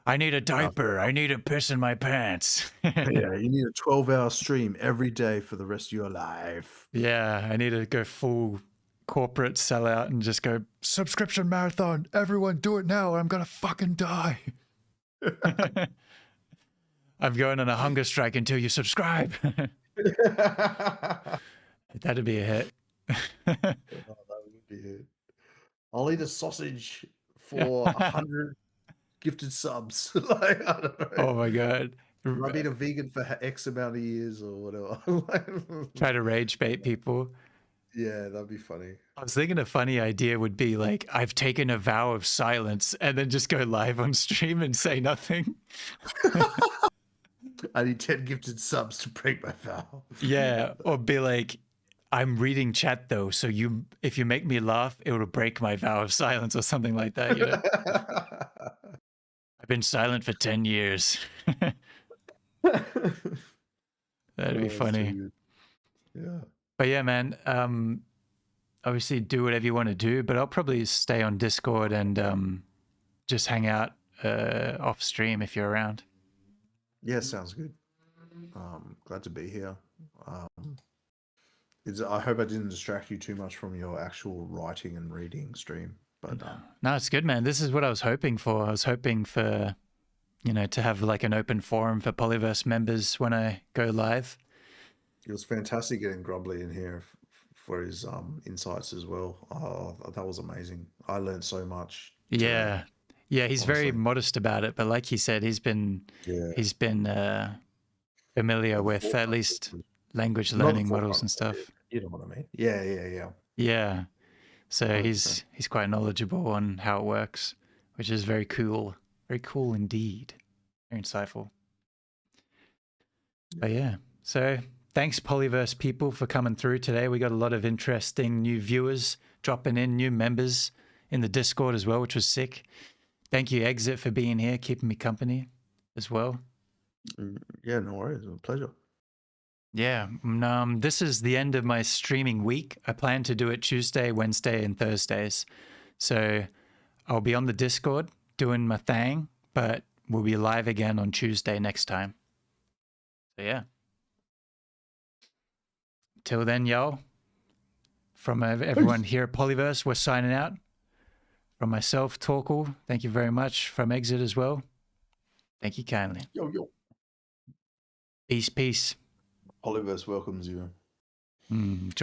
I need a diaper. I need a piss in my pants. Yeah, you need a 12-hour stream every day for the rest of your life. Yeah, I need to go full corporate sellout and just go, subscription marathon. Everyone do it now or I'm going to fucking die. I'm going on a hunger strike until you subscribe. That'd be a hit. That would be it. I'll eat a sausage for 100 gifted subs. I don't know. Oh my God. I've been a vegan for X amount of years or whatever. Try to rage bait people. Yeah, that'd be funny. I was thinking a funny idea would be like, I've taken a vow of silence, and then just go live on stream and say nothing. I need 10 gifted subs to break my vow. Yeah, or be like, I'm reading chat though, so if you make me laugh, it will break my vow of silence or something like that. I've been silent for 10 years. That'd be funny. Yeah. But yeah, man, obviously do whatever you want to do, but I'll probably stay on Discord and just hang out off stream if you're around. Yeah, sounds good. Glad to be here. I hope I didn't distract you too much from your actual writing and reading stream. But no, it's good, man. This is what I was hoping for. I was hoping for, to have like an open forum for Pollyverse members when I go live. It was fantastic getting Grumbly in here for his insights as well. Oh, that was amazing. I learned so much. Yeah. Yeah, he's very honestly. modest about it, but like he said, he's been familiar with at least language Not the learning models forefront, and stuff. you know what I mean? Yeah. Yeah. So 100%. he's quite knowledgeable on how it works, which is very cool. Very cool indeed. Very insightful. But yeah. So thanks, Polyverse people, for coming through today. We got a lot of interesting new viewers dropping in, new members in the Discord as well, which was sick. Thank you, Exit, for being here, keeping me company as well. Yeah, no worries. It was a pleasure. Yeah, this is the end of my streaming week. I plan to do it Tuesday, Wednesday, and Thursdays. So I'll be on the Discord doing my thing, but we'll be live again on Tuesday next time. So yeah. Till then, y'all, from everyone here at Polyverse, we're signing out. From myself, Torkel, thank you very much. From Exit as well, thank you kindly. Yo. Peace. Polyverse welcomes you.